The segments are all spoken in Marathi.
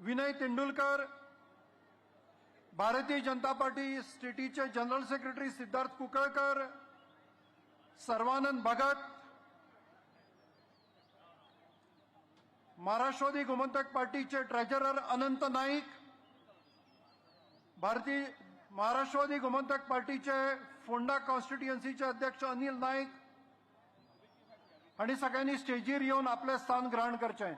विनय तेंडुलकर, भारतीय जनता पार्टी स्टेटीचे जनरल सेक्रेटरी सिद्धार्थ कुकळकर, सर्वानंद भगत, महाराष्ट्रवादी गोमंतक पार्टीचे ट्रेजरर अनंत नाईक, महाराष्ट्रवादी गोमंतक पार्टीचे फोंडा कॉन्स्टिट्युएन्सीचे अध्यक्ष अनिल नाईक आणि सगळ्यांनी स्टेजीर येऊन आपले स्थान ग्रहण करचे।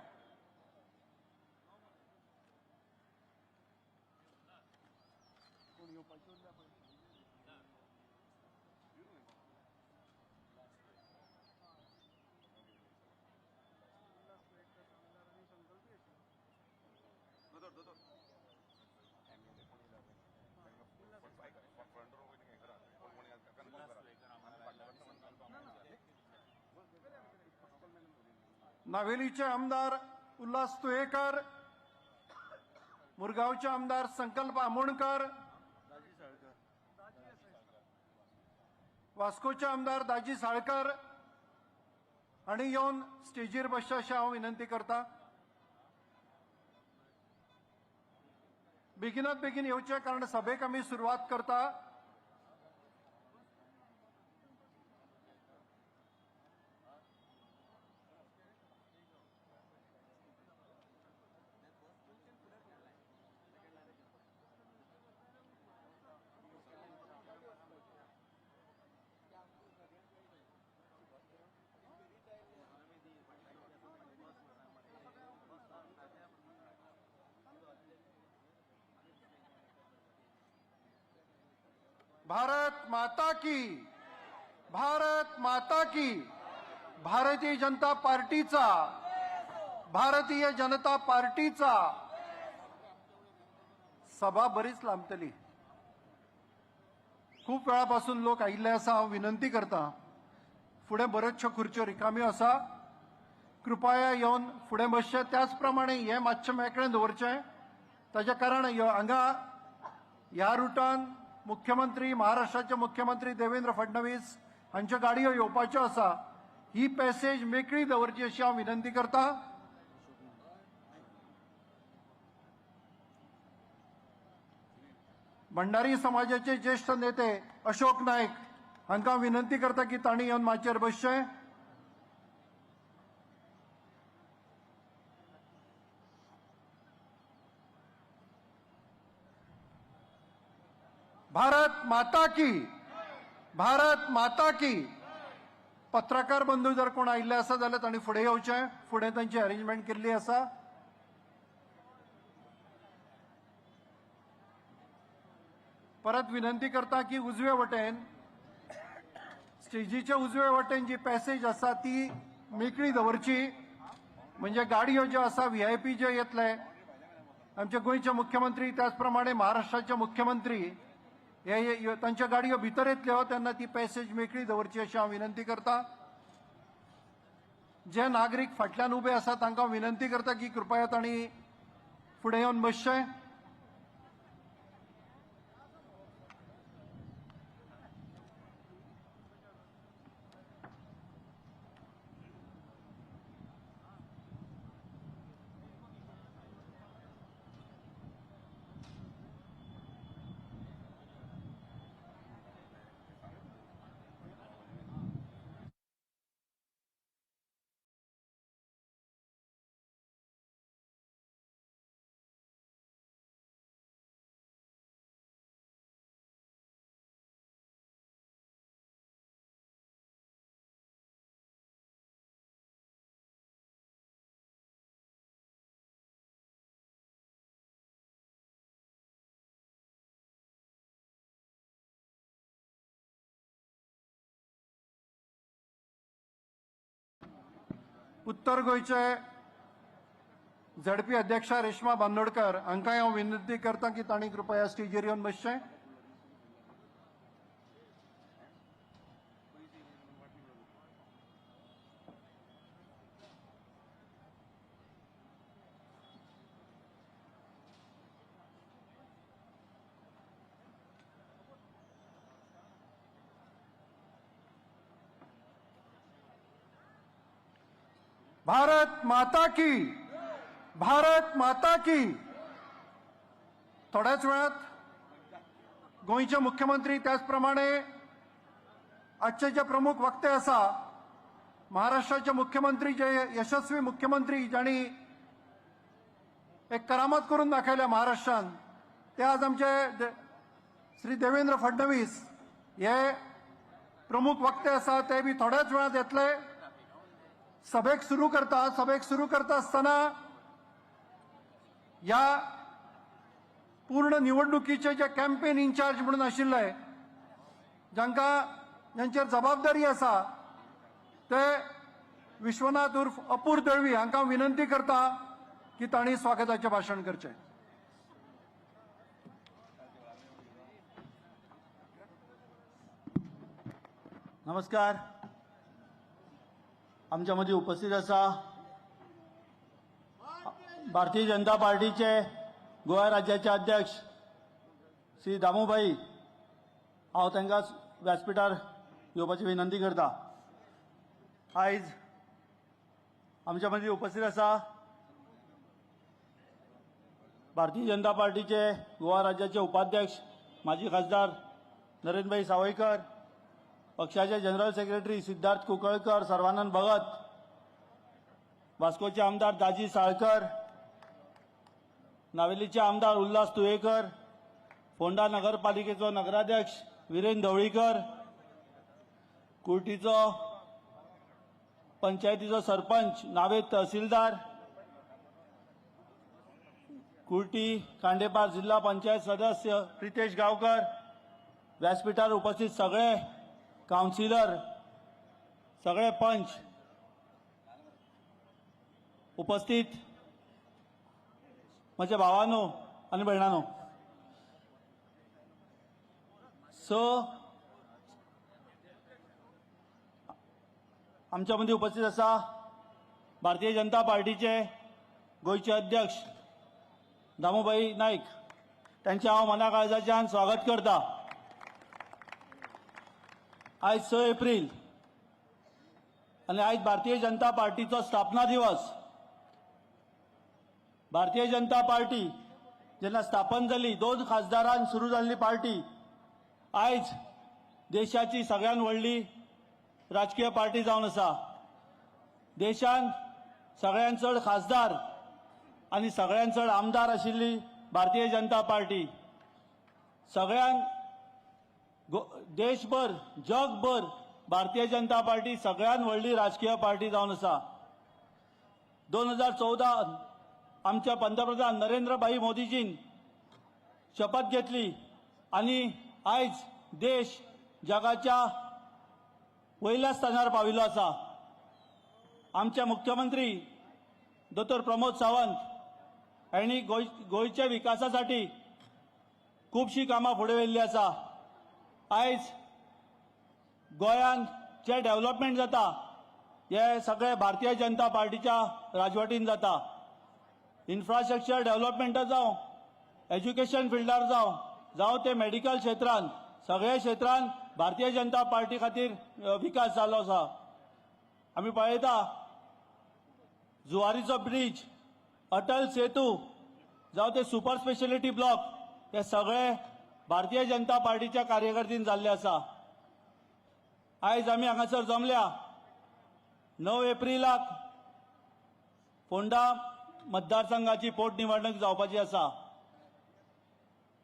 नावेलीचे आमदार उल्हास तुयेकर, मुरगावचे आमदार संकल्प आमोणकर, वास्कोचे आमदार दाजी साळकर आणि येऊन स्टेजीर बसचे अशी हांव विनंती करता। बेगिनात बेगीन येवचे कारण सभेक आमी सुरवात करता। भारत माता की, भारत माता की। भारतीय जनता पार्टीचा, भारतीय जनता पार्टीचा सभा बरीच लांबतली। खूप वेळापासून लोक आयिल्ले आसा। हांव विनंती करता, फुडें बऱ्योचश्यो खुर्च्यो रिकाम्यो आसा, कृपया येवन फुडें बसचे। त्याच प्रमाणे हे मातशें मेकळें दवरचें। ताचे कारण हांगा ह्या रुटान मुख्यमंत्री, महाराष्ट्राचे मुख्यमंत्री देवेंद्र फडणवीस हांच्यो गाडयो येवपाच्यो आसा। ही पॅसेज मेकळी दवरची अशी हांव विनंती करता। भंडारी समाजाचे ज्येष्ठ नेते अशोक नाईक हांकां विनंती करता की तांणी येवन माचयेर बसचें। भारत माता की, भारत माता की। पत्रकार बंधू जर कोण आयिल्ले आसा जाल्यार तांणी फुडें येवचें। फुडें तांची अरेंजमेंट केल्ली आसा। परत विनंती करता की उजवे वटेन, स्टेजीचे उजवे वटेन जी पॅसेज आसा ती मेकळी दवरची, म्हणजे गाडयो ज्यो आसा व्हीआयपी जे येतले, आमचे गोंयचे मुख्यमंत्री त्याच प्रमाणे महाराष्ट्राचे मुख्यमंत्री हे तांच्या गाडयो भितर येतल्यो तेन्ना ती पॅसेज मेकळी दवरची अशी हांव विनंती करता। जे नागरीक फाटल्यान उबे आसा तांकां विनंती करता की कृपया तांणी फुडें येवन बसचें। उत्तर गोयचे झडपी अध्यक्षा रेश्मा बांदोडकर हांकांय हांव विनंती करता की तांणी कृपया स्टेजीर येवन बसचें। भारत माता की, भारत माता की। थोड्याच वेळात गोंयचे मुख्यमंत्री त्याच प्रमाणे आजचे जे प्रमुख वक्ते आसा महाराष्ट्राचे मुख्यमंत्री जे यशस्वी मुख्यमंत्री ज्यांनी एक करामत करून दाखयल्या महाराष्ट्रान ते आज आमचे श्री देवेंद्र फडणवीस हे प्रमुख वक्ते आसा ते बी थोड्याच वेळात येतले. सभेक सुरू करता आसतना ह्या पूर्ण निवडणुकीचे जे कॅम्पेन इन्चार्ज म्हणून आशिल्ले ज्यांचेर जबाबदारी आसा ते विश्वनाथ उर्फ अपूर दळवी हांकां विनंती करता की तांणी स्वागताचें भाशण करचें. नमस्कार. आमच्या मध्ये उपस्थित आसा भारतीय जनता पार्टीचे गोवा राज्याचे अध्यक्ष श्री दामूभाई. हांव तांकां व्यासपीठार येवपाची विनंती करता. आयज आमच्या मध्ये उपस्थित आसा भारतीय जनता पार्टीचे गोवा राज्याचे उपाध्यक्ष माजी खासदार नरेंद्रभाई सावयकर, पक्षाचे जनरल सेक्रेटरी सिद्धार्थ कुंकळकर, सर्वानंद भगत, वास्कोचे आमदार दाजी साळकर, नावेलीचे आमदार उल्हास तुयेकर, फोंडा नगरपालिकेचो नगराध्यक्ष विरेन ढवळीकर, कुर्टीचो पंचायतीचो सरपंच नावेद तहसीलदार, कुर्टी कांडेपार जिल्हा पंचायत सदस्य प्रितेश गावकर, व्यासपीठार उपस्थित सगळे काउन्सिलर, सगळे पंच, उपस्थित माझ्या भावांनो आणि भयणांनो, आमच्या मध्ये उपस्थित आसा भारतीय जनता पार्टीचे गोयचे अध्यक्ष दामूभाई नाईक. त्यांचे हांव मना काळजाच्यान स्वागत करता. आज 6 एप्रिल आणि आज भारतीय जनता पार्टीचो स्थापना दिवस. भारतीय जनता पार्टी जेन्ना स्थापन जाली 2 खासदारांन सुरू जाल्ली पार्टी आज देशाची सगळ्यात व्हडली राजकीय पार्टी जावन आसा. देशान सगळ्यांत चड खासदार आणि सगळ्यांत चड आमदार आशिल्ली भारतीय जनता पार्टी. सगळ्यांत देशभर जगभर भारतीय जनता पार्टी सगळ्यात व्हडली राजकीय पार्टी जावन आसा. 2014 आमच्या पंतप्रधान नरेंद्रभाई मोदीजीन शपथ घेतली आणि आज देश जगाच्या वयल्या स्थानार पाविल्लो आसा. आमचे मुख्यमंत्री डॉ. प्रमोद सावंत यांनी गोयच्या विकासासाठी खूबशीं कामां फुडें व्हेल्लीं आसा. आज गोंयांत जे डेव्हलपमेंट जाता हे सगळे भारतीय जनता पार्टीच्या राजवटीन जाता. इन्फ्रास्ट्रक्चर डेव्हलपमेंट जावं, एज्युकेशन फिल्डार जावं ते मेडिकल क्षेत्रांत, सगळ्या क्षेत्रांत भारतीय जनता पार्टी खातीर विकास जाल्लो आसा. आमी पळयता जुवारीचो ब्रिज, अटल सेतू जावं ते सुपर स्पेशलिटी ब्लॉक हे सगळे भारतीय जनता पार्टीच्या कार्यकर्त्यांनी जाल्ले आसा. आयज आमी हांगासर जमल्या 9 एप्रिलाक फोंडा मतदारसंघाची पोटनिवडणूक जावपाची आसा.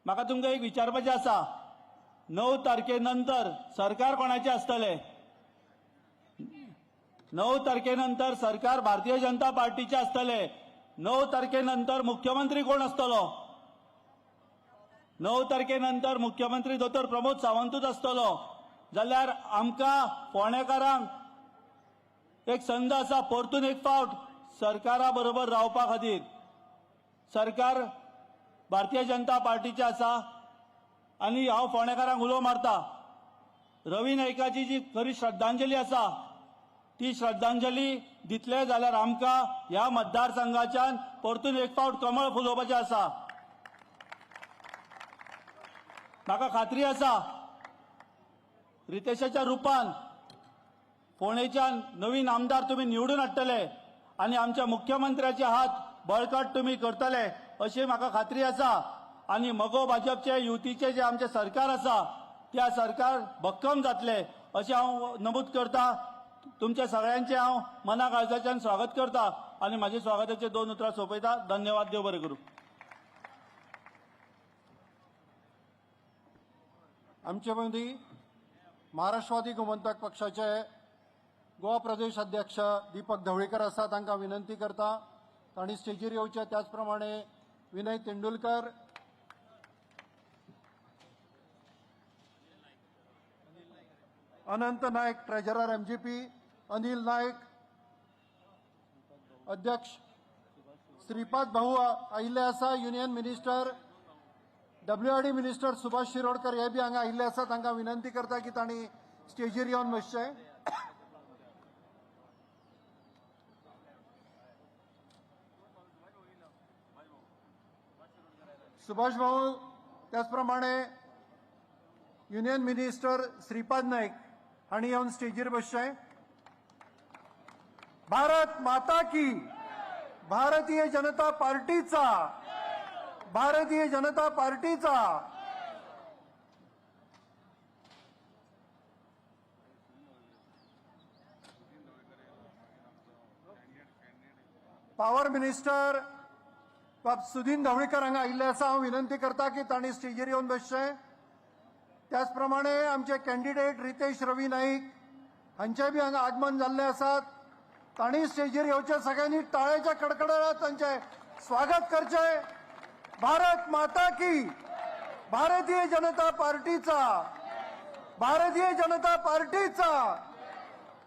म्हाका तुमकां एक विचारपाचें आसा, 9 तारखेनंतर सरकार कोणाचें आसतलें? 9 तारखेनंतर सरकार भारतीय जनता पार्टीचें आसतलें. 9 तारखेनंतर मुख्यमंत्री कोण आसतलो? 9 तारखेनंतर मुख्यमंत्री डॉ. प्रमोद सावंतूच आसतलो. जाल्यार आमकां फोंडेकारांक एक संद आसा परतून एक फावट सरकारा बरोबर रावपा खातीर. सरकार भारतीय जनता पार्टीचें आसा आनी हांव फोंडेकारांक उलो मारता, रवी नाईकाची जी खरी श्रद्धांजली आसा ती श्रद्धांजली दितले जाल्यार आमकां ह्या मतदारसंघाच्यान परतून एक फावट कमळ फुलोवपाचें आसा. म्हाका खात्री आसा रितेशाच्या रुपान फोंडेच्यान नवीन आमदार तुम्ही निवडून हाडटले आनी आमच्या मुख्यमंत्र्याचे हात बळकट तुम्ही करतले अशी म्हाका खात्री आसा. आणि मगो भाजपचे युतीचे जे आमचे सरकार आसा त्या सरकार भक्कम जातले अशें हांव नमूद करता. तुमच्या सगळ्यांचे हांव मना काळजाच्यान स्वागत करता आणि माझे स्वागताचे 2 उतरां सोंपयता. धन्यवाद. देव बरें करूं. आमचे मदीं महाराष्ट्रवादी गोमंतक पक्षाचे गोवा प्रदेश अध्यक्ष दीपक ढवळीकर आसा. तांकां विनंती करता तांणी स्टेजीर येवचे. त्याच प्रमाणे विनय तेंडुलकर, अनंत नायक ट्रेजरर MGP, अनिल नायक अध्यक्ष, श्रीपाद भाऊ आयिल्ले आसा. Union minister WRD minister Subhash Shirodkar हे बी हांगा आयिल्ले आसा. तांकां विनंती करता की तांणी स्टेजीर येवन बसचें. सुभाष भाऊ, त्याच प्रमाणे युनियन मिनिस्टर श्रीपाद नाईक हांणी येवन स्टेजीर बसचें. भारत माता की, भारतीय जनता पार्टीचा, भारतीय जनता पार्टीचा पॉवर मिनिस्टर सुदीन ढवळीकर हांगा आयिल्ले आसा. हांव विनंती करता की तांणी स्टेजीर येवन बसचें. त्याच प्रमाणे आमचे कॅन्डिडेट रितेश रवी नाईक हांचे बी हांगा आगमन जाल्ले आसात. तांणी स्टेजीर येवचे. सगळ्यांनी टाळ्याच्या कडकडाटात तांचे स्वागत करचें. भारत माता की, भारतीय जनता पार्टीचा, भारतीय जनता पार्टीचा,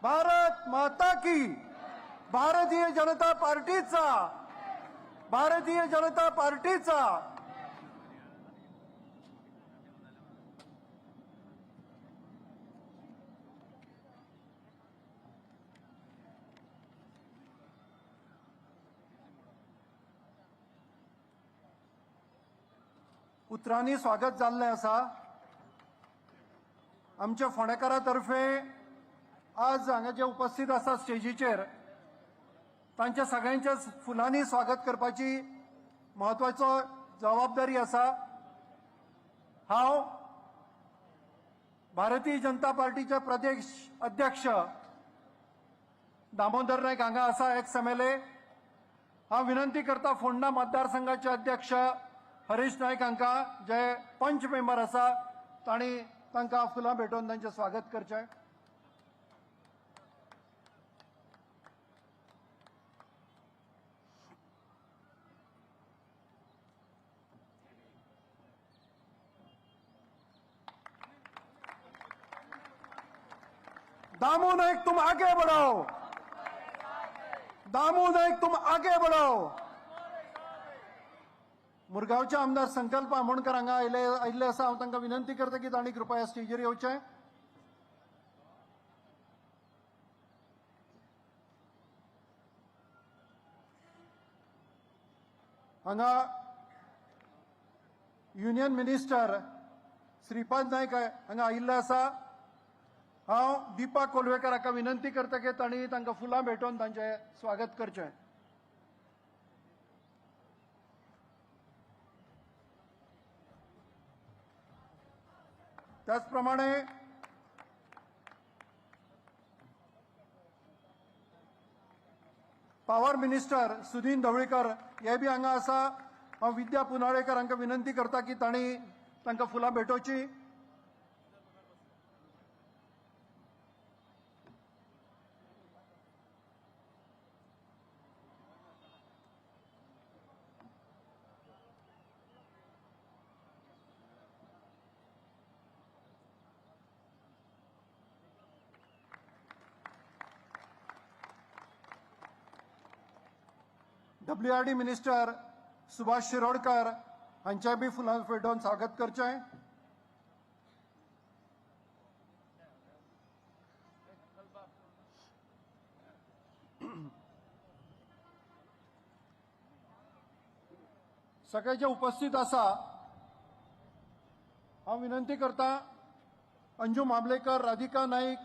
भारत माता की, भारतीय जनता पार्टीचा, भारतीय जनता पार्टीचा. उतरांनी स्वागत जाल्लें आसा. आमच्या फोंडेकारा तर्फे आज हांगा जे उपस्थित आसा स्टेजीचेर तांच्या सगळ्यांचे फुलांनी स्वागत करपाची महत्वाचो जबाबदारी आसा. हांव भारतीय जनता पार्टीचे प्रदेश अध्यक्ष दामोदर नायक हांगा आसा, एक्स MLA. हांव विनंती करता फोंडा मतदारसंघाचे अध्यक्ष हरीश नायक हांकां, जे पंच मेंबर आसा, तांणी तांकां फुलां भेटोवन तांचें स्वागत करचें. दामू नायक तुम आगे बढ़ो, दामू नायक तुम आगे बढ़ो. मुरगांवचे आमदार संकल्प आमोणकर हांगा आयिल्ले आसा. हांव तांकां विनंती करता की तांणी कृपया स्टेजीर येवचें. हांगा युनियन मिनिस्टर श्रीपाद नायक हांगा आयिल्ले आसा. हांव दीपक कोलवेकर हाका विनंती करता की तांणी तांकां फुलां भेटोवन तांचें स्वागत करचें. त्याच प्रमाणे पॉवर मिनिस्टर सुदीन ढवळीकर हे बी हांगा आसा. हांव विद्या पुनाळेकर हांकां विनंती करता की तांणी तांकां फुलां भेटोवची. WRD मिनिस्टर सुभाष शिरोडकर हांचे बी फुलां भेटोवन स्वागत करचें. सगळे जे उपस्थित आसा हांव विनंती करता अंजू मामलेकर, राधिका नाईक,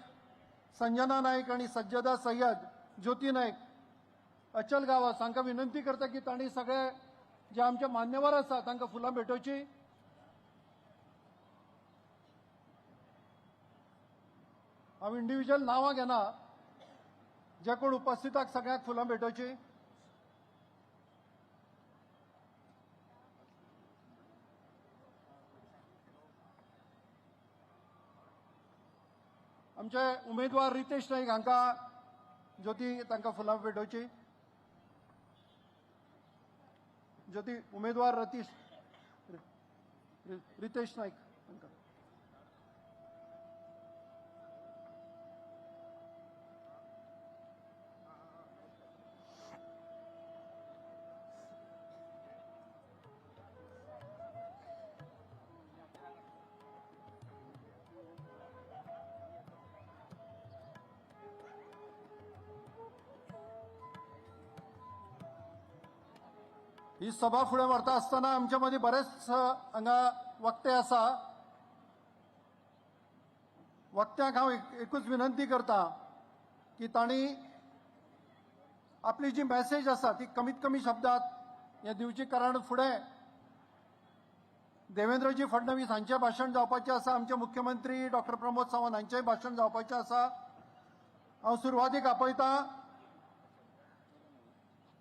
संजना नाईक आणि सज्जदा सय्यद, ज्योती नाईक, अचल गावस हांकां विनंती करता की तांणी सगळे जे आमचे मान्यवर आसा तांकां फुलां भेटोवची. हांव इंडिव्हिज्युअल नांवां घेना. जे कोण उपस्थिताक सगळ्यांक फुलां भेटोवची. आमचे उमेदवार रितेश नाईक हांकां ज्योती तांकां फुलां भेटोवची. ज्योती उमेदवार रितेश नाईक हांकां. ही सभा फुडें व्हरता आसतना आमच्या मदीं बरेच हांगा वक्ते आसा. वक्त्यांक हांव एकूच विनंती करता की तांणी आपली जी मॅसेज आसा ती कमीत कमी शब्दांत हे दिवची. कारण फुडें देवेंद्रजी फडणवीस हांचें भाशण जावपाचें आसा. आमचे मुख्यमंत्री डॉक्टर प्रमोद सावंत हांचेंय भाशण जावपाचें आसा. हांव सुरवातीक आपयतां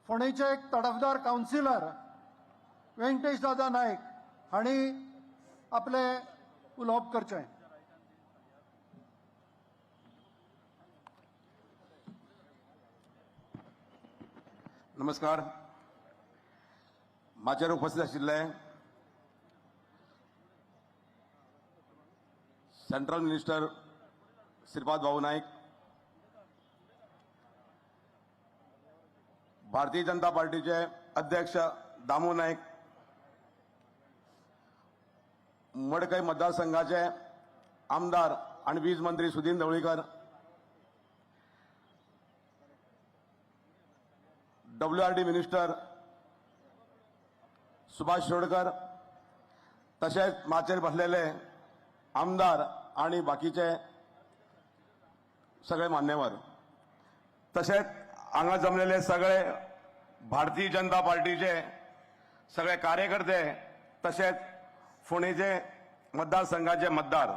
फोंडेचे एक तडफदार कावन्सिलर वेंकटेश दादा नायक हांणी आपले उलोवप करचें. नमस्कार. माचेर उपस्थित आशिल्ले सेंट्रल मिनिस्टर श्रीपाद भाऊ नाईक, भारतीय जनता पार्टीचे अध्यक्ष दामू नाईक, मडकई मतदारसंघाचे आमदार आणि वीज मंत्री सुदीन ढवळीकर, WRD मिनिस्टर सुभाष शिरोडकर, तसेच माचेर बसलेले आमदार आणि बाकीचे सगळे मान्यवर, तसेच हांगा जमलेले सगळे भारतीय जनता पार्टीचे सगळे कार्यकर्ते, तसेच फोंडेचे मतदारसंघाचे मतदार.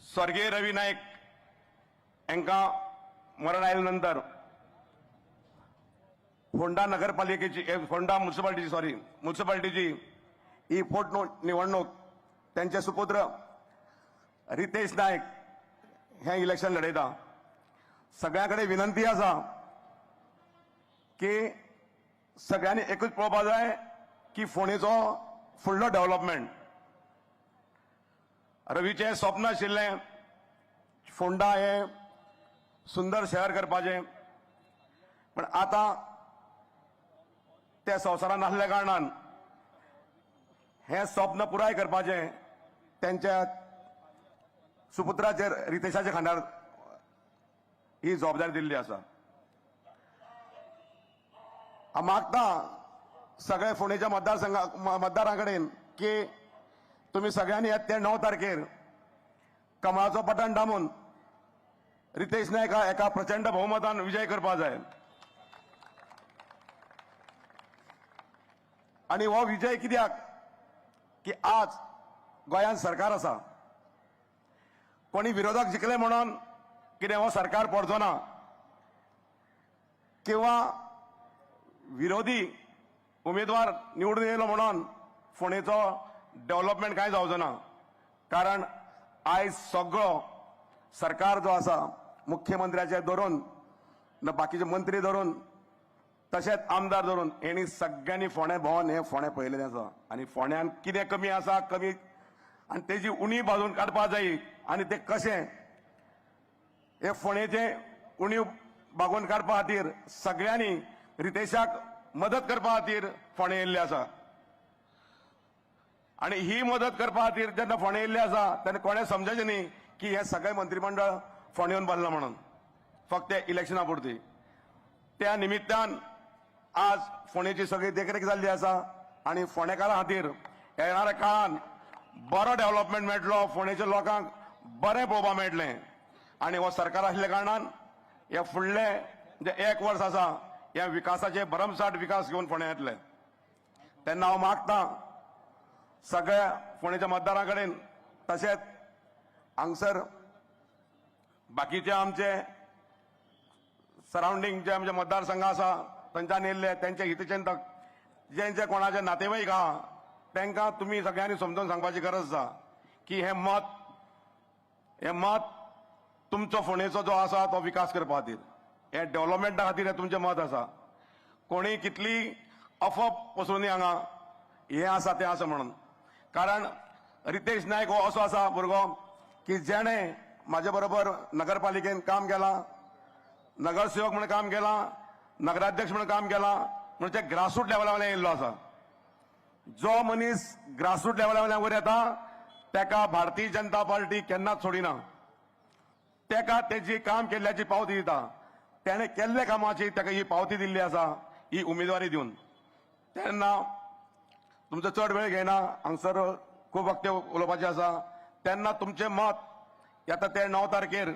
स्वर्गीय रवी नाईक हांकां मरण आयले नंतर फोंडा नगरपालिकेची फोंडा म्युन्सिपालिटीची ही पोटनिवडणूक त्यांचे सुपुत्र रितेश नाईक हे इलेक्शन लढयता. सगळ्यांकडे विनंती आसा की सगळ्यांनी एकूच पळोवपाक जाय की फोंडेचो फुडलो डेव्हलपमेंट. रवीचें स्वप्न आशिल्लें फोंडा हे सुंदर शहर करपाचें, पण आतां ते संवसारान नासल्या कारणान हे स्वप्न पुराय करपाचें त्यांच्या सुपुत्राचेर रितेशाच्या खांद्यार ही जबाबदारी दिल्ली आसा. हांव मागतां सगळे फोंडेच्या मतदारां कडेन की तुमी सगळ्यांनी येता ते 9 तारखेर कमळाचो बटन दामून रितेश नायका एका प्रचंड बहुमतान विजय करपा जाय. आणि हो विजय कित्याक की आज गोंयांत सरकार आसा. कोणी विरोधक जिखले म्हणून कितें हो सरकार पडचो ना, किंवा विरोधी उमेदवार निवडून येयलो म्हणून फोंडेचो डेव्हलपमेंट कांय जावचो ना. कारण आयज सगळो सरकार जो आसा मुख्यमंत्र्याचे धरून बाकीचे मंत्री धरून तशेंच आमदार धरून हेणी सगळ्यांनी फोंडे भोंवन हे फोंडे पळयलेलें आसा. आनी फोंड्यान कितें कमी आसा कमी आनी तेजी उणीव भाजून काडपाक जायी आनी ते कशें हे फोंडेचे उणीव भागोवन काडपा खातीर सगळ्यांनी रितेशाक मदत करपा खातीर फोंडे येयल्ले आसा. आनी ही मदत करपा खातीर जेन्ना फोंडे येयल्ले आसा तेन्ना कोणें समजचें न्ही की हे सगळे मंत्रिमंडळ फोंडे येवन बसलां म्हणून फक्त इलेक्शना पुरती. त्या निमित्तान आज फोंडेची सगळी देखरेख जाल्ली आसा आनी फोंडेकारां खातीर येणाऱ्या काळान बरो डेव्हलपमेंट मेळटलो. फोंडेच्या लोकांक बरें पळोवपाक मेळटलें. आनी हो सरकार आशिल्ल्या कारणान हे फुडले म्हणजे 1 वर्स आसा ह्या विकासाचे भरमसाट विकास घेवन फोंड्या येतले तेन्ना हांव मागतां सगळ्या फोंडेच्या मतदारां कडेन तशेंच हांगसर बाकीचे आमचे सराउंडिंग जे आमचे मतदारसंघ आसा थंयच्यान येयल्ले तेंचे हितचिंतक जेंचे कोणाचे नातेवाईक आहा तांकां तुमी सगळ्यांनी समजून सांगपाची गरज आसा की हे मत तुमचो फोंडेचो जो आसा तो विकास करपा खातीर हे डेव्हलपमेंटा खातीर हे तुमचें मत आसा कोणी कितली अफवा पसरोवनी हांगा हे आसा तें आसा म्हणून कारण रितेश नायक हो असो आसा भुरगो की जेणे म्हाजे बरोबर नगरपालिकेन काम केलां नगरसेवक म्हणून काम केलां नगराध्यक्ष म्हणून काम केलां म्हणून ते ग्रासरूट लेवलावयल्यान येयल्लो आसा जो मनीस ग्रासरूट लेवलावयल्यान वयर येता तेका भारतीय जनता पार्टी केन्नाच सोडिना तेका तेजी काम केल्ल्याची पावती दिता तेणे केल्ल्या कामाची तेका ही पावती दिल्ली आसा ही उमेदवारी दिवन तेन्ना तुमचो चड वेळ घेयना हांगसर खूब वक्ते उलोवपाचें आसा तेन्ना तुमचें मत येता ते 9 तारखेर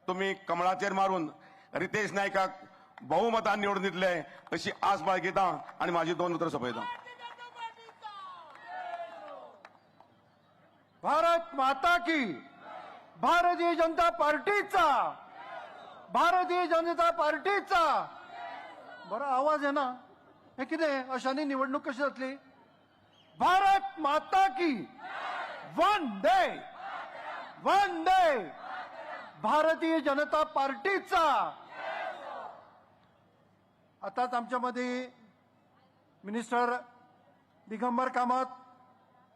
तुमी कमळाचेर मारून रितेश नायकाक बहुमतान निवडून दितले अशी आस बाळगिता आनी म्हाजी 2 उतरां सोंपयता भारत माता की भारतीय जनता पार्टीचा बरं आवाज आहे ना हे कितें अशांनी निवडणूक कशी जातली भारत माता की वंदे भारतीय जनता पार्टीचा आताच आमच्यामध्ये मिनिस्टर दिगंबर कामत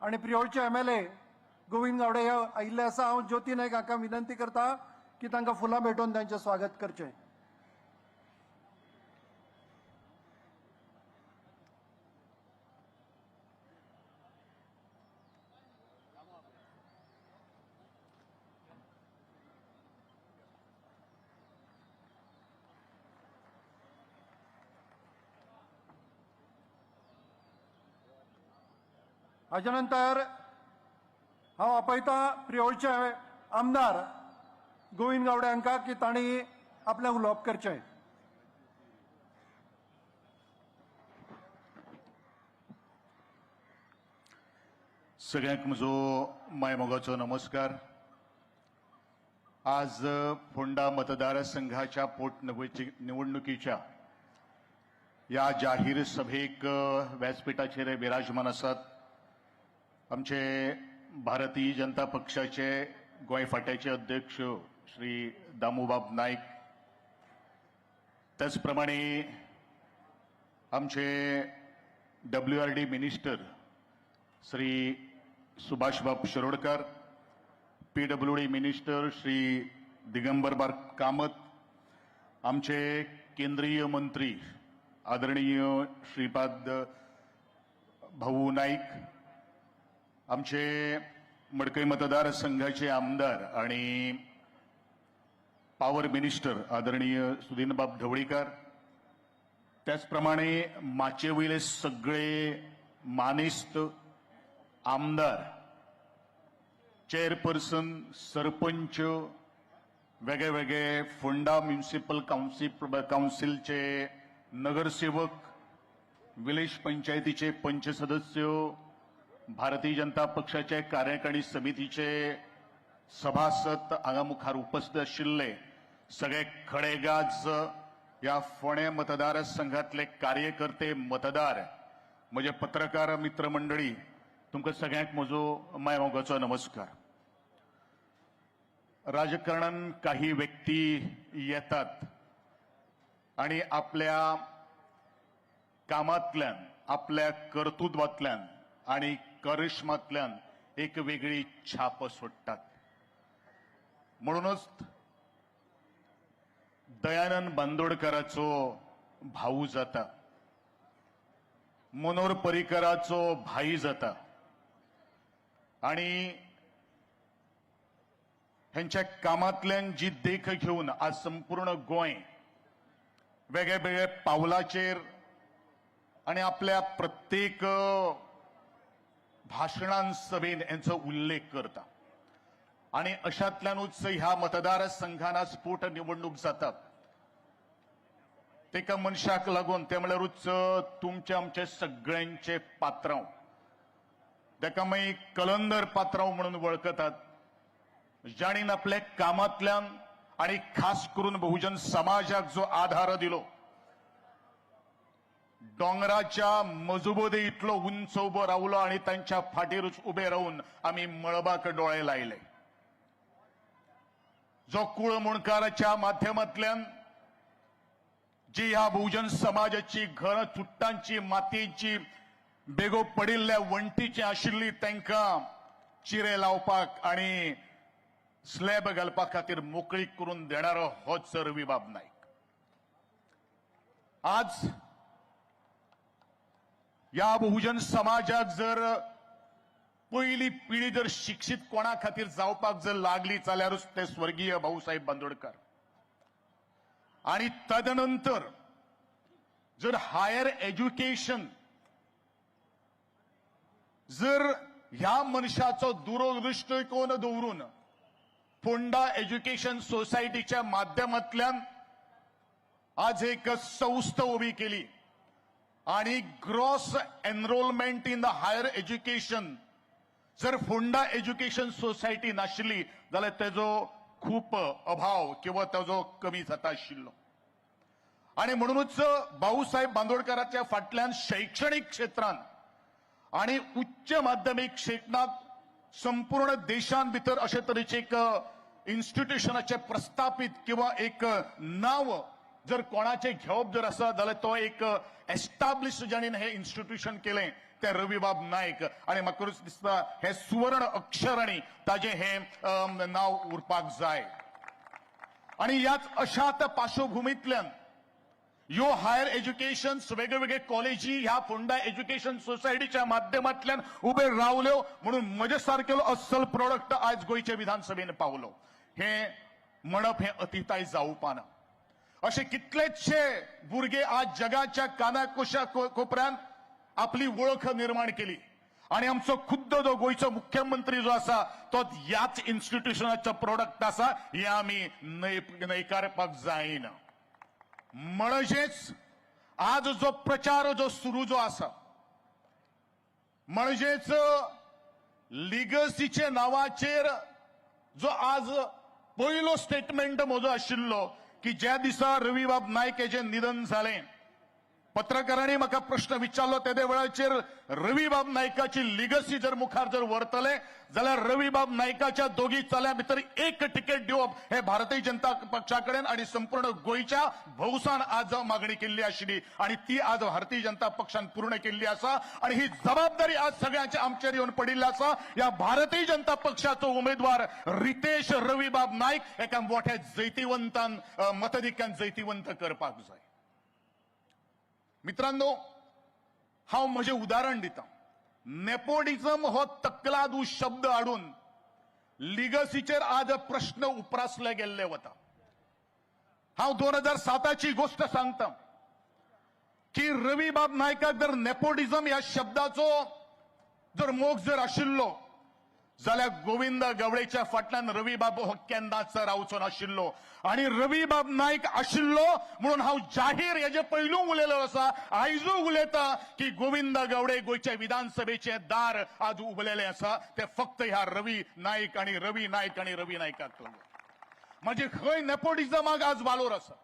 आणि प्रियोळचे MLA गोविंद गावडे हे आयिल्ले आसा हांव ज्योती नायक हाका विनंती करता की तांकां फुलां भेटोवन तांचें स्वागत करचें हाच्या नंतर हांव आपयता प्रियोळचे आमदार गोविंद गावडे हांकां की तांणी आपलें उलोवप करचें सगळ्यांक म्हजो मायमोगाचो नमस्कार आज फोंडा मतदारसंघाच्या निवडणुकीच्या या जाहीर सभेक व्यासपीठाचेर विराजमान आसात आमचे भारतीय जनता पक्षाचे गोंय फांट्याचे अध्यक्ष श्री दामूबाब नायक त्याच प्रमाणे आमचे WRD मिनिस्टर श्री सुभाषबाब शिरोडकर PWD मिनिस्टर श्री दिगंबर कामत आमचे केंद्रीय मंत्री आदरणीय श्रीपाद भाऊ नाईक आमचे मडकई मतदारसंघाचे आमदार आणि पॉवर मिनिस्टर आदरणीय सुदीनबाब ढवळीकर त्याचप्रमाणे माचेवयले सगळे मानेस्त आमदार चेअरपर्सन सरपंच वेगळे वेगळे फोंडा म्युनिसिपल काउन्सिलचे नगरसेवक विलेज पंचायतीचे पंच सदस्य भारतीय जनता पक्षाचे कार्यकारिणी समितीचे सभासद हांगा मुखार उपस्थित आशिल्ले सगळे खडेगाज या फोंडे मतदारसंघातले कार्यकर्ते मतदार म्हजे पत्रकार मित्र मंडळी तुमकां सगळ्यांक म्हजो मायमोगाचो नमस्कार राजकारणान काही व्यक्ती येतात आणि आपल्या कामांतल्यान आपल्या कर्तृत्वांतल्यान आणि करिश्मांतल्यान एक वेगळी छाप सोडटात म्हणूनच दयानंद बांदोडकराचो भाऊ जाता मनोहर पर्रीकराचो भाई जाता आणि ह्यांच्या कामांतल्यान जी देख घेऊन आज संपूर्ण गोंय वेगळे वेगळे पावलाचेर आणि आपल्या प्रत्येक भाषणां सभेन यांचो उल्लेख करता आणि अशातल्यानूच ह्या मतदारसंघांना स्फोट निवडणूक जाता तेका मनशाक लागून ते म्हळ्यारूच तुमचे आमचे सगळ्यांचे पात्रांव, तेका मागीर कलंदर पात्रांव म्हणून वळखतात, जाणीन आपल्या कामांतल्यान आणि खास करून बहुजन समाजाक जो आधार दिलो, डोंगराच्या मजबुती इतलो उंच उबो रावलो आणि तांच्या फाटीरूच उबे राहून आम्ही मळबाक डोळे लायले. जो कुळ मुणकाराच्या माध्यमांतल्यान जी ह्या बहुजन समाजाची घर चुट्टांची मातयेची बेगो पडिल्ल्या वण्टीची आशिल्ली तांकां चिरे लावपाक आणि स्लॅब घालपा खातीर मोकळीक करून देणारो होच रविबाब नाईक. आज या बहुजन समाजाक जर पहिली पिढी जर शिक्षित कोणा खातीर जावपाक जर लागली जाल्यारूच ते स्वर्गीय भाऊसाहेब बांदोडकर. आणि तदनंतर जर हायर एज्युकेशन जर ह्या मनशाचो दूरदृष्टिकोन दवरून फोंडा एज्युकेशन सोसायटीच्या माध्यमांतल्यान आज एक संस्था उभी केली आणि gross enrollment in the higher education जर फोंडा एज्युकेशन सोसायटी नाशिल्ली जाल्यार तेजो खूप अभाव किंवा तेजो कमी जाता आशिल्लो. आणि म्हणूनच भाऊसाहेब बांदोडकरांच्या फाटल्यान शैक्षणिक क्षेत्रांत आणि उच्च माध्यमिक क्षेत्रांत संपूर्ण देशां भितर अशे तरेचे एक इन्स्टिट्यूशनाचे प्रस्थापित किंवा एक नाव जर कोणाचे घेवप जर आसा जाल्यार तो एक एस्टाब्लिश जाणीन हे इन्स्टिट्यूशन केलें ते रविबाब नाईक. आणि म्हाका दिसता हे सुवर्ण अक्षरांनी ताजे हे नाव उरपाक जाय. आणि ह्याच अशात पार्श्वभूमींतल्यान ह्यो हायर एज्युकेशन वेगवेगळे कॉलेजी ह्या फोंडा एज्युकेशन सोसायटीच्या माध्यमांतल्यान उबे रावल्यो म्हणून म्हजे सारकेलो अस्सल प्रोडक्ट आज गोंयचे विधानसभेन पावलो. हे म्हणप हे अतिताय जावपा ना. असे कितलेशे भुरगे आज जगाच्या कानाकोशा कोपऱ्यान आपली वळख निर्माण केली आणि आमचो खुद्द जो गोयचो मुख्यमंत्री जो आसा तो ह्याच इन्स्टिट्यूशनाचो प्रोडक्ट आसा हे आमी न्हयकारपाक जायना. म्हणजेच आज जो प्रचार जो सुरू जो आसा म्हणजेच लिगसीचे नावाचेर जो आज पयलो स्टेटमेंट म्हजो आशिल्लो की ज्या दिसा रविबाब नाईक हेजें निधन जालें पत्रकारांनी म्हाका प्रश्न विचारलो त्या वेळाचेर रविबाब नाईकाची लिगसी जर मुखार जर व्हरतले जाल्यार रविबाब नाईकाच्या दोगी चल्या भितर एक तिकेट दिवप हे भारतीय जनता पक्षा कडेन आणि संपूर्ण गोंयच्या भौसान आज मागणी केल्ली आशिल्ली आणि ती आज भारतीय जनता पक्षान पूर्ण केल्ली आसा. आणि ही जबाबदारी आज सगळ्यांच्या आमचेर येवन पडिल्ली आसा. या भारतीय जनता पक्षाचो उमेदवार रितेश रविबाब नाईक एका मोठ्या जैतिवंतान मतदिक्यान जैतिवंत करपाक जाय. मित्रांनो, हांव म्हजें उदाहरण दितां. नेपोटिझम हो तकलादू शब्द हाडून लिगसीचेर आज प्रश्न उप्रासले गेल्ले वता. हांव 2007ची गोष्ट सांगता की रविबाब नाईकाक जर नेपोटिझम ह्या शब्दाचो जर मोग जर आशिल्लो जाल्यार गोविंद गवळेच्या फाटल्यान रविबाब हो केन्नाच रावचो नाशिल्लो. आणि रविबाब नाईक आशिल्लो म्हणून हांव जाहीर हेजे पयलू उलयलो आसा, आयजू उलयता की गोविंद गवळे गोंयच्या विधानसभेचे दार आज उबलेले आसा ते फक्त ह्या रवी नाईक आणि रवी नाईकाक लागून. म्हणजे खंय नेपोटिझमाक आज वालोर आसा.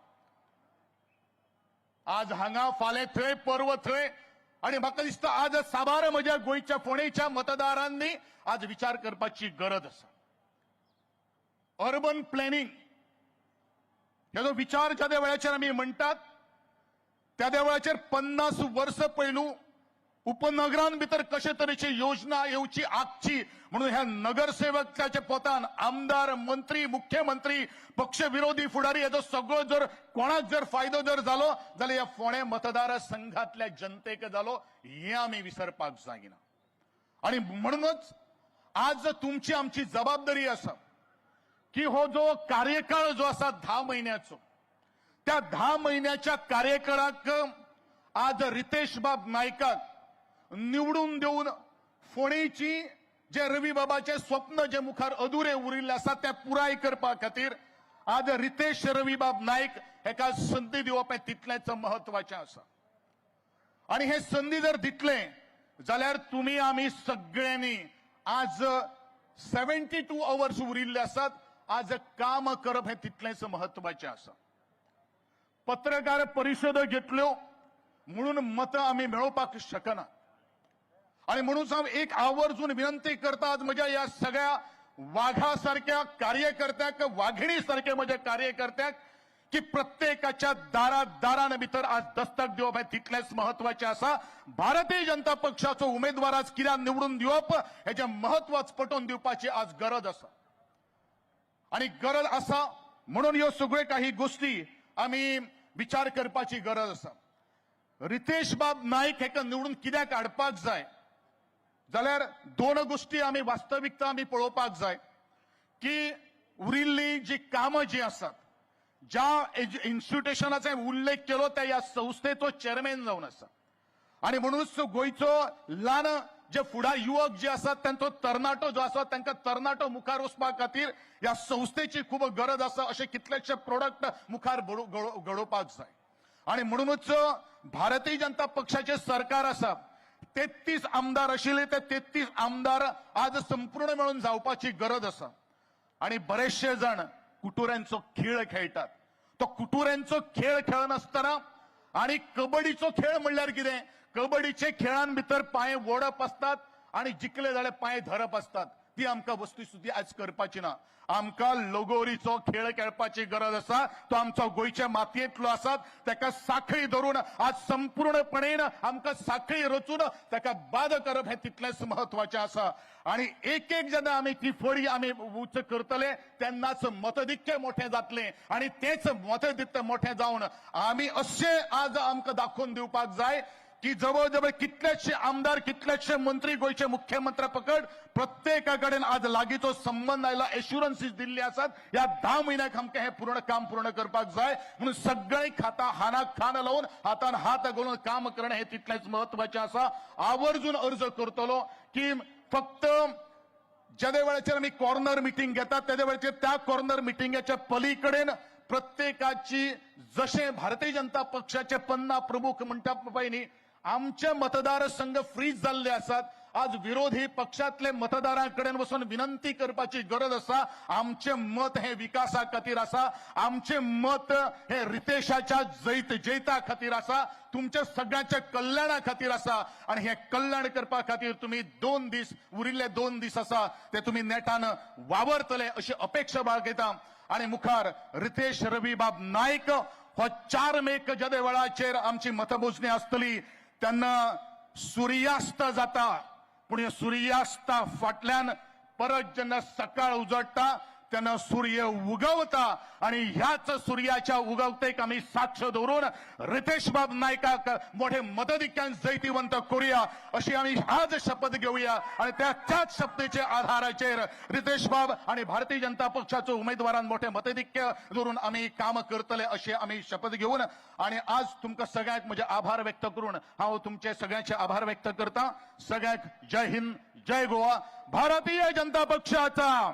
आज हांगा फाल्यां थंय पर्व थंय. आणि म्हाका दिसता आज साबार म्हज्या गोंयच्या फोंडेच्या मतदारांनी आज विचार करपाची गरज आसा. अर्बन प्लॅनिंग ह्याचो विचार ज्या वेळाचेर आमी म्हणटात त्या वेळाचेर 50 वर्स पयलू उपनगरां भितर कशे तरेची योजना येवची आखची म्हणून ह्या नगरसेवकाच्या पोतान आमदार मंत्री मुख्यमंत्री पक्ष विरोधी फुडारी हेजो सगळो जर कोणाक जर फायदो जर जालो जाल्यार ह्या फोंडे मतदारसंघातल्या जनतेक जालो हे आमी विसरपाक जायना. आणि म्हणूनच आज तुमची आमची जबाबदारी आसा की हो जो कार्यकाळ जो आसा 10 महिन्याचो त्या 10 महिन्याच्या कार्यकाळाक आज रितेश बाब नाईकाक निवडून देऊन फोंडेची जे रविबाबाचे स्वप्न जे मुखार अधुरे उरिल्ले आसा ते पुराय करपा खातीर आज रितेश रविबाब नाईक हेका संधी दिवप हें तितलेंच महत्वाचें आसा. आणि हे संधी जर दितले जाल्यार तुम्ही आमी सगळ्यांनी आज 72 आवर्स उरिल्ले आसात. आज काम करप हें तितलेंच महत्वाचें आसा. पत्रकार परिशदो घेतल्यो म्हणून मतं आमी मेळोवपाक शकना. आणि म्हणून हांव एक आवर्जून विनंती करता आज म्हज्या ह्या सगळ्या वाघा सारख्या कार्यकर्त्याक, वाघिणी सारखे म्हज्या कार्यकर्त्याक, की प्रत्येकाच्या दारान भितर आज दस्तक दिवप हे तितलेंच महत्वाचें आसा. भारतीय जनता पक्षाचो उमेदवार आज कित्याक निवडून दिवप हेजें महत्वाच पटोवन दिवपाची आज गरज आसा. आणि गरज आसा म्हणून ह्यो सगळ्यो काही गोष्टी आमी विचार करपाची गरज आसा. रितेश बाब नाईक हेका निवडून कित्याक हाडपाक जाय जाल्यार दोन गोष्टी आमी वास्तविकता आमी पळोवपाक जाय की उरिल्ली जी कामां जी आसात, ज्या इन्स्टिट्युशनाचो उल्लेख केलो त्या ह्या संस्थेचो चेअरमॅन जावन आसा. आणि म्हणूनच गोंयचो ल्हान जे फुडा युवक जे आसात तांचो तरणाटो जो आसा तांकां तरणाटो मुखार वचपा खातीर ह्या संस्थेची खूब गरज आसा. अशे कितलेशे प्रोडक्ट मुखार घडोवपाक जाय. आणि म्हणूनच भारतीय जनता पक्षाचे सरकार आसा, 33 आमदार आशिल्ले ते 33 आमदार आज संपूर्ण मेळून जावपाची गरज आसा. आणि बरेचशे जण कुटुऱ्यांचो खेळ खेळटात. तो कुटुऱ्यांचो खेळ खेळनासतना आणि कबड्डीचो खेळ म्हणल्यार कितें, कबड्डीचे खेळान भितर पांय ओडप आसतात आणि जिखले जाल्यार पांय धरप आसतात. ती आमकां वस्तुस्थिती आज करपाची ना. आमकां लगोरीचो खेळ खेळपाची गरज आसा. तो आमचो गोंयच्या मातयेंतलो आसात. ताका साखळी धरून आज संपूर्णपणेन आमकां साखळी रचून ताका बाद करप हें तितलेंच महत्वाचें आसा. आणि एक एक जेन्ना आमी ती फळी आमी उंच करतले तेन्नाच मतदिक्य मोठें जातलें. आणि तेच मतदित्य मोठें जावन आमी अशें आज आमकां दाखोवन दिवपाक जाय की जवळ जवळ कितलेशे आमदार, कितलेशे मंत्री गोंयचे मुख्यमंत्री पकड प्रत्येका कडेन आज लागींचो संबंध आयला, एश्युरन्सीस दिल्ली आसात. ह्या 10 म्हयन्याक आमकां हें काम पूर्ण करपाक जाय. म्हणून सगळीं खातां हानाक खान लावून हातान हात घालून काम करणं हें तितलेंच महत्वाचें आसा. आवर्जून अर्ज करतलो की फक्त ज्या वेळाचेर आमी कॉर्नर मिटींग घेतात त्या वेळाचेर त्या कॉर्नर मिटींगेच्या पलीकडेन प्रत्येकाची जशें भारतीय जनता पक्षाचे 50 प्रमुख म्हणटा पळय आमचे मतदारसंघ फ्रीज जाल्ले आसात. आज विरोधी पक्षातले मतदारांकडेन वचून विनंती करपाची गरज आसा. आमचे मत हे विकासा खातीर आसा. आमचे मत हे रितेशाच्या जैता खातीर आसा. तुमच्या सगळ्यांच्या कल्याणा खातीर आसा. आणि हे कल्याण करपा खातीर तुम्ही 2 दीस उरिल्ले 2 दीस आसा ते तुम्ही नेटान वावरतले अशी अपेक्षा बाळगिता. आणि मुखार रितेश रविबाब नाईक हो 4 मेक ज्या वेळाचेर आमची मतमोजणी आसतली तेन्ना सूर्यास्त जाता. पूण ह्या सूर्यास्ता फाटल्यान परत जेन्ना सकाळ उजळटा तेन्ना सूर्य उगवता. आणि ह्याच सूर्याच्या उगवतेक आमी साक्ष दवरून रितेश बाब नायकाक मोठे मतदिक्यान जैतिवंत करूया अशी आमी आज शपथ घेवया. आणि त्याच शपथेच्या आधाराचेर रितेश बाब आणि भारतीय जनता पक्षाचो उमेदवारान मोठे मतदिक्य दवरून आमी काम करतले अशी आमी शपथ घेऊन. आणि आज तुमकां सगळ्यांक म्हजे आभार व्यक्त करून हांव तुमचे सगळ्यांचे आभार व्यक्त करता. सगळ्यांक जय हिंद, जय गोवा. भारतीय जनता पक्षाचा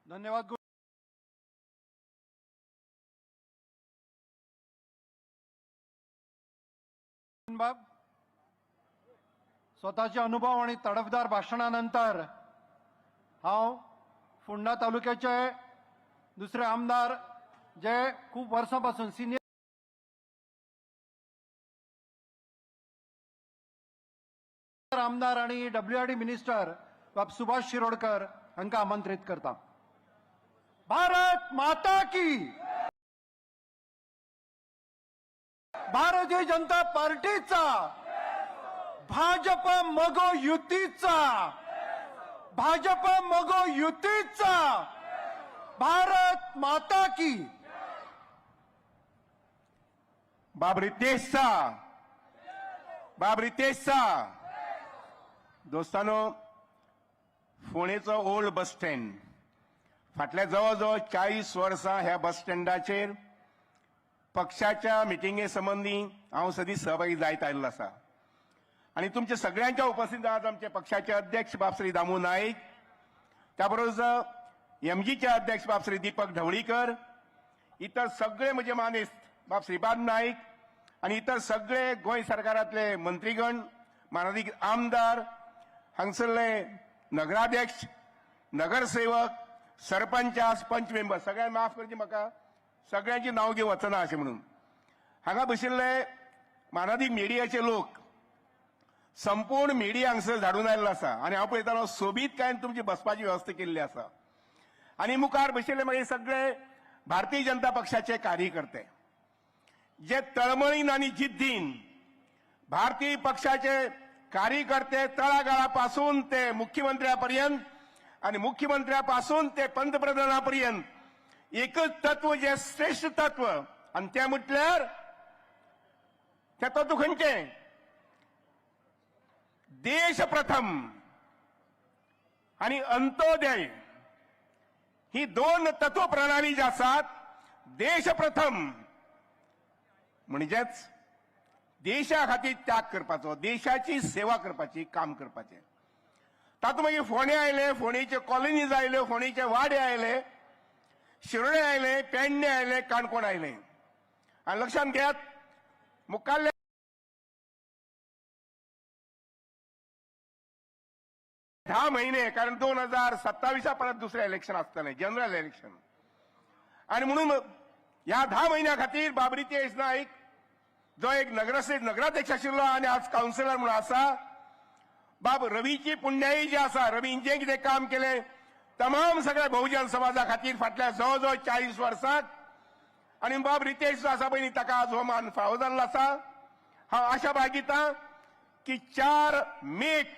धन्यवाद. बाब स्वतःचे अनुभव आणि तडफदार भाषणानंतर हांव फोंडा तालुक्याचे दुसरे आमदार जे खूप वर्सांपासून सिनियर आमदार आणि WRD मिनिस्टर बाब सुभाष शिरोडकर हांकां आमंत्रित करता. भारत माता की, भारतीय जनता पार्टीचा, भाजप मगो युतीचा, भाजप मगो युतीचा, भारत माता की. बाबरी तेजचा दोस्तानो, फोंडेचो ओल्ड बस स्टँड फाटल्या जवळजवळ 40 वर्सां ह्या बस स्टँडाचेर पक्षाच्या मिटिंगे संबंधी हांव सदींच सहभागी जायत आयिल्लो आसा. आणि तुमच्या सगळ्यांच्या उपस्थितीत आज आमचे पक्षाचे अध्यक्ष बाब श्री दामू नाईक, त्या बरोबर एमजीचे अध्यक्ष बाब श्री दीपक ढवळीकर, इतर सगळे म्हजे मानेस्त बाब श्रीपाद नाईक आणि इतर सगळे गोंय सरकारातले मंत्रीगण, मानाधिक आमदार, हांगसरले नगराध्यक्ष, नगरसेवक, सरपंच, पंच मेंबर सगळ्यांक माफ करची म्हाका सगळ्यांची नांव घेवं वचना अशें म्हणून. हांगा बशिल्ले मानाधिक मिडियाचे लोक, संपूर्ण मिडिया हांगसर धाडून आयिल्लो आसा आनी हांव पळयतालो सोबीत काय तुमची बसपाची वेवस्था केल्ली आसा. आनी मुखार बशिल्ले मागीर सगळे भारतीय जनता पक्षाचे कार्यकर्ते जे तळमळीन आनी जिद्दीन भारतीय पक्षाचे कार्यकर्ते तळागाळापासून ते मुख्यमंत्र्यापर्यंत आणि मुख्यमंत्र्यापासून ते पंतप्रधानापर्यंत एकच तत्व जे श्रेष्ठ तत्व आणि ते म्हटल्यार ते तत्व खंयचें? देश प्रथम आणि अंत्योदय ही दोन तत्व प्रणाली जी आसात, देश प्रथम म्हणजेच देशा खातीर त्याग करपाचो, देशाची सेवा करपाची काम करपाचें. तातूंत मागीर फोंडे आयले, फोंडेचे कॉलनीज आयल्यो, फोंडेचे वाडे आयले, शिरोडे आयले, पेडणे आयले, काणकोण आयले. आनी लक्षांत घेयात मुखाल्ले 10 महिने, कारण 2027 परत दुसरें इलेक्शन आसतलें, जनरल इलेक्शन. आणि म्हणून ह्या 10 महिन्या खातीर बाब रितेश नाईक जो एक नगराध्यक्ष आशिल्लो आणि आज काउन्सिलर म्हणून आसा, बाब रवीची पुण्याई जी आसा, रवीन जें कितें काम केलें तमाम सगळ्या बहुजन समाजा खातीर फाटल्या जवळ 40 वर्सांत, आणि बाब रितेश जो आसा पळय ताका आज हो मान फावो जाल्लो आसा. हांव आशा बाळगितां की 4 मेक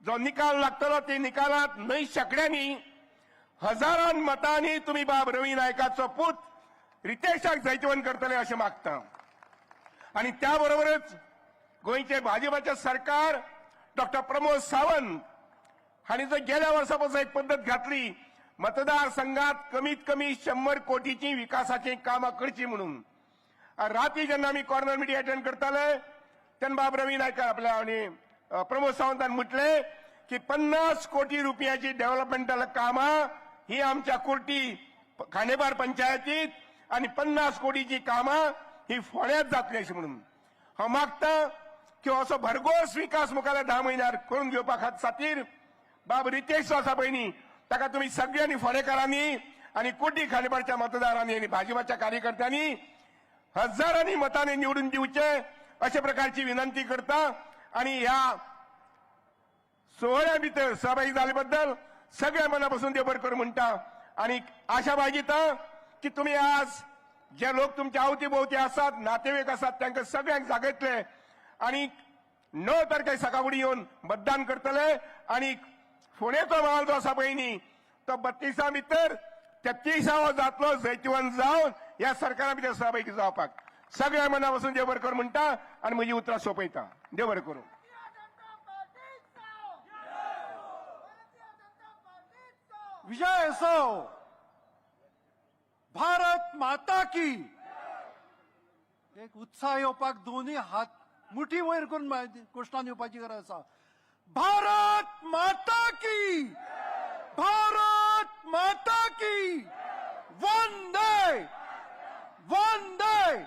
जो निकाल लागतलो ते निकालात न्हय शेकड्यांनी हजारान मतांनी तुम्ही बाब रवी नायकाचो पूत रितेशाक जैतवंत करतले अशें मागता. आणि त्याबरोबरच गोंयचे भाजपाचे सरकार डॉक्टर प्रमोद सावंत हांणी जर गेल्या वर्सा पासून एक पद्दत घातली मतदारसंघात कमीत कमी 100 कोटीची विकासाची कामां करची म्हणून. राती जेन्ना आमी कॉर्नर मिटींग अटेंड करताले तेन्ना बाब रवी नायकार आपल्या आणि प्रमोद सावंतान म्हटले की 50 कोटी रुपयाची डेव्हलपमेंटल कामां ही आमच्या कुर्टी खांडेपार पंचायतीत आणि 50 कोटीची कामां ही फोंड्यांत जातली अशें म्हणून. हांव मागतां की असो भरघोस विकास मुखाल्या 10 म्हयन्यार करून घेवपा खातीर बाब रितेश जो आसा पळय न्ही ताका तुमी सगळ्यांनी फोंडेकारांनी आणि कुर्टी खांडेपारच्या मतदारांनी आणि भाजपाच्या कार्यकर्त्यांनी हजारांनी मतांनी निवडून दिवचे अशा प्रकारची विनंती करता. आणि ह्या सोहळ्या भितर सहभागी जाले बद्दल सगळ्या मनापासून देव बरें करूं म्हणटा. आणि आशा बाळगिता की तुम्ही आज जे लोक तुमच्या अवती भोवती आसात, नातेवाईक आसात, तांकां सगळ्यांक जागयतले आणि 9 तारखेक सकाळफुडें येवन मतदान करतले. आणि फोंडेचो माहोल जो आसा पळय न्ही तो 32 भितर 33 जातलो जैतवंत जावन ह्या सरकारा भितर सहभागी जावपाक. सगळ्या मनापासून देव बरें करूं म्हणटा आणि म्हजी उतरां सोंपयता. देव बरें करूं. विजय असो. भारत माता की. एक उत्साह येवपाक दोन्ही हात मुठी वयर करून घोषणा येवपाची गरज आसा. भारत माता की. भारत माता की. वंदे वंदे.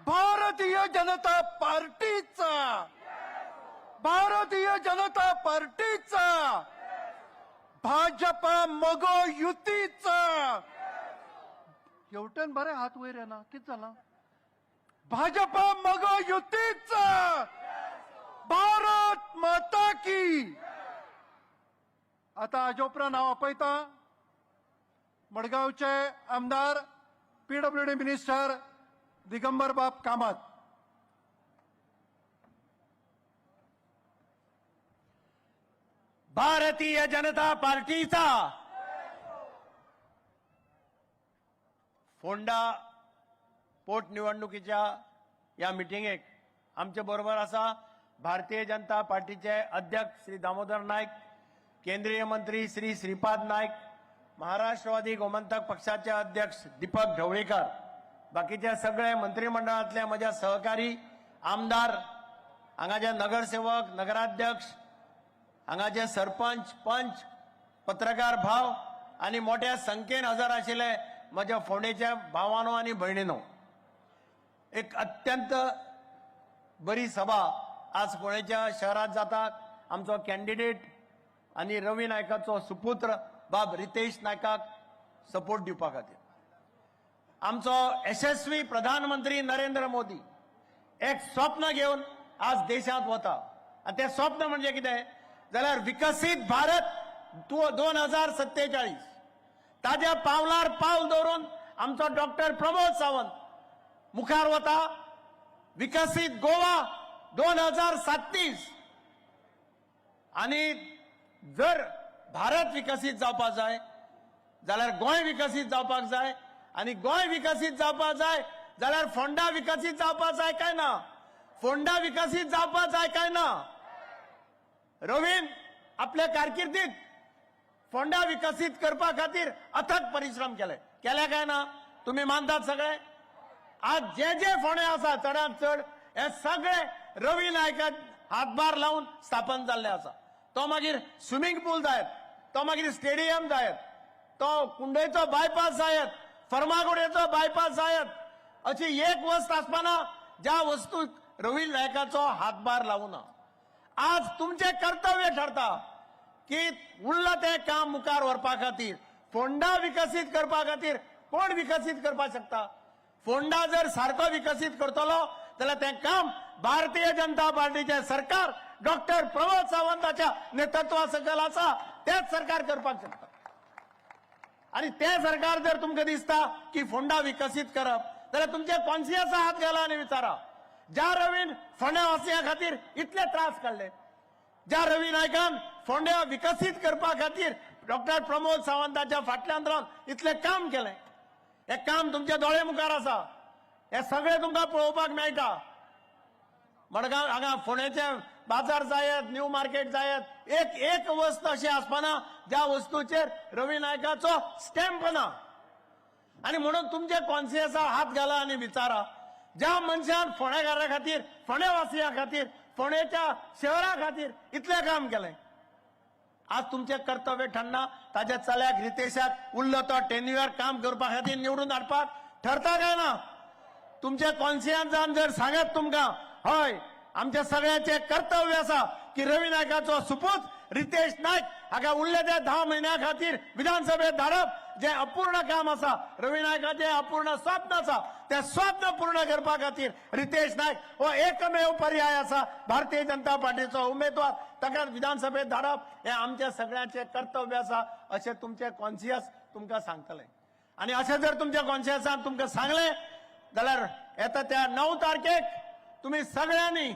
भारतीय जनता पार्टीचा. भारतीय जनता पार्टीचा. भाजपा मगो युतीचा. शेवटेन बरे हात वयर येना कितें जालां? भाजपा मगो युतीचा. भारत माता की. आता हाजे उपरांत हांव आपयता मडगांवचे आमदार PWD मिनिस्टर दिगंबर बाब कामत. भारतीय जनता पार्टीचा फोंडा पोटनिवडणुकीच्या या मिटिंगेक आमचे बरोबर आसा भारतीय जनता पार्टीचे अध्यक्ष श्री दामोदर नाईक, केंद्रीय मंत्री श्री श्रीपाद नाईक, महाराष्ट्रवादी गोमंतक पक्षाचे अध्यक्ष दीपक ढवळीकर, बाकीचे सगळे मंत्रिमंडळातले म्हजे सहकारी आमदार, हांगाचे नगरसेवक, नगराध्यक्ष, हांगाचे सरपंच, पंच, पत्रकार भाव आणि मोठ्या संख्येन हजर आशिल्ले म्हज्या फोंडेच्या भावांनो आनी भयणींनो, एक अत्यंत बरी सभा आज फोंडेच्या शहरात जाता. आमचो कॅन्डिडेट आणि रवी नायकाचो सुपुत्र बाब रितेश नायकाक सपोर्ट दिवपा खातीर आमचो यशस्वी प्रधानमंत्री नरेंद्र मोदी एक स्वप्न घेऊन आज देशात वता. आणि ते स्वप्न म्हणजे कितें जाल्यार विकसीत भारत 2047. ताज्या पावलार पावल दवरून आमचो डॉक्टर प्रमोद सावंत मुखार वता. विकसीत गोवा 2037. आणि जर भारत विकसीत जावपाक जाय जाल्यार गोंय विकसीत जावपाक जाय. आणि गोंय विकसीत जावपाक जाय जाल्यार फोंडा विकसीत जावपाक जाय काय ना? फोंडा विकसीत जावपाक जाय काय ना? रवीन आपल्या कारकिर्दीत फोंडा विकसीत करपा खातीर अथक परिश्रम केले काय ना? तुम्ही मानतात सगळे? आज जे फोंडे आसा चडांत चड हे सगळे रवी नायकाक हातभार लावून स्थापन जाल्ले आसा. तो मागीर स्विमींग पूल जायत, तो मागीर स्टेडियम जायत, तो कुंडयचो बायपास जायत, फर्मागुडयेचो बायपास जायत, अशी एक वस्त आसपाना ज्या वस्तूक रवी नायकाचो हातभार लावूना. आज तुमचे कर्तव्य ठरता की उरला ते काम मुखार व्हरपा खातीर फोंडा विकसीत करपा खातीर कोण विकसीत करपाक शकता? फोंडा जर सारको विकसीत करतलो जाल्यार तें काम भारतीय जनता पार्टीचे सरकार डॉक्टर प्रमोद सावंताच्या नेतृत्वा सकयल आसा तेच सरकार करपाक शकता. आणि ते सरकार जर तुमकां दिसता की फोंडा विकसीत करप जाल्यार तुमचे कॉन्सियन्सा हात घाला आणि विचारा. ज्या रवीन फोंड्या वासियां खातीर इतले त्रास काडले, ज्या रवी नायकान फोंड्या विकसीत करपा खातीर डॉक्टर प्रमोद सावंताच्या फाटल्यान रावन इतले काम केले, हे काम तुमच्या दोळे मुखार आसा. हे सगळे तुमकां पळोवपाक मेळटा. मडगांव हांगा फोंडेचे बाजार जायत, न्यू मार्केट जायत, एक वस्त अशी आसपाना ज्या वस्तूचेर रवी नायकाचो स्टॅम्प ना. आणि म्हणून तुमचे कॉन्सियन्सा हात घाला आणि विचारा. ज्या मनशान फोंडेकारा खातीर, फोंडेवासियां खातीर, फोंडेच्या शहरा खातीर इतले काम केले, आज तुमचे कर्तव्य ठरना ताच्या चल्याक रितेशाक उरलो तो टेन्युअर काम करपा खातीर निवडून हाडपाक ठरता काय ना? तुमच्या कॉन्सियन्सान जर सांगत तुमकां हय आमच्या सगळ्यांचे कर्तव्य आसा की रवी नायकाचो सुपूत रितेश नायक हाका उरले ते 10 महिन्या खातीर विधानसभेत धाडप, जे अपूर्ण काम आसा, रवी नायकाचे अपूर्ण स्वप्न आसा, ते स्वप्न पूर्ण करपा खातीर रितेश नायक हो एकमेव पर्याय आसा. भारतीय जनता पार्टीचो उमेदवार ताका विधानसभेत धाडप हे आमच्या सगळ्यांचे कर्तव्य आसा अशें तुमचे कॉन्सियस तुमकां सांगतले. आणि अशें जर तुमच्या कॉन्सियसान तुमकां सांगले जाल्यार येता त्या 9 तारखेक तुम्ही सगळ्यांनी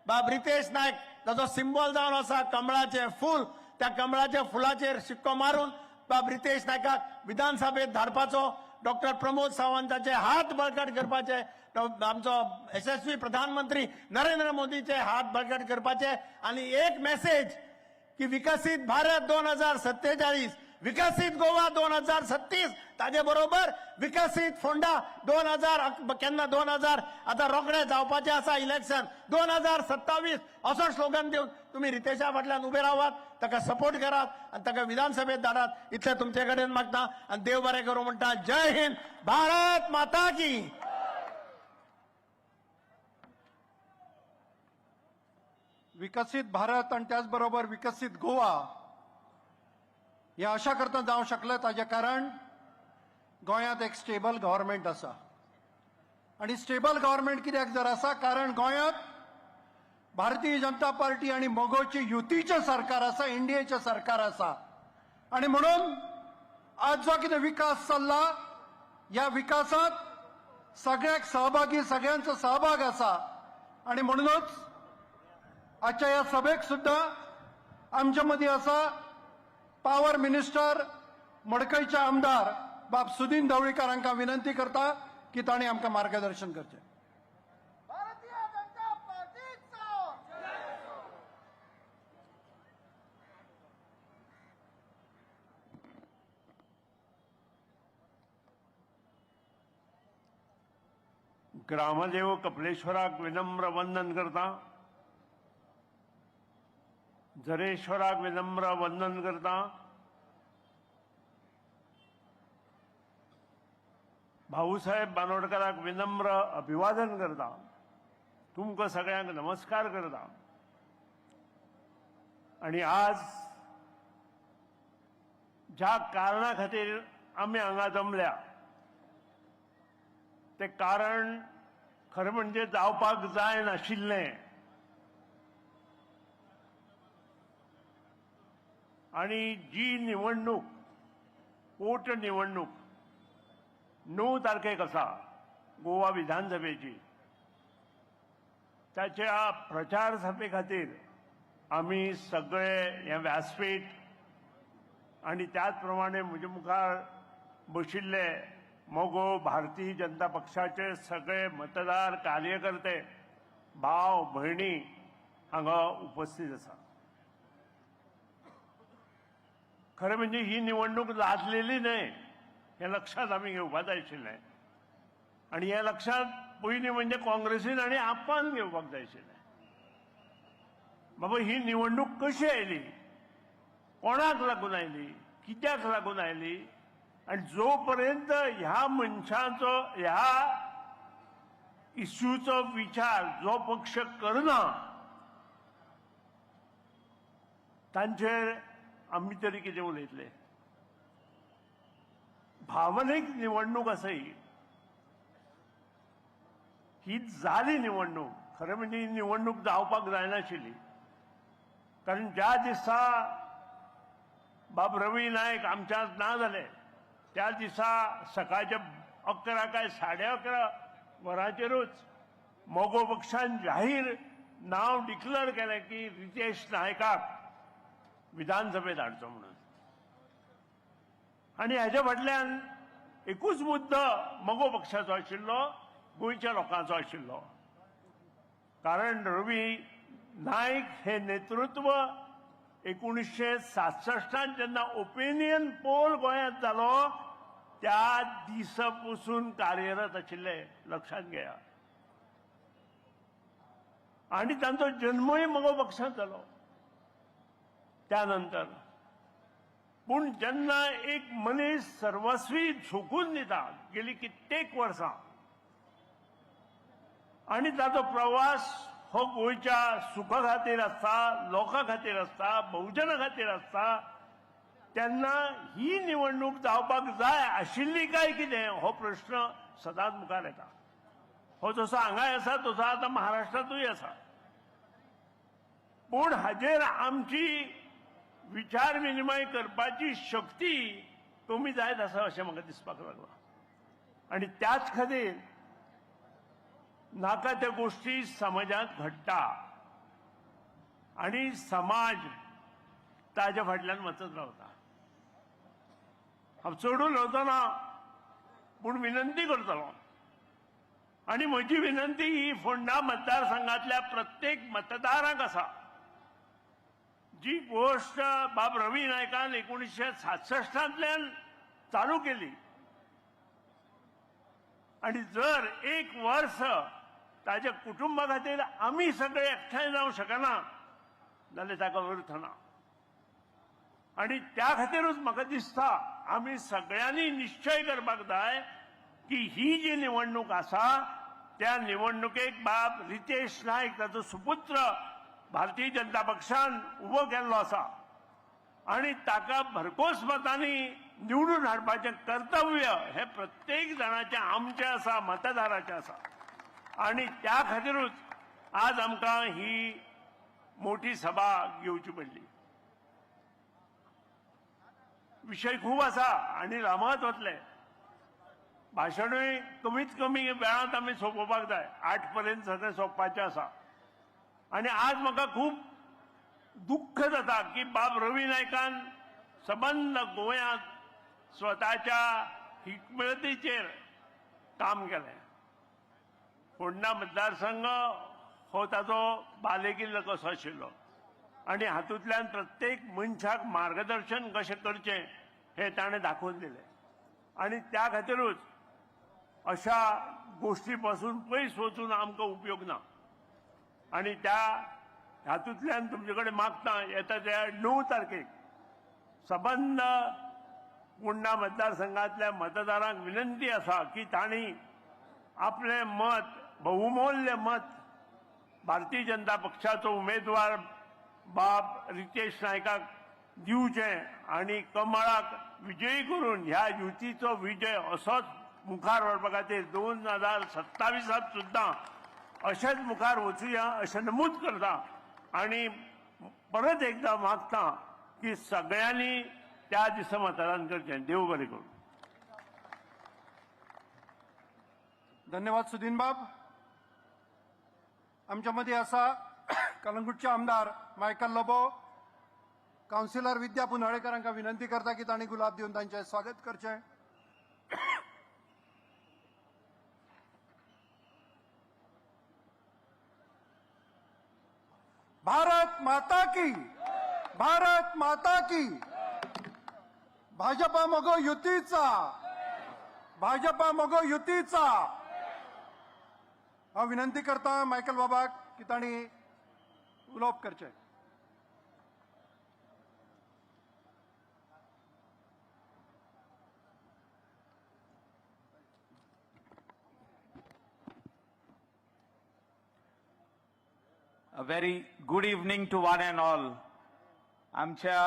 बाब रितेश नायक ताचो सिंबल जावन आसा कमळाचे फूल, त्या कमळाच्या फुलाचेर शिक्को मारून बाब रितेश नायकाक विधानसभेत धाडपाचो, डॉक्टर प्रमोद सावंताचे हात बळकट करपाचे, आमचो यशस्वी प्रधानमंत्री नरेंद्र मोदीचे हात बळकट करपाचे. आणि एक मेसेज की विकसित भारत 2047, विकसित गोवा 2036, ताजे बरोबर विकसित फोंडा 2000 आता रोखडे जावपाचे आसा इलेक्शन 2027 असो स्लोगन दिवन तुम्ही रितेशा फाटल्यान उभे रावात, ताका सपोर्ट करात आणि ताका विधानसभेत धाडात. इतले तुमचे कडेन मागता आणि देव बरें करूं म्हणटा. जय हिंद, भारत माता की. विकसित भारत आणि त्याचबरोबर विकसित गोवा हे अशा करता जावं शकलें ताजें कारण गोंयांत एक स्टेबल गव्हर्मेंट आसा. आणि स्टेबल गव्हर्मेंट कित्याक जर आसा कारण गोंयांत भारतीय जनता पार्टी आणि मोगोचे युतीचें सरकार आसा, इंडियेचें सरकार आसा. आणि म्हणून आज जो कितें विकास चल्ला ह्या विकासात सगळ्याक सहभागी, सगळ्यांचो सहभाग आसा. आणि म्हणूनच आजच्या ह्या सभेक सुद्धा आमच्या मदीं आसा पॉवर मिनिस्टर मडकयचे आमदार बाब सुदीन ढवळीकर हांकां विनंती करता की तांणी आमकां मार्गदर्शन करचें. ग्रामदेव कपिलेश्वराक विनम्र वंदन करता. झरेश्वराक विनम्र वंदन करता. भाऊसाहेब बांदोडकराक विनम्र अभिवादन करता. तुमकां सगळ्यांक नमस्कार करता. आणि आज ज्या कारणा खातीर आमी हांगा जमल्या ते कारण खरें म्हणजे जावपाक जाय नाशिल्लें. आणि जी निवडणूक पोटनिवडणूक 9 तारखेक आसा गोवा विधानसभेची, त्याच्या प्रचार सभे खातीर आमी सगळे हे व्यासपीठ आणि त्याच प्रमाणे म्हजे मुखार बशिल्ले मोगो भारतीय जनता पक्षाचे सगळे मतदार कार्यकर्ते भाव भयणी हांगा उपस्थित आसा. खरें म्हणजे ही निवडणूक लादलेली न्हय हें लक्षात आमी घेवपाक जाय आशिल्लें. आनी हें लक्षात पयलीं म्हणजे काँग्रेसीन आनी आपान घेवपाक जाय आशिल्लें. बाबा ही निवडणूक कशी आयली, कोणाक लागून आयली, कित्याक लागून आयली, आनी जो पर्यंत ह्या मनशाचो ह्या इश्यूचो विचार जो पक्ष करना तांचेर आमी तरी कितें उलयतले. भावनीक निवडणूक आसा ही जाली निवडणूक. खरें म्हणजे ही निवडणूक जावपाक जायनाशिल्ली. कारण ज्या दिसा बाब रवी नायक आमच्यात ना जाले त्या दिसा सकाळच्या 11 काय 11:30 वरांचेरूच मोगो पक्षान जाहीर नाव डिक्लेअर केलें की रितेश नायकाक विधानसभेत हाडचो म्हणून. आनी हेजे फाटल्यान एकूच मुद्दो मोगो पक्षाचो आशिल्लो, गोंयच्या लोकांचो आशिल्लो. कारण रवी नायक हे नेतृत्व 1967 जेन्ना ओपिनियन पोल गोंयांत जालो त्या दिसा पासून कार्यरत आशिल्ले, लक्षात घेया. आनी तांचो जन्मय मोगो पक्षांत जालो त्यानंतर. पूण जेन्ना एक मनीस सर्वस्वी झोकून दिता गेली कित्येक वर्सां आनी ताचो प्रवास हो गोंयच्या सुखा खातीर आसता, लोकां खातीर आसता, बहुजना खातीर आसता, तेन्ना ही निवडणूक जावपाक जाय आशिल्ली काय कितें हो प्रश्न सदांच मुखार येता. हो जसो हांगाय आसा तसो आतां महाराष्ट्रांतूय आसा. पूण हाजेर आमची विचार विनिमय करपाची शक्ती कमी जायत आसा अशें म्हाका दिसपाक लागला. आनी त्याच खातीर नाका त्या गोष्टी समाजांत घडटा आनी समाज ताजे फाटल्यान वचत रावता. हांव चड उलवचो ना पूण विनंती करतलो. आनी म्हजी विनंती ही फोंडा मतदारसंघातल्या प्रत्येक मतदाराक आसा. जी गोष्ट बाब रवी नायकान 1967 चालू केली आणि जर एक वर्ष ताच्या कुटुंबा खातीर आमी सगळे एकठांय जावंक शकना जाल्यार ताका अर्थ ना. आणि त्या खातीरूच म्हाका दिसता आमी सगळ्यांनी निश्चय करपाक जाय की ही जी निवडणूक आसा त्या निवडणुकेक बाब रितेश नायक ताचो सुपुत्र भारतीय जनता पक्षान उबो केल्लो आसा आणि ताका भरघोस मतांनी निवडून हाडपाचें कर्तव्य हे प्रत्येक जाणाचें आमचें आसा, मतदाराचें आसा. आणि त्या खातीरूच आज आमकां ही मोठी सभा घेवची पडली. विशय खूब आसा आनी लांबत वतले. भाशणूय कमीत कमी वेळांत आमी सोंपोवपाक जाय. 8 पर्यंत सगळें सोंपपाचें आसा. आणि आज म्हाका खूब दुख्ख जाता की बाब रवी नायकान सबंद गोंयांत स्वताच्या हिकमतीचेर काम केलें. फोंडा मतदारसंघ हो ताचो बालेकिल्लो कसो आशिल्लो आनी हातूंतल्यान प्रत्येक मनशाक मार्गदर्शन कशें करचें हें ताणें दाखोवन दिलें. आनी त्या खातीरूच अशा गोश्टी पासून पयस वचून आमकां उपयोग ना. आणि त्या हातूंतल्यान तुमचे कडेन मागता येता त्या 9 तारखेक सबंद पुंडा मतदारसंघातल्या मतदारांक विनंती असा की तांणी आपले मत बहुमूल्य मत भारतीय जनता पक्षाचो उमेदवार बाब रितेश नायकाक दिवचें आणि कमळाक विजयी करून ह्या युतीचो विजय असोच मुखार व्हरपा खातीर 2027 सुद्दां अशेंच मुखार वचुया अशें नमूद करता आणि परत एकदा मागता की सगळ्यांनी त्या दिसा मतदान करचें. देव बरें करूं. धन्यवाद सुदीन बाब. आमच्यामध्ये असा कलंगूटचे आमदार मायकल लोबो काउन्सिलर विद्या पुनाळेकरांका विनंती करता की तांणी गुलाब दिवन तांचे स्वागत करचें. भारत माता की, भारत माता की. भाजपा मगो युतीचा, भाजपा मगो युतीचा. हांव विनंती करता मायकल बाबाक की तांणी उलोवप करचें. A very good evening to one and all. आमच्या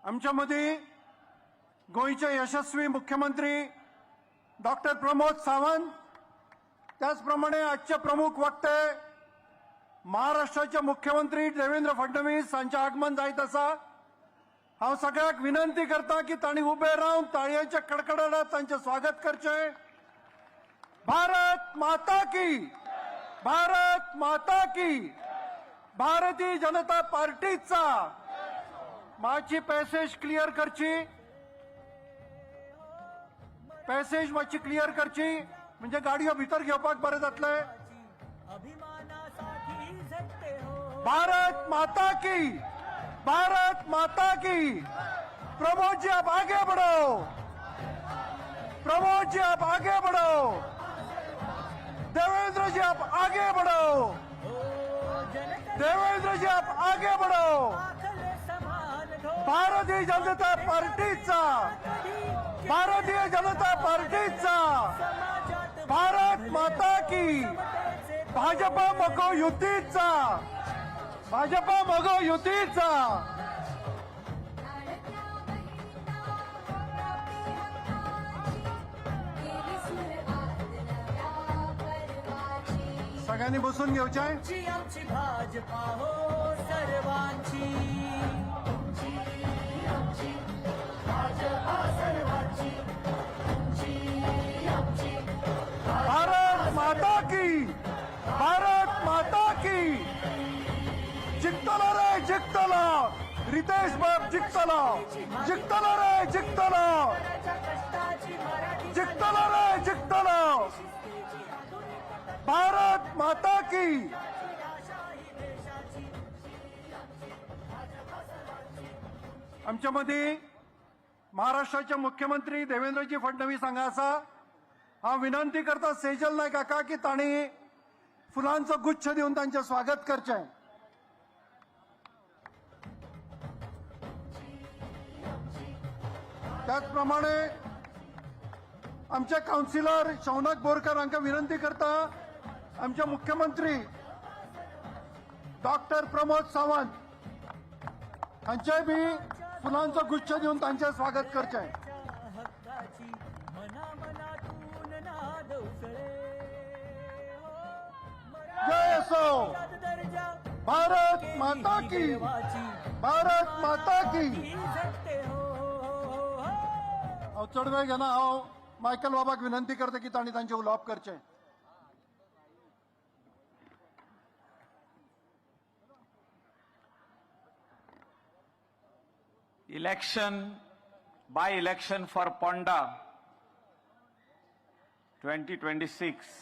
आमच्यामध्ये गोयचे यशस्वी मुख्यमंत्री डॉक्टर प्रमोद सावंत, त्याचप्रमाणे आजचे प्रमुख वक्ते महाराष्ट्राचे मुख्यमंत्री देवेंद्र फडणवीस हांचे आगमन जायत आसा. हांव सगळ्याक विनंती करता की तांणी उबे रावन ताळयांच्या कडकडाटात तांचे स्वागत करचें. भारत माता की, भारत माता की. भारतीय जनता पार्टीचा मातशी पॅसेज क्लियर करची, पॅसेज मातशी क्लियर करची म्हणजे गाडयो भितर घेवपाक बरें जातलें. भारत माता की, भारत माता की. प्रमोद जी आप आगे बढ़ो, प्रमोद जी आप आगे बढ़ो. देवेंद्र जी आप आगे बढ़ो, देवेंद्र जी आप आगे बढ़ो. भारतीय जनता पार्टीचा, भारतीय जनता पार्टीचा. भारत माता की. भाजपा मगो युतीचा, भाजपा मगो युतीचा. सगळ्यांनी बसून घेवचें. आमची भाजपा हो सर्वांची. भारत माता की, भारत माता की. जिंकतलो रे जिंकतलो. रितेश बाब जिंकतलो, जिंकतलो रे जिंकतलो, जिंकतलो रे जिंकतलो. भारत माता की. आमच्यामध्ये महाराष्ट्राचे मुख्यमंत्री देवेंद्रजी फडणवीस हांगा आसा. हांव विनंती करता सेजल नायक काका की तांणी फुलांचो गुच्छ दिवन तांचें स्वागत करचें. त्याचप्रमाणे आमचे काउन्सिलर शौनक बोरकर हांकां विनंती करता आमचे मुख्यमंत्री डॉक्टर प्रमोद सावंत हांचेय बी फुलांचो गुच्छ दिवन तांचें स्वागत करचें. जय असो. भारत माता की, भारत माता की. हांव चड वेळ घेना. हांव मायकल बाबाक विनंती करता की तांणी तांचें उलोवप करचें. election by election for Ponda 2026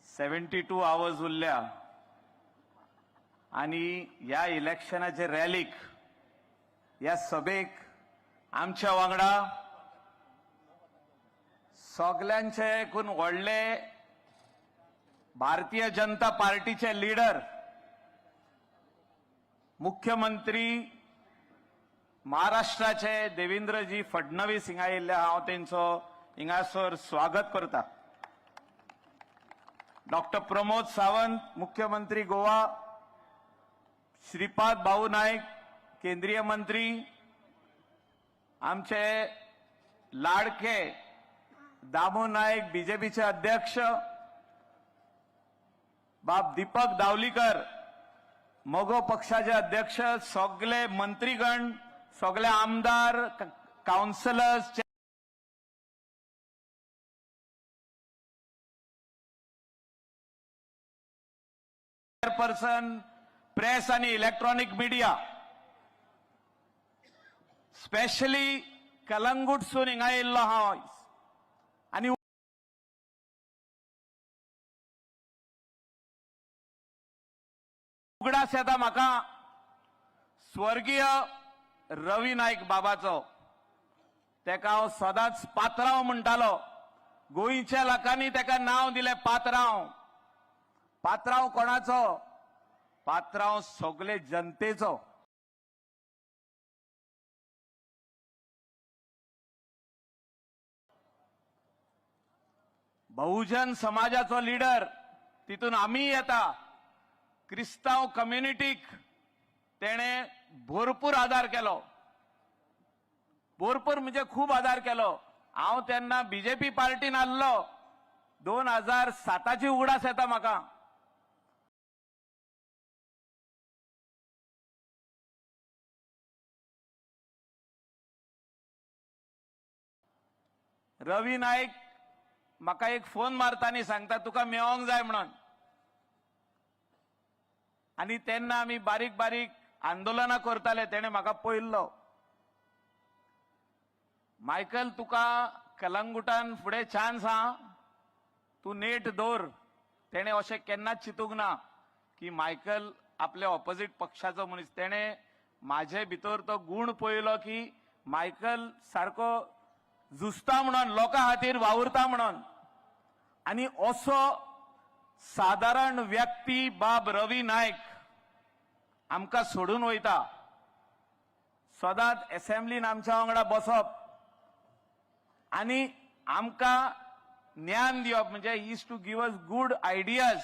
72 hours उरल्या आणि या इलेक्शनाचे रॅलीक या सभेक आमच्या वांगडा सगळ्यांचे एकूण व्हडले भारतीय जनता पार्टीचे लीडर मुख्यमंत्री महाराष्ट्राचे देवेंद्रजी फडणवीस हिंगा येयल्ले हांव तेंचो हिंगासर स्वागत करता. डॉक्टर प्रमोद सावंत मुख्यमंत्री गोवा, श्रीपाद भाऊ नाईक केंद्रीय मंत्री, आमचे लाडके दामू नाईक बीजेपीचे अध्यक्ष, बाब दीपक दावलीकर मोगो पक्षाचे अध्यक्ष, सगळे मंत्रीगण, सगळे आमदार, काउन्सिलर्स, चेअरपर्सन, प्रेस आणि इलेक्ट्रॉनिक मीडिया, स्पेशली कलंगूटसून हिंगा येयल्लो हांव आनी उगडास येता म्हाका स्वर्गीय रवी नाईक बाबाचो. तेका हांव सदांच पात्रांव म्हणटालो. गोंयच्या लोकांनी तेका नांव दिलें पात्रांव. पात्रांव कोणाचो? पात्रांव सगळे जनतेचो. बहुजन समाजाचो लिडर, तितून आमी येता. क्रिस्तांव कम्युनिटीक तेणे भरपूर आदार केलो. भरपूर म्हणजे खूब आदार केलो. हांव तेन्ना बीजेपी पार्टीन आसलो. 2007ची उगडास येता म्हाका. रवी नाईक म्हाका एक फोन मारता आनी सांगता तुका मेळोंक जाय म्हणून. आनी तेन्ना आमी बारीक बारीक आंदोलनां करताले. तेणे म्हाका पळयल्लो. मायकल तुका कलंगुटान फुडें चान्स आहा, तूं नेट दवर. तेणे अशें केन्नाच चिंतूंक ना की मायकल आपल्या ऑपोजीट पक्षाचो मनीस. तेणे म्हाजे भितर तो गूण पळयलो की मायकल सारको झुजता म्हणून, लोकां खातीर वावुरता म्हणून. आनी असो साधारण व्यक्ती बाब रवी नाईक आमकां सोडून वयता. सदांच असेंब्लीन आमच्या वांगडा बसप आनी आमकां ज्ञान दिवप, म्हणजे is to give us good ideas.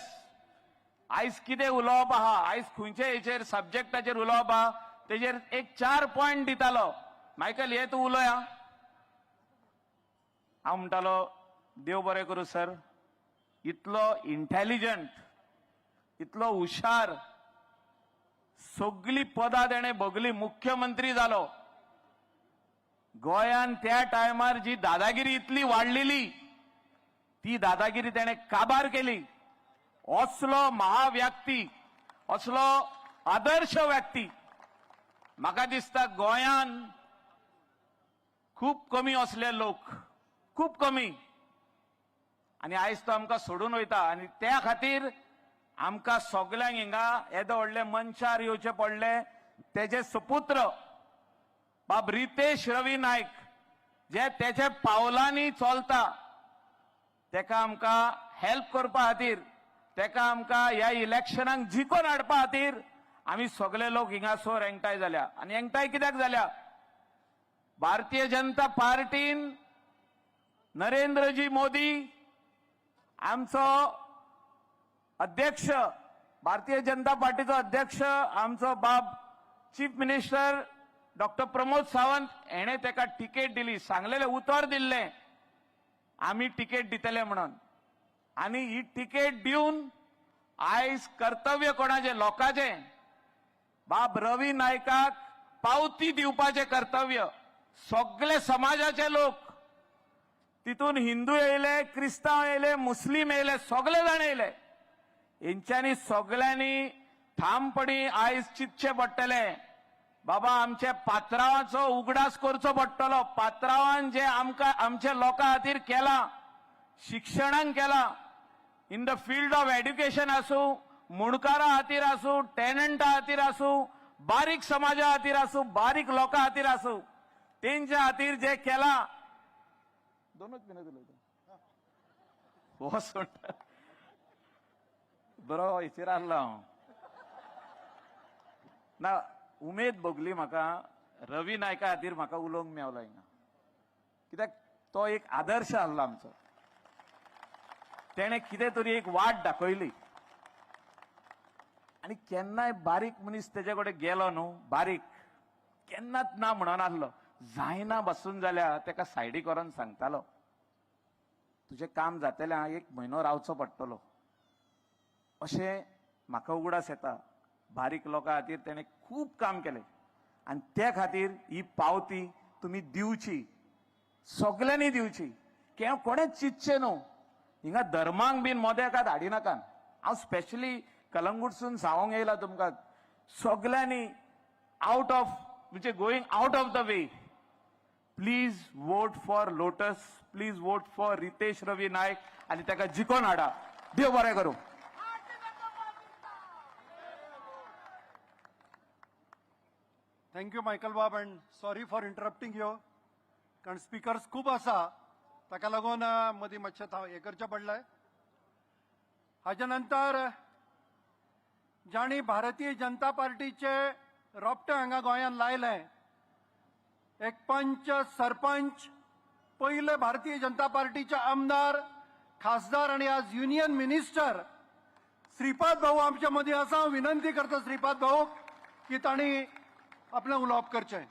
आयज कितें उलोवप आहा, आयज खंयच्या हेचेर सब्जेक्टाचेर उलोवप आहा, तेजेर एक 4 पॉयंट दितालो. मायकल हे तूं उलोया. हांव म्हणटालो देव बरें करूं सर. इतलो इंटेलिजंट, इतलो हुशार, सगळी पदां तेणे भोगली. मुख्यमंत्री जालो. गोंयान त्या टायमार जी दादागिरी इतली वाडलेली, ती दादागिरी तेणे काबार केली. असलो महाव्यक्ती, असलो आदर्श व्यक्ती म्हाका दिसता गोंयान खूब कमी असले लोक, खूब कमी. आनी आयज तो आमकां सोडून वयता. आनी त्या खातीर आमकां सगळ्यांक हिंगा येदो व्हडले मनशार येवचे पडले. तेजे सुपुत्र बाब रितेश रवी नाईक, जे तेजे पावलांनी चलता, तेका आमकां हेल्प करपा खातीर, तेका आमकां ह्या इलेक्शनाक जिखोवन हाडपा खातीर आमी सगळे लोक हिंगासर एकठांय जाल्या. आनी एकठांय कित्याक जाल्या? भारतीय जनता पार्टीन नरेंद्रजी मोदी आमचो अध्यक्ष, भारतीय जनता पार्टीचो अध्यक्ष, आमचो बाब chief minister doctor Pramod Sawant, हेणे तेका तिकेट दिली. सांगलेले, उतर दिल्ले आमी तिकेट दितले म्हणून. आनी ही तिकेट दिवन आयज कर्तव्य कोणाचे? लोकांचे. बाब रवी नायकाक पावती दिवपाचे कर्तव्य. सगळे समाजाचे लोक, तितून हिंदू येयले, क्रिस्तांव येयले, मुस्लीम येयले, सगळे जाण येयले. हेंच्यांनी सगळ्यांनी ठामपणी आयज चिंतचे पडटले. बाबा आमच्या पात्रांवाचो उगडास करचो पडटलो. पात्रांवान जे आमकां आमच्या लोकां खातीर केलां, शिक्षणाक केलां, in the field of education आसूं, मुणकारां खातीर आसूं, टॅनंटा खातीर आसूं, बारीक समाजा खातीर आसूं, बारीक लोकां खातीर आसूं, तेंच्या खातीर जे केलां. 2च मिनट उलयता. हो सोडटा बरो हेचेर आसलो हांव. ना उमेद भोगली म्हाका रवी नायका खातीर म्हाका उलोवंक मेवलो हिंगा कित्याक तो एक आदर्श आसलो आमचो तेणे कितें तरी एक वाट दाखयली आनी केन्नाय बारीक मनीस तेजे कडेन गेलो न्हू बारीक केन्नाच ना म्हणून आसलो जायना बसून जाल्यार तेका सायडीक व्हरोन सांगतालो तुजें काम जातलें एक म्हयनो रावचो पडटलो अशें म्हाका उगडास येता बारीक लोकां खातीर तेणें खूब काम केलें आनी त्या खातीर ही पावती तुमी दिवची सगल्यांनी दिवची कोणेच चिंतचें न्हू हिंगा धर्मांक बीन मोदेकात हाडिनाकात हांव स्पेशली कलंगूटसून सांगोंक येयला तुमकां सगल्यांनी आउट ऑफ म्हणजे going out of the way please vote for lotus please vote for Ritesh Ravi Naik आनी ताका जिखोवन हाडा देव बरें करूं थँक्यू मायकल बाब and sorry for interrupting you कारण स्पिकर्स खूब आसा ताका लागून मदीं मातशें हें करचें पडलें हाच्या नंतर जाणी भारतीय जनता पार्टीचे रोपटें हांगा गोंयांत लायलें एक पंच सरपंच पयले भारतीय जनता पार्टीचे आमदार खासदार आणि आज युनियन मिनिस्टर श्रीपाद भाऊ आमच्या मदीं आसा हांव विनंती करता श्रीपाद भाऊ की तांणी आपलें उलोवप करचें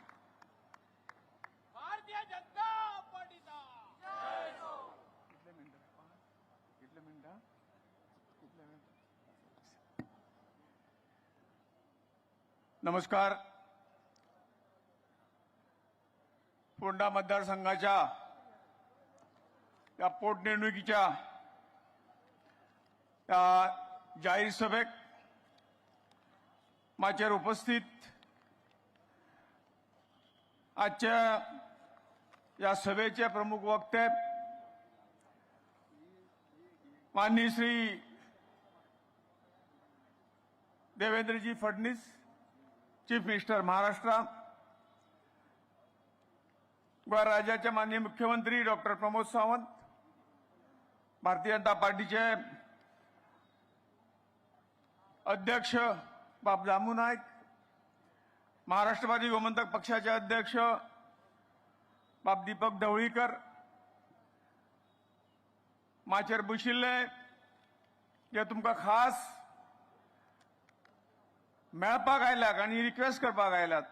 नमस्कार फोंडा मतदारसंघाच्या या पोटनिवडणुकीच्या या जाहीर सभेक माचेर उपस्थित आजच्या या सभेचे प्रमुख वक्ते माननीय श्री देवेंद्रजी फडणवीस चीफ मिनिस्टर महाराष्ट्र गोवा राज्याचे माननीय मुख्यमंत्री डॉक्टर प्रमोद सावंत भारतीय जनता पार्टीचे अध्यक्ष बाब जामू नायक महाराष्ट्रवादी गोमंतक पक्षाचे अध्यक्ष बाब दीपक ढवळीकर माचेर बशिल्ले जे तुमकां खास मेळपाक आयल्यात आनी रिक्वेस्ट करपाक आयल्यात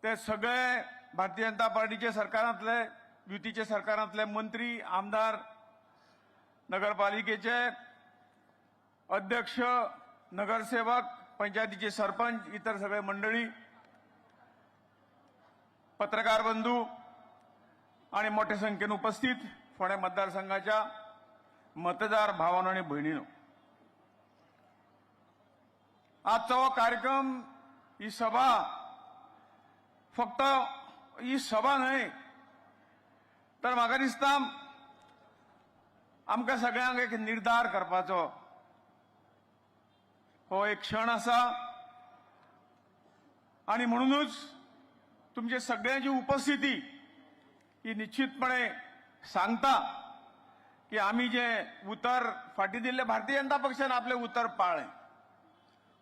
ते सगळे भारतीय जनता पार्टीचे सरकारांतले युतीचे सरकारांतले मंत्री आमदार नगरपालिकेचे अध्यक्ष नगरसेवक पंचायतीचे सरपंच इतर सगळे मंडळी पत्रकार बंधू आणि मोठ्या संख्येन उपस्थित फोंडा मतदारसंघाच्या मतदार भावांनो आणि भयणींनो आजचो हो कार्यक्रम ही सभा फक्त ही सभा न्हय तर म्हाका दिसता आमकां सगळ्यांक एक निर्धार करपाचो हो एक क्षण आसा आणि म्हणूनच तुमचे सगळ्यांची उपस्थिती ही निश्चितपणे सांगता की आम्ही जे उतर फाटी दिल्ले भारतीय जनता पक्षाने आपले उतर पाळले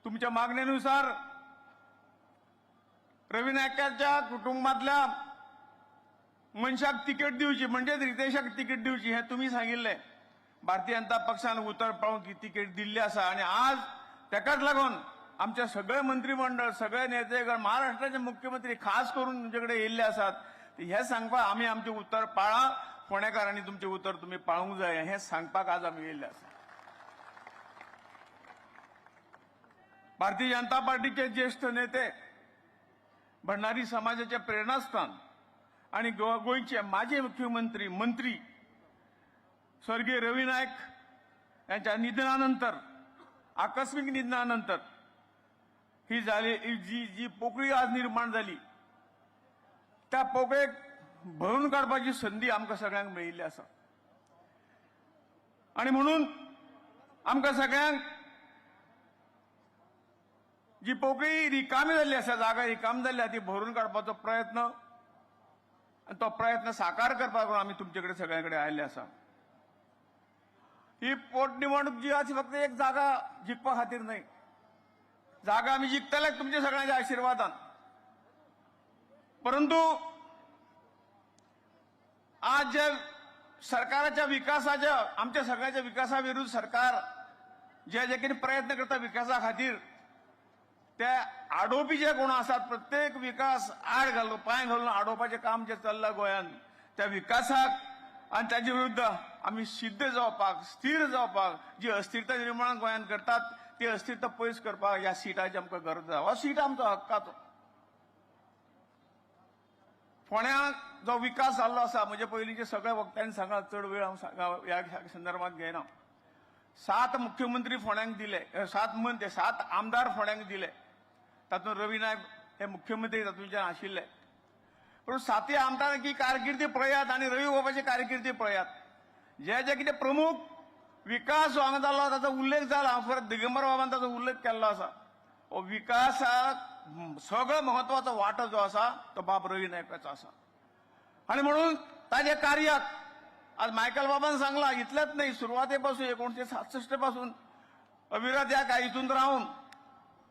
तुमच्या मागणीनुसार रवी नायकाच्या कुटुंबातल्या मनशाक तिकीट दिवची म्हणजे रितेशाक तिकीट दिवची हे तुम्ही सांगिल्ले भारतीय जनता पक्षान उतर पाळून ती तिकीट दिल्ली आसा आणि आज तेकाच लागून आमचे सगळे मंत्रिमंडळ सगळे नेतेगण महाराष्ट्राचे मुख्यमंत्री खास करून तुमचे कडेन येयल्ले आसात हे सांगपाक आम्ही आमचे उतर पाळा फोंडेकारांनी तुमचे उतर तुम्ही पाळूंक जाय हे सांगपाक आज आम्ही येयल्ले आसा भारतीय जनता पार्टीचे ज्येष्ठ नेते भंडारी समाजाचे प्रेरणास्थान आणि गोयचे माजी मुख्यमंत्री मंत्री स्वर्गीय रवी नायक यांच्या निधनानंतर आकस्मिक निधनानंतर ही जी पोकळी आज निर्माण झाली त्या पोकळेक भरून काढपाची संधी आमकां सगळ्यांक मेळिल्ली आसा आणि म्हणून आमकां सगळ्यांक जी पोकळी रिकामी जाल्ली आसा जागा रिकामी जाल्ली आसा ती भरून काडपाचो प्रयत्न आणि तो प्रयत्न साकार करपाक आमी तुमचे कडेन सगळ्यां कडेन आयिल्ले आसा ही पोटनिवडणूक जी आसा फक्त एक जागा जिखपा खातीर न्हय जागा आमी जिखतले तुमच्या सगळ्यांच्या आशिर्वादान. परंतु आज जे सरकाराच्या विकासाच्या आमच्या सगळ्याच्या विकासाविरुद्ध सरकार जे जे कितें प्रयत्न करता विकासा खातीर ते आडोवपी जे कोण आसात प्रत्येक विकास आड घालून पांय घालून आडोवपाचें काम जे चल्लां गोंयांत त्या विकासाक आनी ताजे विरुद्ध आमी सिद्ध जावपाक स्थिर जावपाक जी अस्थिरता निर्माण गोंयांत करतात ती अस्थिरता पयस करपाक ह्या सिटाची आमकां गरज आसा. हो सीट आमचो हक्काचो. फोंड्यां जो विकास जाल्लो आसा म्हणजे पयलींचे सगळे वक्त्यांनी सांगला चड वेळ हांव ह्या संदर्भात घेयना. 7 मुख्यमंत्री फोंड्यांक दिले 7 आमदार फोंड्यांक दिले तातूंत रवी नायक हे मुख्यमंत्री तातूंतल्यान आशिल्ले. पूण 7 आमदारांची कारकिर्दी पळयात आनी रवी बाबाची कारकिर्दी पळयात. जे जे कितें प्रमुख विकास जो हांगा जाल्लो ताचो उल्लेख जाला हांव परत दिगंबर बाबान ताचो उल्लेख केल्लो आसा. हो विकासाक सगळो महत्वाचो वांटो जो आसा तो बाब रवी नायकाचो आसा. आनी म्हणून ताजे कार्याक आज मायकल बाबान सांगला इतलेंच नाही सुरवातेपासून 1967 पासून अविरत ह्या हितून रावन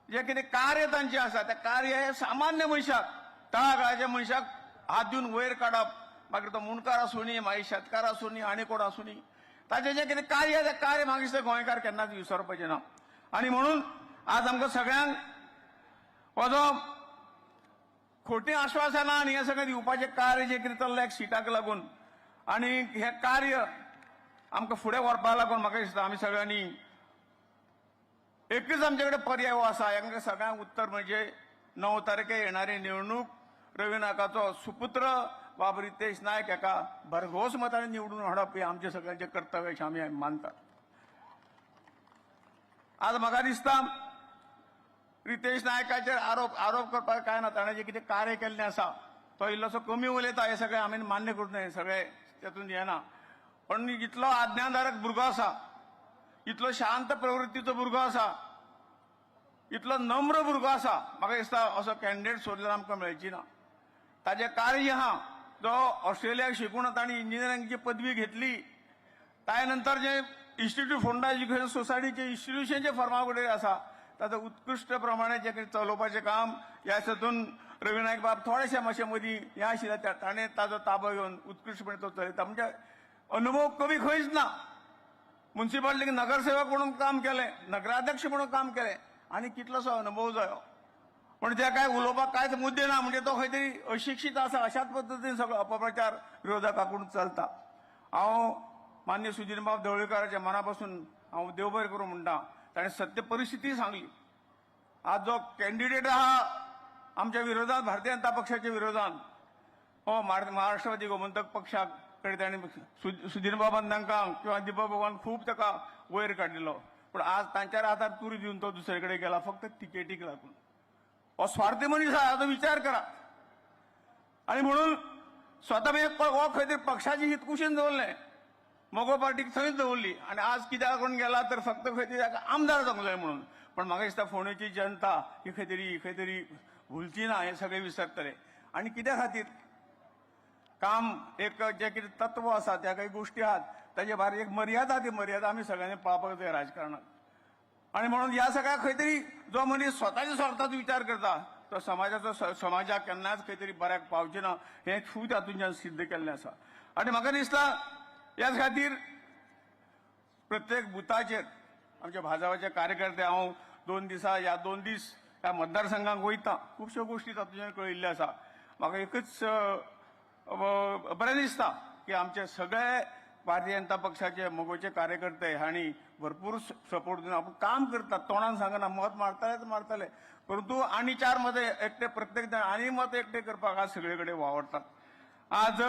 जे कितें कार्य तांचें आसा तें कार्य हे सामान्य मनशाक तळागाळाच्या मनशाक हात दिवन वयर काडप मागीर तो मुणकार आसूनी मागीर शेतकार आसूनी आनी कोण आसूनी ताजें जें कितें कार्य तें कार्य म्हाका दिसता गोंयकार केन्नाच विसरपाचें ना. आनी म्हणून आज आमकां सगळ्यांक हो जो खोटी आश्वासनां आनी हें सगळें दिवपाचें कार्य जें कितें चल्लां एक सिटाक लागून आनी हें कार्य आमकां फुडें व्हरपाक लागून म्हाका दिसता आमी सगळ्यांनी एकच आमचे कडेन पर्याय हो आसा. हांकां सगळ्यांक उत्तर म्हणजे 9 तारखेर येणारी निवडणूक रवी नायकाचो सुपुत्र बाब रितेश नायक हेका भरघोस मतांनी निवडून हाडप हें आमचें सगळ्यांचें कर्तव्य अशें आमी मानतात. आज म्हाका दिसता रितेश नायकाचेर आरोप करपाक कांय ना. ताणें जें कितें कार्य केल्लें आसा तो इल्लोसो कमी उलयता हें सगळें आमी मान्य करूं नये सगळे तातूंत येना. पण इतलो आज्ञाधारक भुरगो आसा इतलो शांत प्रवृत्तीचो भुरगो आसा इतलो नम्र भुरगो आसा म्हाका दिसता असो कॅन्डिडेट सोदल्यार आमकां मेळची ना. ताजें कार्य आहा जो ऑस्ट्रेलियाक शिकून तांणी इंजिनियरिंगची पदवी घेतली ताचे नंतर जे इन्स्टिट्यूट फोंडा एज्युकेशन सोसायटीचे इन्स्टिट्यूशन जे फर्मागुडेर आसा ताचो उत्कृश्ट प्रमाणे जें कितें चलोवपाचें काम ह्या हातून रवी नायक बाब थोडेशे मातशे मदीं हें आशिल्लें ताणें ताजो ताबो घेवन उत्कृश्टपणे तो चलयता. म्हणजे अनुभव कमी खंयच ना. म्युन्सिपाल्टीक नगरसेवक म्हणून काम केलें नगराध्यक्ष म्हणून काम केलें आनी कितलोसो अनुभव जायो. पण ते काय उलोवपाक कांयच मुद्दे ना. म्हणजे तो खंय तरी अशिक्षीत आसा अशाच पद्दतीन सगळो अपप्रचार विरोधकाकडून चलता. हांव मान्य सुधीरबाब ढवळीकराच्या मना पासून हांव देव बरें करूं म्हणटा. ताणें सत्य परिस्थिती सांगली. आज जो कॅन्डिडेट आहा आमच्या विरोधात भारतीय जनता पक्षाच्या विरोधात हो महाराष्ट्रवादी गोमंतक पक्षाक कडेन ताणें सुधीर बाबान तांकां किंवा दीपक बाबान खूब ताका वयर काडिल्लो. पूण आज तांच्या हातार तुरी दिवन तो दुसरे कडेन गेला फक्त तिकेटीक लागून. हो स्वार्थी मनीस आहा हाचो विचार करा. आनी म्हणून स्वता हो खंय तरी पक्षाची हित कुशीन दवरलें मोगो पार्टीक थंयच दवरली आनी आज कित्याक लागून गेला तर फक्त खंय तरी ताका आमदार जावंक जाय म्हणून. पण म्हाका दिसता फोंडेची जनता ही खंय तरी भुलची ना हें सगळें विसरतले. आनी कित्या खातीर काम एक जें कितें तत्व आसा त्या काही गोश्टी आहात ताचे भायर एक मर्यादा ती मर्यादा आमी सगळ्यांनी पाळपाक जाय राजकारणात. आनी म्हणून ह्या सगळ्या खंय तरी जो मनीस स्वताच्या स्वार्थाचो विचार करता तो समाजाक केन्नाच खंय तरी बऱ्याक पावचे ना हें खूब हातूंतल्यान सिद्ध केल्लें आसा. आनी म्हाका दिसता ह्याच खातीर प्रत्येक बुथाचेर आमच्या भाजपाचे कार्यकर्ते हांव 2 दीस ह्या मतदारसंघाक वयता खुबश्यो गोश्टी तातूंतल्यान कळिल्ल्यो आसा. म्हाका एकच बरें दिसता की आमचे सगळे भारतीय जनता पक्षाचे मोगोचे कार्यकर्ते हांणी भरपूर सपोर्ट दिवन आपूण काम करतात. तोंडान सांगना मत मारतले परंतु आनी 4 मत एकटे प्रत्येक जण आनी मत एकटे करपाक आज सगळे कडेन वावरतात. आज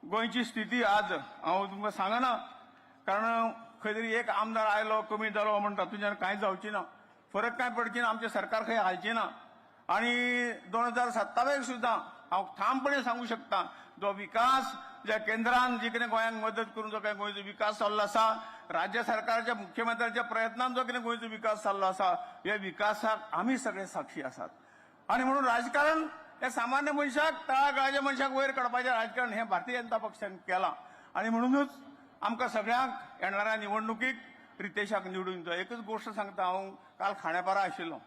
गोंयची स्थिती आज हांव तुमकां सांगना कारण खंय तरी एक आमदार आयलो कमी जालो म्हण तातूंतल्यान कांय जावची ना फरक कांय पडची ना आमचें सरकार खंय हालचें ना. आनी 2027 सुद्दां हांव ठामपणे सांगू शकता जो विकास ज्या केंद्रान जे कितें गोंयांक मदत करून जो काय गोंयचो विकास जाल्लो आसा राज्य सरकारच्या मुख्यमंत्र्याच्या प्रयत्नान जो कितें गोंयचो विकास जाल्लो आसा ह्या विकासाक आमी सगळे साक्षी आसात. आनी म्हणून राजकारण हे सामान्य मनशाक तळागाळाच्या मनशाक वयर काडपाचें राजकारण हें भारतीय जनता पक्षान केलां. आनी म्हणूनच आमकां सगळ्यांक येणाऱ्या निवडणुकीक रितेशाक निवडून दिवचो. एकच गोश्ट सांगता हांव काल खांडेपारा आशिल्लो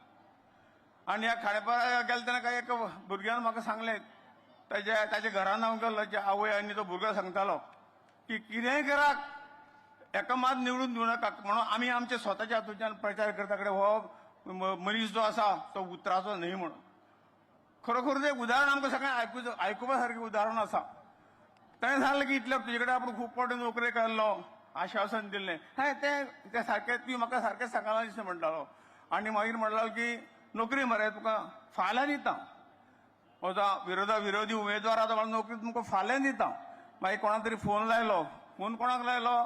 आणि ह्या खाडेपारा गेले तेन्ना काय एक भुरग्यान म्हाका सांगलें ताच्या घरान हांव गेलो ताच्या आवय आनी तो भुरगो सांगतालो की कितेंय कराक एका मात निवडून दिवं नाका म्हणून आमी आमच्या स्वताच्या हातूंतल्यान प्रचार करता कडेन हो मनीस जो आसा तो उतराचो न्हय म्हणून खरोखर एक उदाहरण आमकां सगळ्यांक आयकुपा सारकें उदाहरण आसा. ताणें सांगलें की इतले तुजे कडेन आपूण खूब फावटी नोकरेक आयल्लो आश्वासन दिल्लें ते सारकें ती म्हाका सारकें सांगला दिसता म्हणटालो आनी मागीर म्हणटालो की नोकरी मरे तुका फाल्यां दिता विरोधी उमेदवार आतां मला नोकरी तुमकां फाल्यां दिता. मागीर कोणाक तरी फोन लायलो फोन कोणाक लायलो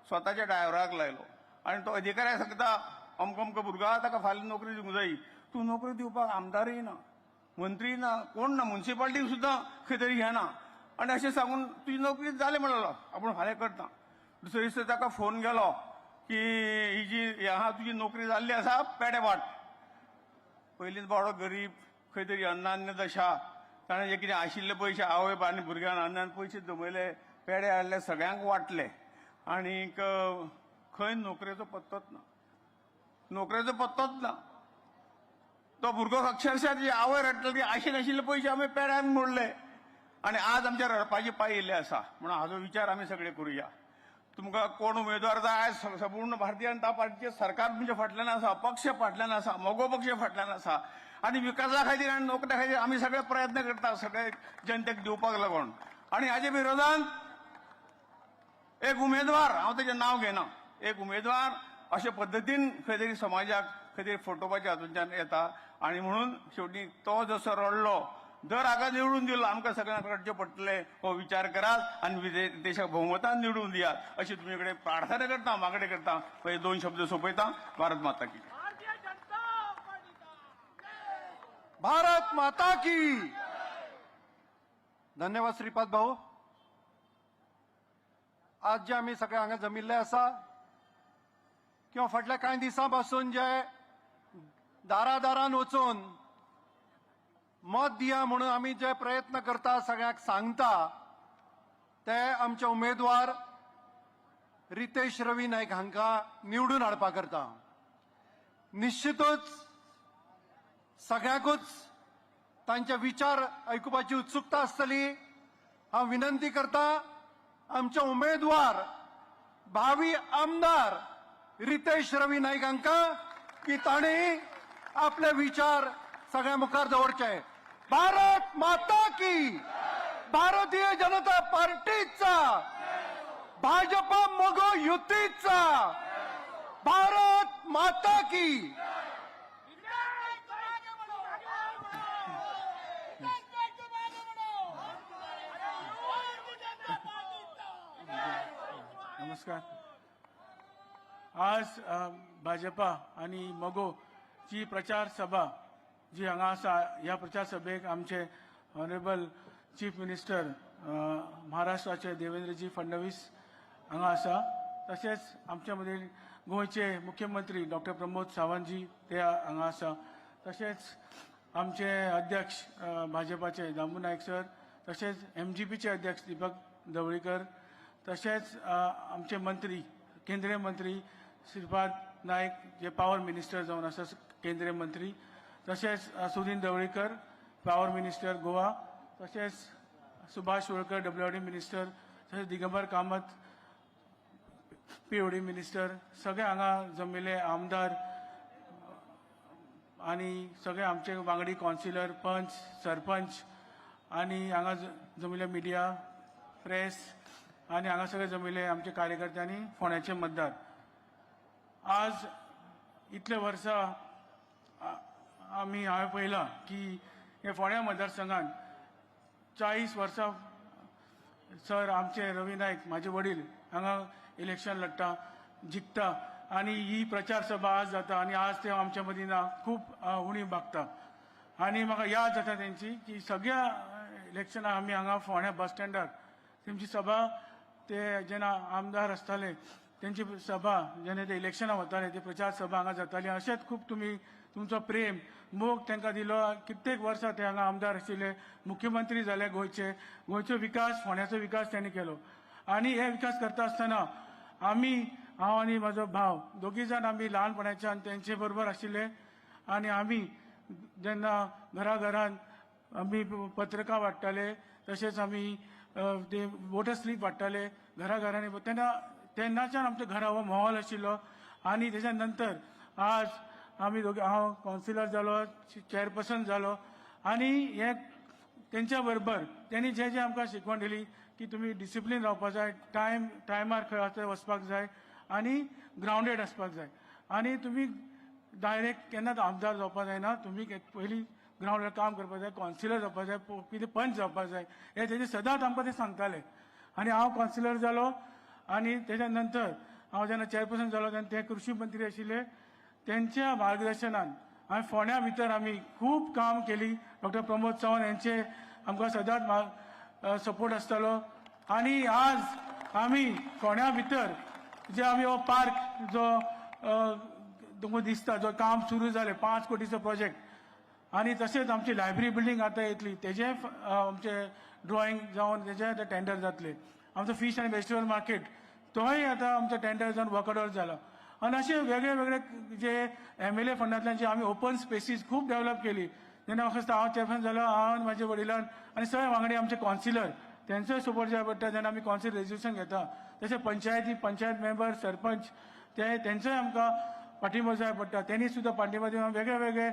स्वताच्या ड्रायव्हराक लायलो आनी तो अधिकाऱ्याक सांगता अमको अमको भुरगो आहा ताका फाल्यां नोकरी दिवंक जायी तूं नोकरी दिवपाक आमदारय ना मंत्री ना कोण ना म्युन्सिपाल्टीक सुद्दां खंय तरी घेना आनी अशें सांगून तुजी नोकरी जाली म्हणलो आपूण फाल्यां करता. दुसरे दिसा ताका फोन गेलो की ही जी आहा तुजी नोकरी जाल्ली आसा पेडे वाट. पयलींच बावडो गरीब खंय तरी अन्नान्य दशा ताणें जे कितें आशिल्ले पयशे आवय आनी भुरग्यान अन्नान पयशे जमयले पेडे हाडले सगळ्यांक वाटले आनीक खंय नोकरेचो पत्तोच ना नोकरेचो पत्तोच ना. तो भुरगो अक्षरशः जी आवय रडटली की आशेन आशिल्ले पयशे आमी पेड्यान मोडले आनी आज आमच्या रडपाची पाळी येयल्ली आसा. म्हणून हाजो विचार आमी सगळे करुया. तुमकां कोण उमेदवार जाय आयज संपूर्ण भारतीय जनता पार्टीचे सरकार तुमच्या फाटल्यान आसा पक्ष फाटल्यान आसा मोगो पक्ष फाटल्यान आसा आनी विकासा खातीर आनी नोकऱ्या खातीर आमी सगळे प्रयत्न करता सगळे जनतेक दिवपाक लागून. आनी हाजे विरोधान एक उमेदवार हांव तेजें नांव घेना एक उमेदवार अशे पद्दतीन खंय तरी समाजाक खंय तरी फटोवपाच्या हातूंतल्यान येता आनी म्हणून शेवटी तो जसो रडलो दर हाका निवडून दिलो आमकां सगळ्यांक रडचें पडटलें हो विचार करात आनी देशाक भोवमतान निवडून दियात अशी तुमचे कडेन प्रार्थना करता मागणी करता. पळय 2 शब्द सोंपयता. भारत माता की भारत माता की. धन्यवाद श्रीपाद भाऊ. आज जे आमी सगळे हांगा जमिल्ले आसा किंवा फाटल्या कांय दिसां पासून जे दारादारान वचून मत दिया म्हणून आमी जे प्रयत्न करता सगळ्यांक सांगता ते आमचे उमेदवार रितेश रवी नायक हांकां निवडून हाडपा करता. निश्चितूच सगळ्यांकूच तांचे विचार आयकुपाची उत्सुकता आसतली. हांव विनंती करता आमचे उमेदवार भावी आमदार रितेश रवी नायक हांकां की तांणी आपले विचार सगळ्या मुखार दवरचे. भारत माता की. भारतीय जनता पार्टीचा भाजपा मोगो युतीचा भारत माता की. नमस्कार. आज भाजपा आणि मोगो ची प्रचार सभा जी हांगा आसा ह्या प्रचार सभेक आमचे ऑनरेबल चीफ मिनिस्टर महाराष्ट्राचे देवेंद्रजी फडणवीस हांगा आसा. तशेंच आमच्या मदीं गोंयचे मुख्यमंत्री डॉक्टर प्रमोद सावंतजी ते हांगा आसा. तशेंच आमचे अध्यक्ष भाजपाचे दामू नायक सर तशेंच MGPचे अध्यक्ष दीपक ढवळीकर तशेंच आमचे मंत्री केंद्रीय मंत्री श्रीपाद नायक जे पॉवर मिनिस्टर जावन आसा केंद्रीय मंत्री तशेंच सुदीन ढवळीकर पॉवर मिनिस्टर गोवा तशेंच सुभाष वळकर WRD मिनिस्टर तशेंच दिगंबर कामत POD मिनिस्टर सगळे हांगा जमिल्ले आमदार आनी सगळे आमचे वांगडी कौन्सिलर पंच सरपंच आनी हांगा जमिल्ले मिडिया प्रेस आनी हांगा सगळे जमिल्ले आमचे कार्यकर्ते आनी फोंड्याचे मतदार. आज इतले वर्सां हांवें पळयलां की हे फोंड्या मतदारसंघात 40 वर्सां सर आमचे रवी नायक म्हाजे वडील हांगा इलेक्शन लडटा जिखता आनी ही प्रचार सभा आज जाता आनी आज ते आमच्या मदीं ना खूब उणी भागता. आनी म्हाका याद जाता तेंची की सगळ्या इलेक्शनाक आमी हांगा फोंड्या बस स्टँडार तेंची सभा ते जेन्ना आमदार आसताले तेंची सभा जेन्ना ते इलेक्शनाक वताले ते प्रचार सभा हांगा जाताली. अशेंच खूब तुमी तुमचो प्रेम मोग तांकां दिलो. कित्येक वर्सां ते हांगा आमदार आशिल्ले मुख्यमंत्री जाले गोंयचो विकास फोंड्याचो विकास त्यांनी केलो. आनी हे विकास करता आसतना हांव आनी म्हाजो भाव दोगी जाण आमी ल्हानपणाच्यान तेंचे बरोबर आशिल्ले आनी आमी जेन्ना घराघरान आमी पत्रकां वाडटाले तशेंच आमी ते वोटर स्लीप वाडटाले घराघरांनी तेन्नाच्यान आमच्या घरा हो माहोल आशिल्लो आनी तेच्या नंतर आज आमी दोगे हांव कावन्सिलर जालो चेअरपर्सन जालो आनी हे तेंच्या बरोबर त्यांनी जे आमकां शिकवण दिली की तुमी डिसिप्लीन रावपाक जाय टायमार खंय वचपाक जाय आनी ग्रावंडेड आसपाक जाय आनी तुमी डायरेक्ट केन्नाच आमदार जावपाक जायना तुमी पयलीं ग्रावंडार काम करपाक जाय कावन्सिलर जावपाक जाय कितें पंच जावपाक जाय हे तेजे सदांच आमकां ते सांगताले आनी हांव कावन्सिलर जालो आनी तेच्या नंतर हांव जेन्ना चेअरपर्सन जालो तेन्ना ते कृषी मंत्री आशिल्ले त्यांच्या मार्गदर्शनान आमी फोंड्या भितर आमी खूब काम केली डॉक्टर प्रमोद सावंत यांचे आमकां सदांच सपोर्ट आसतालो आनी आज आमी फोंड्या भितर जे आमी हो पार्क जो तुमकां दिसता जो काम सुरू जालें 5 कोटीचो प्रोजेक्ट आनी तशेंच आमची लायब्ररी बिल्डींग आतां येतली तेजे आमचे ड्रॉइंग जावन तेजे आतां टेंडर जातले आमचो फिश आनी वेजिटेबल मार्केट तोय आतां आमचो टेंडर जावन वर्क आउट जाला आनी अशे वेगळे वेगळे जे MLA फंडांतल्यान जे आमी ओपन स्पेसीस खूब डेव्हलप केली जेन्ना म्हाका दिसता हांव चेअरपर्सन जालो हांव आनी म्हाजे वडिलान आनी सगळे वांगडी आमचे कावन्सिलर तेंचोय सपोर्ट जाय पडटा जेन्ना आमी कावन्सील रेजोल्युशन घेता तशें पंचायत मेंबर सरपंच तेंचोय आमकां पाठिंबो जाय पडटा तेणी सुद्दां पाठिंबो दिवन वेगळे वेगळे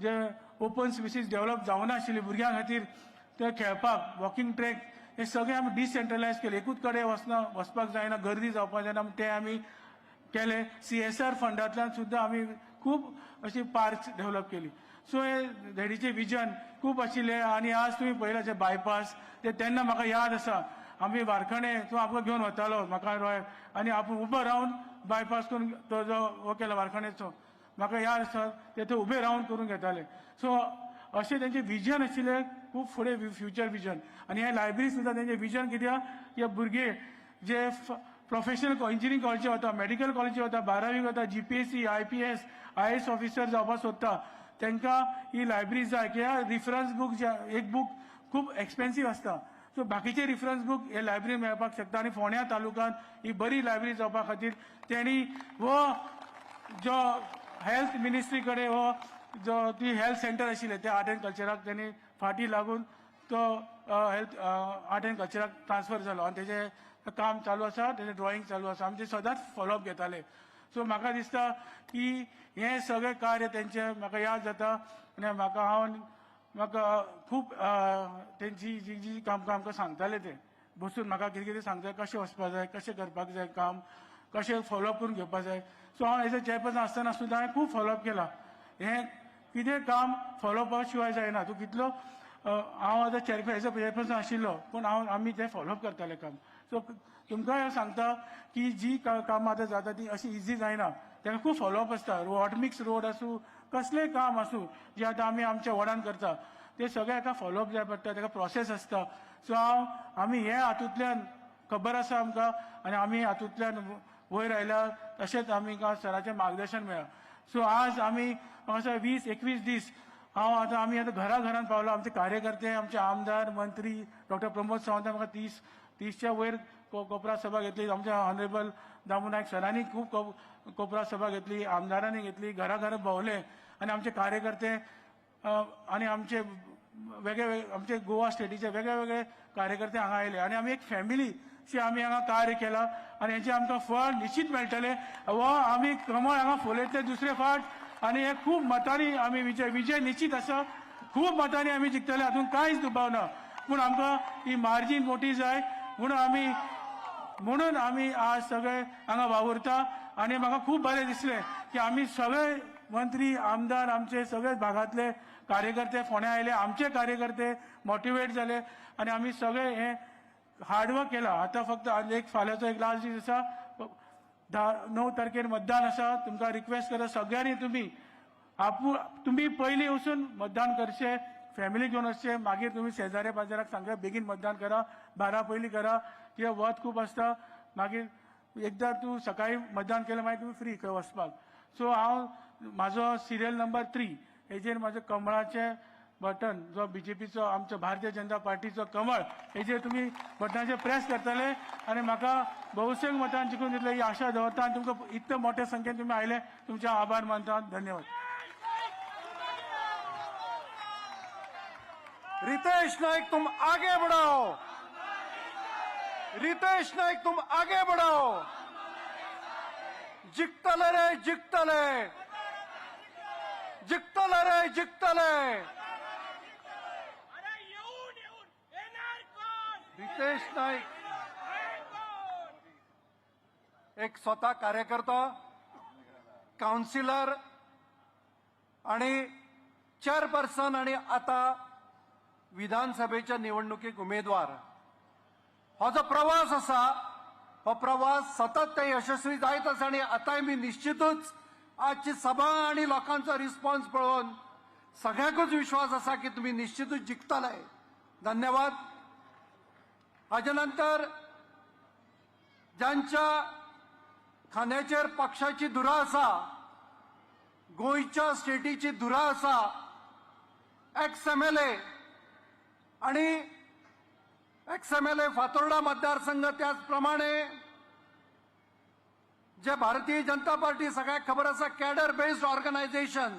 जे ओपन स्पेसीस डेव्हलप जावना आशिल्ली भुरग्यां खातीर ते खेळपाक वॉकिंग ट्रॅक हे सगळे आमी डिसेंट्रलायज केले एकूच कडेन वचपाक जायना गर्दी जावपाक जायना ते आमी केले CSR फंडांतल्यान सुद्दां आमी खूब अशी पार्क्स डेव्हलप केली सो हे धेडीचे विजन खूब आशिल्ले आनी आज तुमी पळयला जे बायपास ते तेन्ना म्हाका याद आसा आमी वारखणे तो आमकां घेवन वतालो म्हाका रॉय आनी आपूण उबो रावन बायपास करून तो जो हो केला वारखणेचो म्हाका याद आसा ते थंय उबे रावन करून घेताले सो अशें तेंचें विजन आशिल्लें खूब फुडें फ्युचर विजन आनी हे लायब्ररी सुद्दां तेंचें विजन कित्याक की भुरगे जे प्रोफेशनल इंजिनियरींग कॉलेजी वता मेडिकल कॉलेजी वता 12वी वता GPSC IPS IAS ऑफिसर जावपाक सोदता तांकां ही लायब्ररी जाय कित्याक रिफरन्स बूक एक बूक खूब एक्सपेन्सीव आसता सो बाकीचे रिफरन्स बूक हे लायब्ररी मेळपाक शकता आनी फोंड्या तालुक्यांत ही बरी लायब्ररी जावपा खातीर तेणी हो जो हेल्थ मिनिस्ट्री कडेन हो जो ती हेल्थ सेंटर आशिल्ले ते आर्ट एंड कल्चराक तेणी फाटी लागून तो हेल्थ आर्ट एंड कल्चराक ट्रान्सफर जालो आनी तेजे काम चालू आसा तेजे ड्रॉइंग चालू आसा आमी ते सदांच फॉलोअप घेताले सो म्हाका दिसता की हे सगळे कार्य तेंचे म्हाका याद जाता आनी म्हाका खूब तेंची जी काम आमकां सांगताले ते बसून म्हाका कितें कितें सांगता कशें वचपाक जाय कशें करपाक जाय काम कशें फॉलोअप करून घेवपाक जाय सो हांव एज अ चेअरपर्सन आसतना सुद्दां हांवें खूब फॉलोअप केला हें कितें काम फॉलोअपा शिवाय जायना तूं कितलो हांव आतां चेअरपर्सन आशिल्लो पूण आमी तें फॉलोअप करताले काम सो तुमकां हांव सांगता की जी कामां आतां जाता ती अशी इजी जायना ताका खूब फॉलोअप आसता हॉट मिक्स रोड आसूं कसलेंय काम आसूं जें आतां आमी आमच्या वार्डान करता ते सगळे हाका फॉलोअप जाय पडटा ताका प्रोसेस आसता सो आमी हे हातूंतल्यान खबर आसा आमकां आनी आमी हातूंतल्यान वयर आयल्या तशेंच आमकां सराचें मार्गदर्शन मेळ्ळां सो आज आमी 20-21 दीस आमी आतां घरान पावला आमचे कार्यकर्ते आमचे आमदार मंत्री डॉक्टर प्रमोद सावंत म्हाका 30च्या वयर कोपरा सभा घेतली आमच्या ऑनरेबल दामू नायक सरांनी खूब कोपरा सभा घेतली आमदारांनी घेतली घरा भोंवले आनी आमचे कार्यकर्ते आनी आमचे वेगळे आमचे गोवा स्टेटीचे वेगळे कार्यकर्ते हांगा आयले आनी आमी एक फॅमिली शी आमी हांगा कार्य केला आनी हेचे आमकां फळ निश्चित मेळटले हो आमी कमळ हांगा फुलयतले दुसरे फावट आनी हे खूब मतांनी आमी विजय निश्चित आसा खूब मतांनी आमी जिखतले हातूंत कांयच दुबाव ना पूण आमकां ही मार्जीन मोठी जाय म्हणून आमी आज सगळे हांगा वावुरता आनी म्हाका खूब बरें दिसलें की आमी सगळे मंत्री आमदार आमचे सगळे भागांतले कार्यकर्ते फोंड्या आयले आमचे कार्यकर्ते मोटिवेट जाले आनी आमी सगळे हे हार्डवर्क केला आतां फक्त एक फाल्यांचो एक लास्ट दीस आसा 9 तारखेर मतदान आसा तुमकां रिक्वेस्ट करता सगळ्यांनी तुमी पयलीं वचून मतदान करचें फॅमिली घेवन वचचें मागीर तुमी शेजाऱ्या पाजाराक सांगता बेगीन मतदान करा 12 पयलीं करा कित्याक वत खूब आसता मागीर एकदां तूं सकाळीं मतदान केलें मागीर तुमी फ्री खंय वचपाक सो हांव म्हाजो सिरियल नंबर 3 हेजेर म्हाजो कमळाचें बटन जो BJPचो आमचो भारतीय जनता पार्टीचो कमळ हेजेर तुमी बटनाचेर प्रेस करतले आनी म्हाका बहुसंख्य मतान जिखून दितले ही आशा दवरता आनी तुमकां इतले मोठ्या संख्येन तुमी आयले तुमचे आभार मानता धन्यवाद रितेश नाइक तुम आगे बढ़ाओ, रितेश नाइक तुम आगे बढ़ाओ, जिंकतले रे जिंकतले, जिंकतले रे जिंकतले. रितेश नाईक एक स्वतः कार्यकर्ता, काउन्सिलर आणि चेअरपर्सन आणि आता विधानसभेच्या निवडणुकीक उमेदवार. हो जो प्रवास असा हो प्रवास सतत ते यशस्वी जायत आसा आणि आता मी निश्चितच आजची सभा आणि लोकांचा रिस्पॉन्स पळोवन सगळ्याकूच विश्वास असा की तुम्ही निश्चितच जिंकतले. धन्यवाद. हाच्या नंतर ज्यांच्या खांद्याचेर पक्षाची धुरा आसा, गोंयच्या स्टेटीची धुरा आसा, एक्स MLA आणि एक्स MLA फातोर्डा मतदारसंघ, त्याचप्रमाणे जे भारतीय जनता पार्टी सगळ्याक खबर आसा cadre based organisation,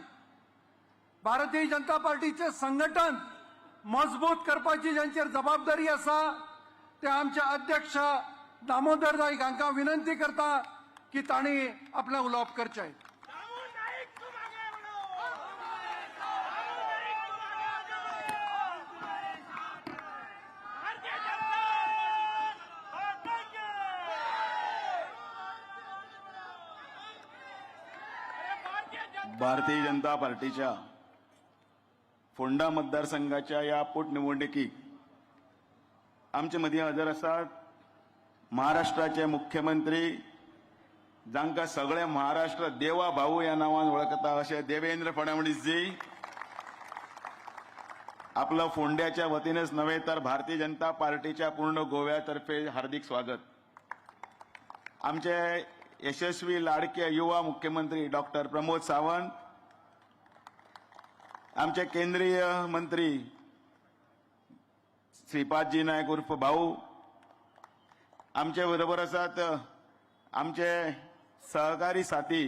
Bharatiya Janata पार्टीचे संघटन मजबूत करपाची ज्यांचेर जबाबदारी आसा ते आमचे अध्यक्ष दामोदर नाईक हांकां विनंती करता की तांणी आपलें उलोवप करचें. भारतीय जनता पार्टीच्या फोंडा मतदारसंघाच्या या पोटनिवडणुकीक आमचे मदीं हजर आसात महाराष्ट्राचे मुख्यमंत्री, जांकां सगळे महाराष्ट्र देवा भाऊ ह्या नांवान वळखता अशे देवेंद्र फडणवीस जी. आपलं फोंड्याच्या वतीनच नव्हे तर भारतीय जनता पार्टीच्या पूर्ण गोव्यातर्फे हार्दिक स्वागत. आमचे यशस्वी लाडके युवा मुख्यमंत्री डॉक्टर प्रमोद सावंत, आमचे केंद्रीय मंत्री श्रीपादजी नायक उर्फ भाऊ, आमचे बरोबर आसात आमचे सहकारी साथी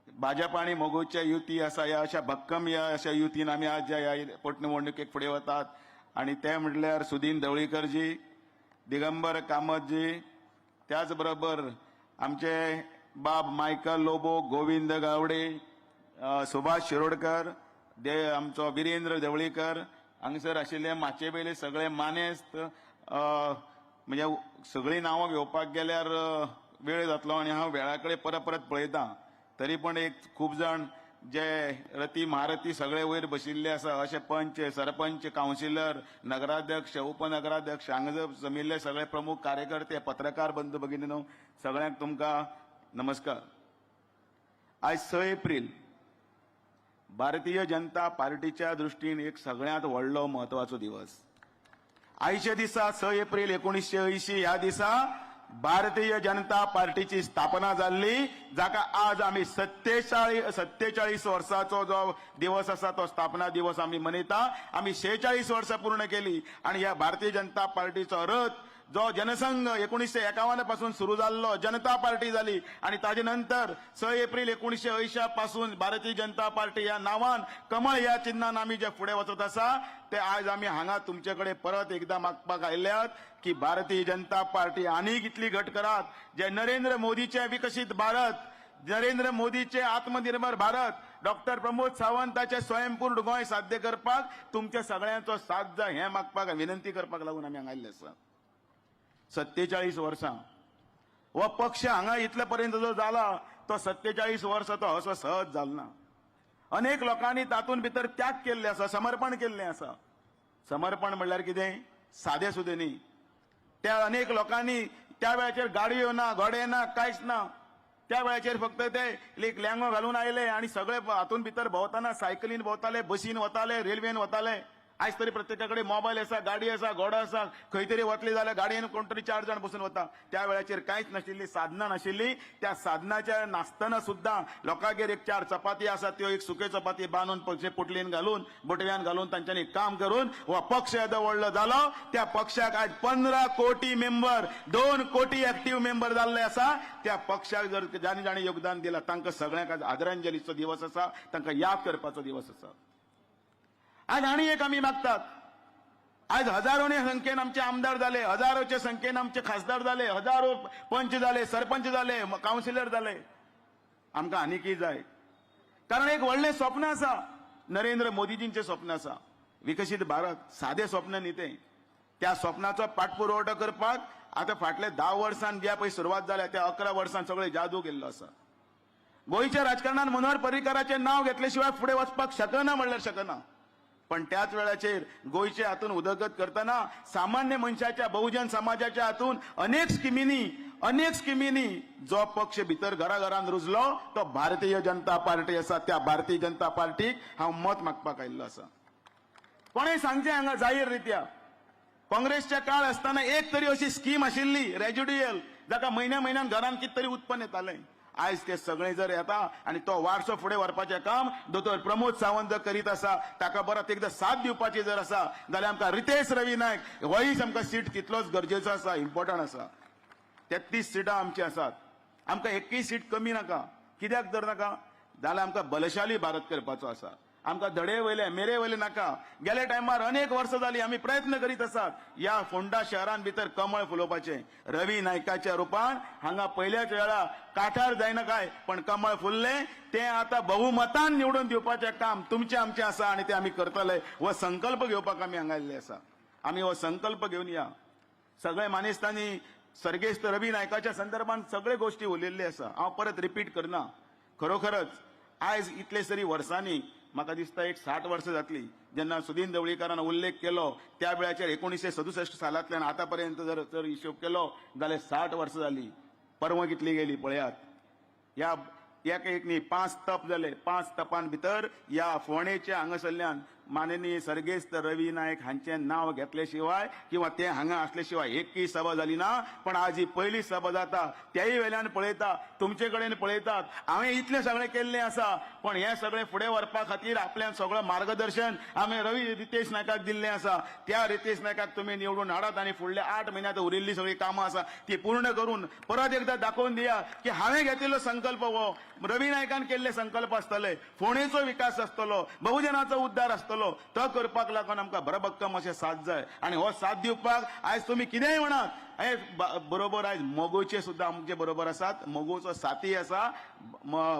भाजप आणि मोगोच्या युती आसा, या अशा भक्कम या अशा युतीन आमी आज ह्या पोटनिवडणुकेक फुडें वतात. आणि ते म्हटल्यार सुदीन ढवळीकरजी, दिगंबर कामतजी, त्याच बरोबर आमचे बाब मायकल लोबो, गोविंद गावडे, सुभाष शिरोडकर, आमचो वीरेंद्र ढवळीकर, हांगसर आशिल्ले माचयेवेले सगळे मानेस्त, म्हणजे सगळीं नांवां घेवपाक गेल्यार वेळ जातलो आणि हांव वेळा कडेन परत परत पळयतां. तरी पण एक खूब जाण जे रती महारथी सगळे वयर बशिल्ले आसा, अशे पंच, सरपंच, कावन्सिलर, नगराध्यक्ष, उपनगराध्यक्ष, हांगा जमिल्ले सगळे प्रमुख कार्यकर्ते, पत्रकार बंधू भगिनीनो, सगळ्यांक तुमकां नमस्कार. आज 6 एप्रील भारतीय जनता पार्टीच्या दृश्टीन एक सगळ्यांत व्हडलो महत्वाचो दिवस. आयच्या दिसा 6 एप्रील 1980 ह्या दिसा भारतीय जनता पार्टीची स्थापना जाल्ली, जाका आज आमी 47 वर्साचो जो दिवस आसा तो स्थापना दिवस आमी मनयता. आमी 46 वर्सां पूर्ण केली आणि ह्या भारतीय जनता पार्टीचो रथ जो जनसंघ 1951 पासून सुरू जाल्लो जनता पार्टी जाली आणि ताजे नंतर 6 एप्रील 1980 पासून भारतीय जनता पार्टी ह्या नावान कमळ ह्या चिन्हान आमी जे फुडें वचत आसा ते आज आमी हांगा तुमचे कडेन परत एकदा मागपाक आयल्यात की भारतीय जनता पार्टी आनीक इतली घट करात. जे नरेंद्र मोदीचे विकसित भारत, नरेंद्र मोदीचे आत्मनिर्भर भारत, डॉक्टर प्रमोद सावंताचे स्वयंपूर्ण गोंय साध्य करपाक तुमच्या सगळ्यांचो साथ जाय हें मागपाक विनंती करपाक लागून आमी हांगा आयिल्ले आसा. 47 वर्सां हो पक्ष हांगा इतले पर्यंत जो जाला तो 47 वर्सां तो असो सहज जालो ना. अनेक लोकांनी तातूंत भितर त्याग केल्ले आसा, समर्पण केल्लें आसा. समर्पण म्हणल्यार कितें? सादें सुदें न्ही. त्या अनेक लोकांनी त्या वेळाचेर गाडयो ना, घोडे ना, कांयच ना. त्या वेळाचेर फक्त ते एक लेंगो घालून आयले आणि सगळे हातूंत भितर भोंवताना सायकलीन भोंवताले, बसीन वताले, रेल्वेन वताले. आज तरी प्रत्येकाकडे मोबाईल आसा, गाडी आसा, घोडो आसा. खंय तरी वतली जाल्यार गाडयेन कोण तरी 4 जाण बसून वता. त्या वेळाचेर कांयच नाशिल्ली, साधनां नाशिल्ली. त्या साधनाच्या नासतना सुद्दां लोकांगेर एक 4 चपाती आसा त्यो एक सुक्यो चपाती बांदून पोटलीन घालून बोटव्यान घालून तांच्यांनी काम करून हो पक्ष येदो व्हडलो जालो. त्या पक्षाक आज 15 कोटी मेंबर, 2 कोटी एक्टिव्ह मेंबर जाल्ले आसा. त्या पक्षाक जर जाणी जाणी योगदान दिलां तांकां सगळ्यांक आज आदरांजलीचो दिवस आसा, तांकां याद करपाचो दिवस आसा. आज आनी एक आमी मागतात आज हजारोने संख्येन आमचे आमदार झाले, हजारोच्या संख्येन आमचे खासदार झाले, हजारो पंच झाले, सरपंच झाले, काउन्सिलर झाले. आमकां आनीकय जाय, कारण एक व्हडलें स्वप्न आसा, नरेंद्र मोदीजींचें स्वप्न आसा, विकसीत भारत. सादें स्वप्न न्ही तें. त्या स्वप्नाचो पाठपुरवठो करपाक आता फाटले 10 वर्सां ज्या पळय सुरवात जाल्या त्या 11 वर्सां सगळे जादू गेल्लो आसा. गोंयच्या राजकारणात मनोहर पर्रीकाराचें नांव घेतले शिवाय फुडें वचपाक शकना म्हणल्यार शकना. पण त्याच वेळाचेर गोंयचे हातून उदरगत करतना सामान्य मनशाच्या, बहुजन समाजाच्या हातून अनेक स्किमींनी जो पक्ष भितर घराघरान रुजलो तो भारतीय जनता पार्टी आसा. त्या भारतीय जनता पार्टीक हांव मत मागपाक आयिल्लो आसा. कोणें सांगचें हांगा जाहीर रित्या. काँग्रेसच्या काळ आसतना एक तरी अशी स्कीम आशिल्ली रेजिड्युअल, जाका म्हयन्यान घरान कितें तरी उत्पन्न येतालें. आयज ते सगळे जर येता आनी तो वारसो फुडें व्हरपाचें काम दोतोर प्रमोद सावंत करीत आसा, ताका परत एकदां साथ दिवपाची जर आसा जाल्यार आमकां रितेश रवी नायक होयच आमकां सीट तितलोच गरजेचो आसा, इम्पॉर्टंट आसा. 33 सिटां आमची आसात. आमकां एकय सीट कमी नाका. कित्याक तर नाका जाल्यार आमकां बलशाली भारत करपाचो आसा. आमकां धडे वयले मेरे वयले नाका. गेल्या टायमार अनेक वर्सां जाली आमी प्रयत्न करीत आसात या फोंडा शहरान भितर कमळ फुलोवपाचें. रवी नायकाच्या रुपान हांगा पयल्याच वेळा काठार जायना काय पण कमळ फुललें. तें आतां बहुमतान निवडून दिवपाचें काम तुमचें आमचें आसा आनी तें आमी करतले. हो संकल्प घेवपाक आमी हांगा आयिल्ले आसा. आमी हो संकल्प घेवन या. सगळे मानेस्तांनी सर्गेस्त रवी नायकाच्या संदर्भात सगळे गोष्टी उलयल्ले आसा. हांव परत रिपीट करना. खरोखरच आयज इतले सरी वर्सांनी म्हाका दिसता एक 60 वर्सां जातली जेन्ना सुदीन ढवळीकारान उल्लेख केलो. त्या वेळाचेर 1967 सालांतल्यान आतापर्यंत जर हिशोब केलो जाल्यार 60 वर्सां जाली. पर्व कितली गेली पळयात. ह्या एक न्ही 5 तप जाले. 5 तपान भितर ह्या फोंडेच्या हांगासरल्यान माननीय सर्गेस्त रवी नायक हांचें नांव घेतले शिवाय किंवा ते हांगा असले शिवाय एकय सभा जाली ना. पण आज ही पहिली सभा जाता. त्याही वेल्यान पळयता, तुमचे कडेन पळयतात. हांवें इतलें सगळें केल्लें आसा पण हें सगळें फुडें व्हरपा खातीर आपल्यान सगळं मार्गदर्शन हांवें रितेश नायकाक दिल्लें आसा. त्या रितेश नायकाक तुमी निवडून हाडात आनी फुडल्या 8 म्हयन्यांत उरिल्ली सगळीं कामां आसा ती पूर्ण करून परत एकदां दाखोवन दिया की हांवें घेतिल्लो संकल्प हो रवी नायकान केल्ले संकल्प आसतले. फोंडेचो विकास आसतलो, बहुजनाचो उद्धार आसतलो. तो करपाक लागून आमकां भरभक्कम अशें साथ जाय. आनी हो साथ दिवपाक आयज तुमी कितेंय म्हणात. हे बरोबर आयज मोगोचे सुद्दां आमचे बरोबर आसात. मोगोचो साथी आसा.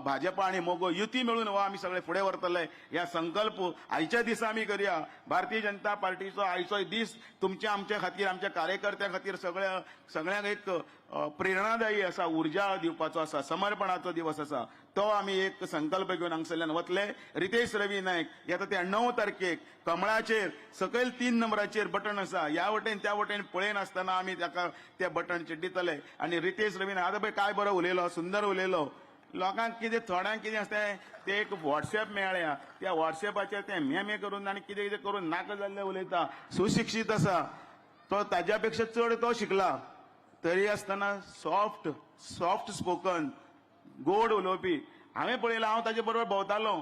भाजपा आनी मोगो युती मेळून हो आमी सगळे फुडें व्हरतले. ह्या संकल्प आयच्या दिसा आमी करया. भारतीय जनता पार्टीचो आयचो दीस तुमच्या आमच्या खातीर, आमच्या कार्यकर्त्यां खातीर सगळ्यांक एक प्रेरणादायी आसा, उर्जा दिवपाचो आसा, समर्पणाचो दिवस आसा. तो आमी एक संकल्प घेवन हांगसरल्यान वतले. रितेश रवी नायक येता त्या 9 तारखेक कमळाचेर सकयल 3 नंबराचेर बटन आसा. ह्या वटेन त्या वटेन पळयन आसतना आमी ताका त्या बटन चिड्डितले. आनी रितेश रवी नायक आतां पळय काय बरो उलयलो, सुंदर उलयलो. लोकांक कितें थोड्यांक कितें आसता ते एक व्हॉट्सएप मेळ्ळ्या. त्या व्हॉट्सएपाचेर ते मे करून आनी कितें कितें करून नाका जाल्ले उलयता. सुशिक्षीत आसा तो, ताज्या पेक्षा चड तो शिकला. तरी आसतना सॉफ्ट स्पोकन, गोड उलोवपी. हांवें पळयलां, हांव ताचे बरोबर भोंवतालो.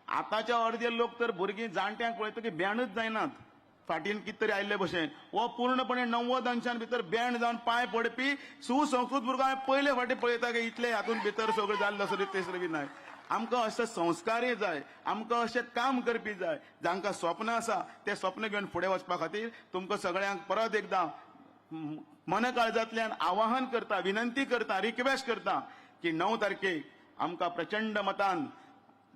आतांच्या अर्दे लोक तर भुरगीं जाणट्यांक पळयता की बँडूच जायनात. फाटीन कितें तरी आयिल्ले भशेन. हो पूर्णपणे 90 अंशान भितर बँड जावन पांय पडपी सुसंस्कृत भुरगो हांवें पयले फावटी पळयता की इतले हातून भितर सगळें जाल्लो असो रितेश रवी नायक. आमकां अशे संस्कारूय जाय, आमकां अशें काम करपी जाय. जांकां स्वप्न आसा ते स्वप्न घेवन फुडें वचपा खातीर तुमकां सगळ्यांक परत एकदां मन काळजांतल्यान आवाहन करता, विनंती करता, रिक्वेस्ट करता की 9 तारखेक आमकां प्रचंड मतान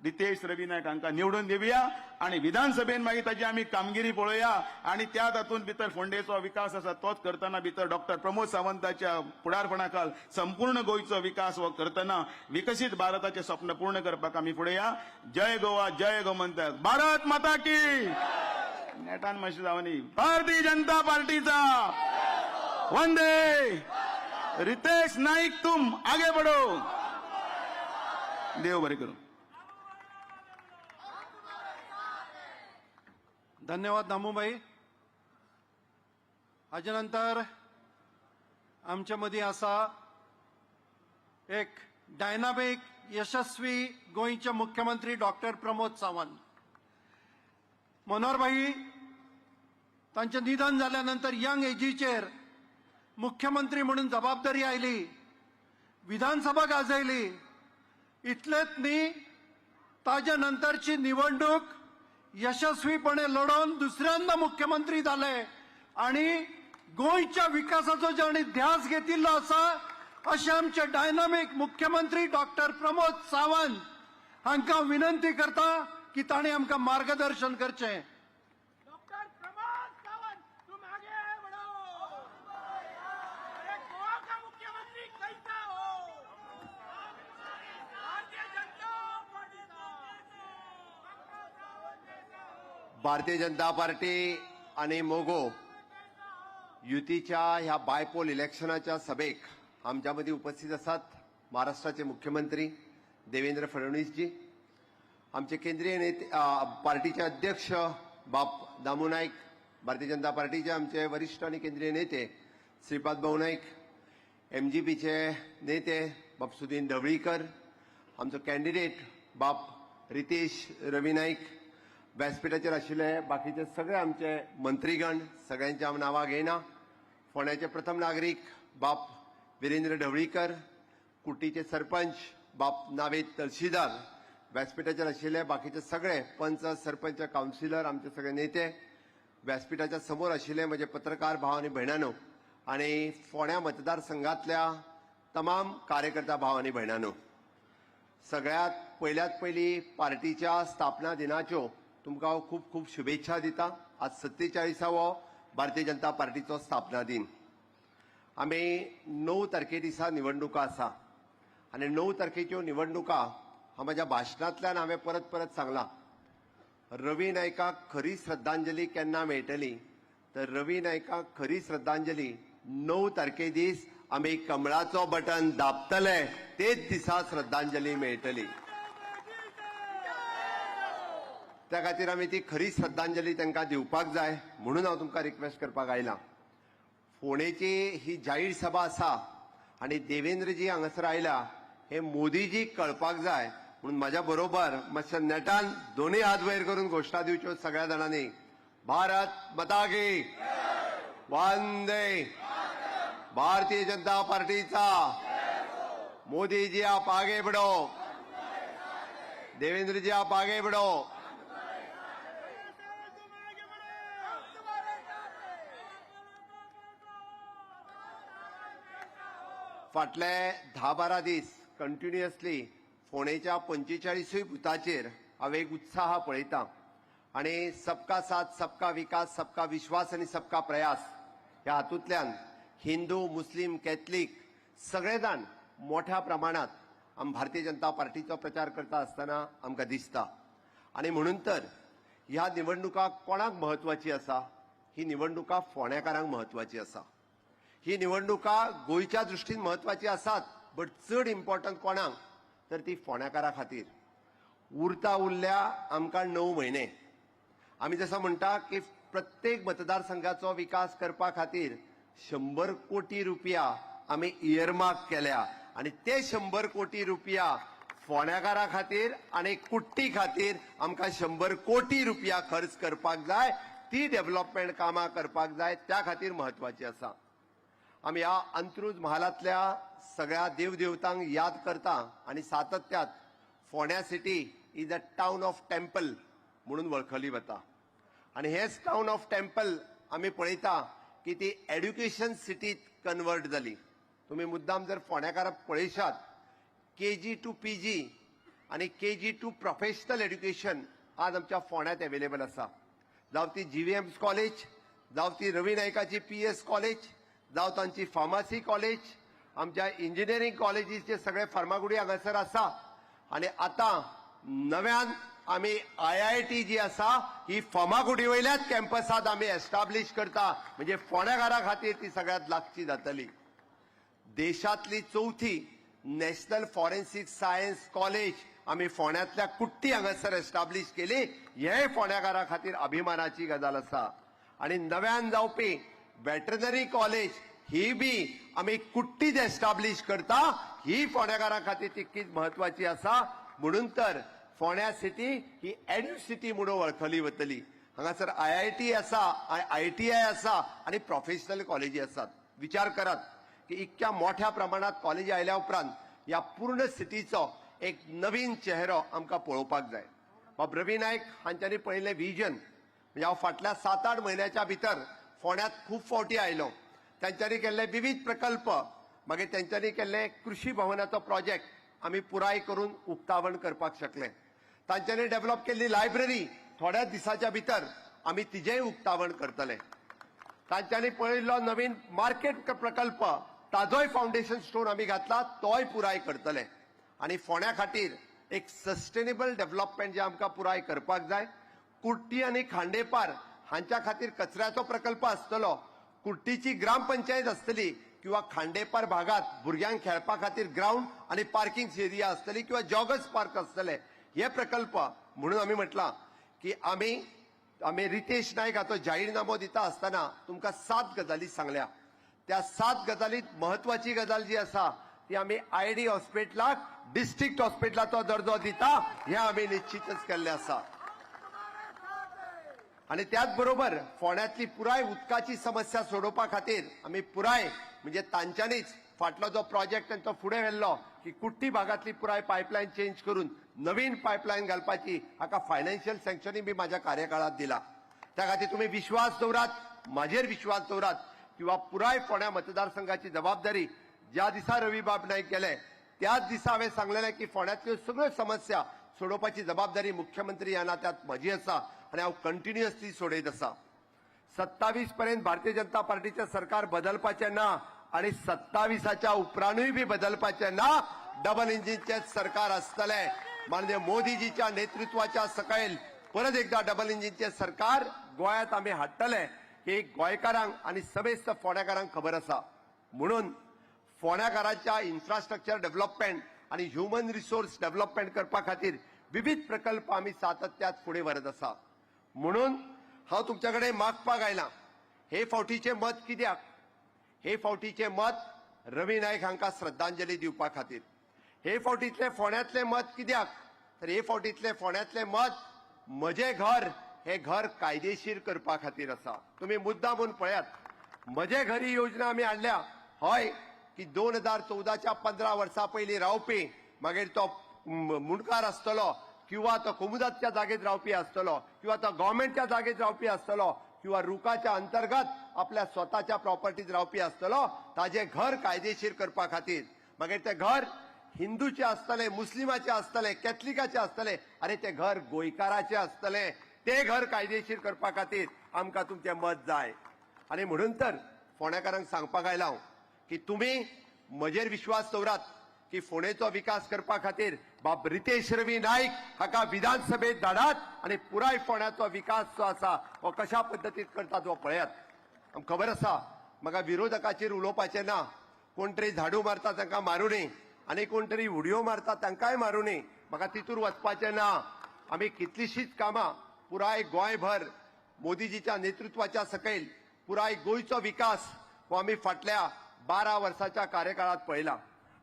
रितेश रवी नायक हांकां निवडून दिवया आनी विधानसभेन मागीर ताची आमी कामगिरी पळोवया. आनी त्या तातूंत भितर फोंडेचो विकास आसा तोच करतना भितर डॉक्टर प्रमोद सावंताच्या फुडारपणा खाल संपूर्ण गोंयचो विकास हो करतना विकसीत भारताचें स्वप्न पूर्ण करपाक आमी फुडें या. जय गोवा, जय गोमंतक. भारत माता की. नेटान मातशें जावनी. भारतीय जनता पार्टीचा वंदे. रितेश नाईक तुम आगे बढ़ो. देव बरें करूं. धन्यवाद नामूबाई. हाजे नंतर आमच्या मदीं आसा एक डायनामिक यशस्वी गोंयचे मुख्यमंत्री डॉक्टर प्रमोद सावंत. मनोहरभाई तांचें निधन जाल्या नंतर यंग एजीचेर मुख्यमंत्री म्हणून जबाबदारी आयली, विधानसभा गाजयली. इतलेंच न्ही, ताजे नंतरची निवडणूक यशस्वीपणे लढून दुसऱ्यांदा मुख्यमंत्री झाले आणि गोंयच्या विकासाचो जेणे ध्यास घेतिल्लो आसा अशे आमचे डायनामिक मुख्यमंत्री डॉक्टर प्रमोद सावंत हांकां विनंती करता की तांणी आमकां मार्गदर्शन करचें. डॉक्टर प्रमोद सावंत तुम आगे बढ़ो. अरे गोवा का मुख्यमंत्री कैसा हो? भारतीय जनता पार्टी भारतीय जनता पार्टी आणि मोगो युतीच्या ह्या बायपोल इलेक्शनाच्या सभेक आमच्या मध्ये उपस्थित असतात महाराष्ट्राचे मुख्यमंत्री देवेंद्र फडणवीसजी, आमचे केंद्रीय नेते पार्टीचे अध्यक्ष बाप दामू नाईक, भारतीय जनता पार्टीचे आमचे वरिष्ठ आणि केंद्रीय नेते श्रीपाद भाऊ नाईक, MGPचे नेते बाप सुदीन ढवळीकर, आमचो कॅन्डिडेट बाप रितेश रवी नाईक, व्यासपीठाचेर आशिल्ले बाकीचे सगळे आमचे मंत्रीगण, सगळ्यांची हांव नांवां घेयना. फोंड्याचे प्रथम नागरीक बाप विरेंद्र ढवळीकर, कुट्टीचे सरपंच बाप नावेद तळशीदार, व्यासपीठाचेर आशिल्ले बाकीचे सगळे पंच, सरपंच, कावन्सिलर, आमचे सगळे नेते, व्यासपीठाच्या समोर आशिल्ले म्हजे पत्रकार भाव आनी भयणांनो आनी फोंड्या मतदारसंघातल्या तमाम कार्यकर्ता भाव आनी भयणांनो, सगळ्यात पयली पार्टीच्या स्थापना दिनाच्यो तुमकां हांव खूब खूब शुभेच्छा दिता. आज 47वो भारतीय जनता पार्टीचो स्थापना दिन. आमी 9 तारखे दिसा निवडणुका आसा आनी 9 तारखेच्यो निवडणुका हांव म्हज्या भाशणांतल्यान हांवें परत परत सांगलां. रवी नायकाक खरी श्रद्धांजली केन्ना मेळटली तर रवी नायकाक खरी श्रद्धांजली 9 तारखे दीस आमी कमळाचो बटन दाबतले तेच दिसा श्रद्धांजली मेळटली. त्या खातीर आमी ती खरी श्रद्धांजली तांकां दिवपाक जाय म्हणून हांव तुमकां रिक्वेस्ट करपाक आयलां. फोंडेची ही जाहीर सभा आसा आनी देवेंद्रजी हांगासर आयला हे मोदीजीक कळपाक जाय म्हणून म्हाज्या बरोबर मातशे नेटान दोनूय हात वयर करून घोशणा दिवच्यो सगळ्या जाणांनी. भारत माता की वंदे. भारतीय जनता पार्टीचा मोदी जी आप आगे बढ़ो, देवेंद्र जी आप आगे बढ़ो. फाटले 10-12 दीस कंटिन्युअसली फोंडेच्या 45 बुथाचेर हांव एक उत्साह पळयतां आनी सबका साथ, सबका विकास, सबका विश्वास आनी सबका प्रयास ह्या हातूंतल्यान हिंदू, मुस्लीम, कॅथलीक सगळे जाण मोठ्या प्रमाणात भारतीय जनता पार्टीचो प्रचार करता आसतना आमकां दिसता. आनी म्हणून तर ह्या निवडणुका कोणाक म्हत्वाची आसा? ही निवडणुका फोंड्याकारांक म्हत्वाची आसा. ही निवडणुका गोंयच्या दृश्टीन म्हत्वाची आसात, बट चड इम्पॉर्टंट कोणाक तर ती फोंड्याकारा खातीर. उरता उरल्या आमकां 9 म्हयने. आमी जसं म्हणटा की प्रत्येक मतदारसंघाचो विकास करपा खातीर 100 कोटी रुपया आमी इयरमार्क केल्या आनी ते 100 कोटी रुपया फोंड्याकारा खातीर आनी कुट्टी खातीर आमकां 100 कोटी रुपया खर्च करपाक जाय. ती डेव्हलपमेंट कामां करपाक जाय, त्या खातीर म्हत्वाची आसा. आमी ह्या अंत्रुज महालातल्या सगळ्या देवदेवतांक याद करता आनी सातत्यात फोंड्या city is a town of temple म्हणून वळखली वता. आनी हेच टाउन ऑफ टेम्पल आमी पळयता की ती एड्युकेशन सिटीत कन्वर्ट जाली. तुमी मुद्दाम जर फोंड्याकाराक पळयशात KG to PG आनी KG to प्रोफेशनल एड्युकेशन आज आमच्या फोंड्यात अवेलेबल आसा. जावं ती GVM कॉलेज, जावं ती रवी नायकाची PS कॉलेज, जावं तांची फार्मासी कॉलेज, आमच्या इंजिनियरींग कॉलेजीसचे सगळे फार्मागुडी हांगासर आसा. आनी आतां नव्यान आमी IIT जी आसा ही फार्मागुडी वयल्याच कॅम्पसात आमी एस्टाब्लिश करता, म्हणजे फोंड्याकारा खातीर ती सगळ्यात लागची जातली. देशातली 4थी नॅशनल फॉरेन्सिक सायन्स कॉलेज आमी फोंड्यांतल्या कुट्टी हांगासर एस्टाब्लिश केली. हेय फोंड्याकारा खातीर अभिमानाची गजाल आसा. आनी नव्यान जावपी वेटरनरी कॉलेज ही बी आमी कुट्टीत एस्टाब्लिश करता. ही फोंड्याकारा खातीर तितकीच म्हत्वाची आसा. म्हणून तर फोंड्या सिटी ही एड्यू सिटी म्हणून वळखली वतली. हांगासर IIT आसा, ITI आसा आनी प्रोफेशनल कॉलेजी आसात. विचार करात की इतक्या मोठ्या प्रमाणात कॉलेजी आयल्या उपरांत या पूर्ण सिटीचो एक नवीन चेहरो आमकां पळोवपाक जाय. बाब रवी नायक हांच्यांनी पळयल्लें विजन म्हणजे हांव फाटल्या 7-8 म्हयन्याच्या भितर फोंड्यांत खूब फावटी आयलो. तांच्यांनी केल्ले विविध प्रकल्प मागीर तांच्यांनी केल्ले कृषी भवनाचो प्रोजेक्ट आमी पुराय करून उक्तावण करपाक शकले. तांच्यांनी डेव्हलप केल्ली लायब्ररी थोड्याच दिसाच्या भितर आमी तिजेय उक्तावण करतले. तांच्यांनी पळयल्लो नवीन मार्केट प्रकल्प ताजोय फाउंडेशन स्टोन आमी घातला, तोय पुराय करतले. आनी फोंड्या खातीर एक सस्टेनेबल डेव्हलपमेंट जे आमकां पुराय करपाक जाय. कुर्टी आनी खांडेपार हांच्या खातीर कचऱ्याचो प्रकल्प आसतलो, कुर्टीची ग्रामपंचायत आसतली किंवा खांडेपार भागात भुरग्यांक खेळपा खातीर ग्राउंड आनी पार्किंग एरिया आसतली किंवा जॉगर्स पार्क आसतले. हे प्रकल्प म्हणून आमी म्हटलां की आमी रितेश नायक हाचो जाहीरनामो दिता आसतना तुमकां 7 गजाली सांगल्या. त्या 7 गजालींत महत्वाची गजाल जी आसा ती आमी आयडी हॉस्पिटलाक डिस्ट्रिक्ट हॉस्पिटलाचो दर्जो दिता हे आमी निश्चितच केल्ले आसा. आणि त्याच बरोबर फोंड्यांतली पुराय उदकाची समस्या सोडोवपा खातीर आमी पुराय म्हणजे तांच्यांनीच फाटलो जो प्रोजेक्ट तांचो फुडें व्हेल्लो की कुट्टी भागातली पुराय पायपलायन चेंज करून नवीन पायपलायन घालपाची हाका फायनान्शियल सँक्शनींग बी म्हाज्या कार्यकाळात दिला. त्या खातीर तुमी विश्वास दवरात, म्हाजेर विश्वास दवरात किंवा पुराय फोंड्या मतदारसंघाची जबाबदारी ज्या दिसा रवी बाब नायक गेले त्याच दिसा हांवें सांगलेलें की फोंड्यांतल्यो सगळ्यो समस्या सोडोवपाची जबाबदारी मुख्यमंत्री ह्या नात्यांत म्हजी आसा आनी हांव कंटिन्युअसली सोडयत आसा. 27 पर्यंत भारतीय जनता पार्टीचें सरकार बदलपाचें ना आणि 27च्या उपरांतूय बी बदलपाचें ना. डबल इंजिनचें सरकार आसतलें. माननीय मोदीजीच्या नेतृत्वाच्या सकयल परत एकदा डबल इंजिनचें सरकार गोंयांत आमी हाडटले हे गोंयकारांक आनी समेस्त फोंड्याकारांक खबर आसा. म्हणून फोंड्याकारांच्या इन्फ्रास्ट्रक्चर डेव्हलपमेंट आणि ह्युमन रिसोर्स डेव्हलपमेंट करपा खातीर विविध प्रकल्प आमी सातत्यात फुडें व्हरत आसा. म्हणून हांव तुमच्या कडेन मागपाक आयलां, हे फावटीचें मत कित्याक? हे फावटीचें मत रवी नायक हांकां श्रद्धांजली दिवपा खातीर. हे फावटीतलें फोंड्यांतलें मत कित्याक? तर हे फावटीतलें फोंड्यांतलें मत म्हजें घर हे घर कायदेशीर करपा खातीर आसा. तुमी मुद्दामून पळयात, म्हजे घर ही योजना आमी हाडल्या. हय की 2014च्या 15 वर्सां पयलीं रावपी मागीर तो मुणकार आसतलो किंवा तो कोमुदाच्या जागेत रावपी आसतलो किंवा तो गव्हर्मेंटच्या जागेत रावपी आसतलो किंवा रुकाच्या अंतर्गत आपल्या स्वताच्या प्रॉपर्टीत रावपी आसतलो, ताजें घर कायदेशीर करपा खातीर मागीर तें घर हिंदूचें आसतलें, मुस्लिमाचें आसतलें, कॅथलिकाचें आसतलें, अरे तें घर गोंयकाराचें आसतलें. तें घर कायदेशीर करपा खातीर आमकां तुमचें मत जाय. आनी म्हणून तर फोंड्याकारांक सांगपाक आयलां हांव की तुमी म्हजेर विश्वास दवरात की फोंडेचो विकास करपा खातीर बाब रितेश रवी नायक हाका विधानसभेत धाडात आनी पुराय फोंड्याचो विकास जो आसा हो कशा पद्दतीन करता तो पळयात. आमकां खबर आसा म्हाका विरोधकाचेर उलोवपाचें ना. कोण तरी झाडू मारता तांकां मारूं न्ही आनी कोण तरी उडयो मारता तांकांय मारूं न्ही. म्हाका तितूर वचपाचें ना. आमी कितलींशींच कामां पुराय गोंयभर मोदीजीच्या नेतृत्वाच्या सकयल पुराय गोंयचो विकास हो आमी फाटल्या 12 वर्साच्या कार्यकाळात पळयला.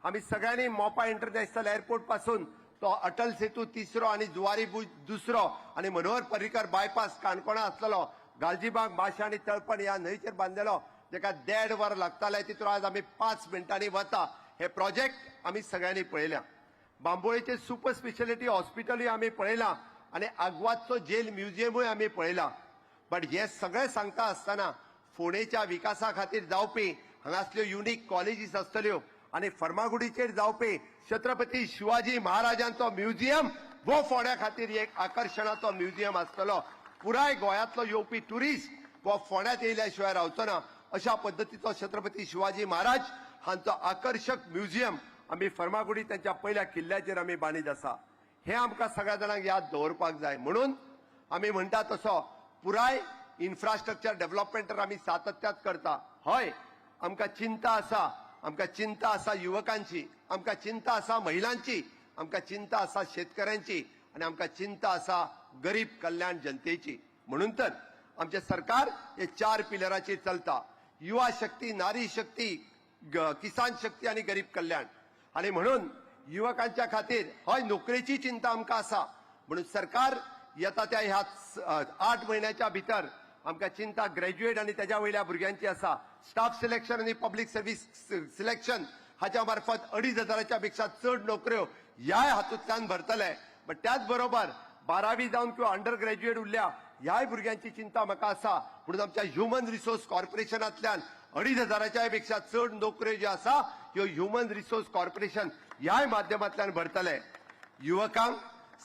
आमी सगळ्यांनी मोपा इंटरनॅशनल एअरपोर्ट पासून तो अटल सेतू 3रो आनी जुवारी भूज 2रो आनी मनोहर पर्रीकर बायपास काणकोणा आसलेलो, गालजीबाग, माशा आनी तळपण ह्या न्हंयचेर बांदलेलो जेका 1.5 वर लागताले तितूर आज आमी 5 मिनटांनी वता. हे प्रोजेक्ट आमी सगळ्यांनी पळयल्या. बांबोळेचें सुपर स्पेशालिटी हॉस्पिटलूय आमी पळयलां आनी आग्वादचो जेल म्युझियमूय आमी पळयलां. बट हे सगळें सांगता आसतना फोंडेच्या विकासा खातीर जावपी हांगासल्यो युनिक कॉलेजीस आसतल्यो आनी फर्मागुडीचेर जावपी छत्रपती शिवाजी महाराजांचो म्युझियम वो फोंड्या खातीर एक आकर्शणाचो म्युझियम आसतलो. पुराय गोंयांतलो येवपी ट्युरिस्ट वो फोंड्यांत येयल्या शिवाय रावचो ना. अशा पद्दतीचो छत्रपती शिवाजी महाराज हांचो आकर्षक म्युझियम आमी फर्मागुडी त्यांच्या पहिल्या किल्ल्याचेर आमी बांदीत आसा. हे आमकां सगळ्या जाणांक याद दवरपाक जाय. म्हणून आमी म्हणटा तसो पुराय इन्फ्रास्ट्रक्चर डेव्हलपमेंट आमी सातत्यात करता. हय आमकां चिंता आसा, आमकां चिंता आसा युवकांची, आमकां चिंता आसा महिलांची, आमकां चिंता आसा शेतकऱ्यांची आनी आमकां चिंता आसा गरीब कल्याण जनतेची. म्हणून तर आमचें सरकार हे 4 पिलराचेर चलता. युवा शक्ती, नारी शक्ती, किसान शक्ती आनी गरीब कल्याण. आनी म्हणून युवकांच्या खातीर हय नोकरेची चिंता आमकां आसा. म्हणून सरकार येता त्या ह्या 8 म्हयन्याच्या भितर आमकां चिंता ग्रॅज्युएट आनी तेज्या वयल्या भुरग्यांची आसा. स्टाफ सिलेक्शन आनी पब्लीक सर्व्हिस सिलेक्शन हाच्या मार्फत 2,500च्या पेक्षा चड नोकऱ्यो ह्या हातूंतल्यान भरतले. बट त्याच बरोबर 12वी जावन किंवा अंडर ग्रॅज्युएट उरल्या ह्याय भुरग्यांची चिंता म्हाका आसा. म्हणून आमच्या ह्युमन रिसोर्स कॉर्पोरेशनांतल्यान 2,500च्या पेक्षा चड नोकऱ्यो ज्यो आसा ह्यो ह्युमन रिसोर्स कॉर्पोरेशन ह्याय माध्यमांतल्यान भरतले. युवकांक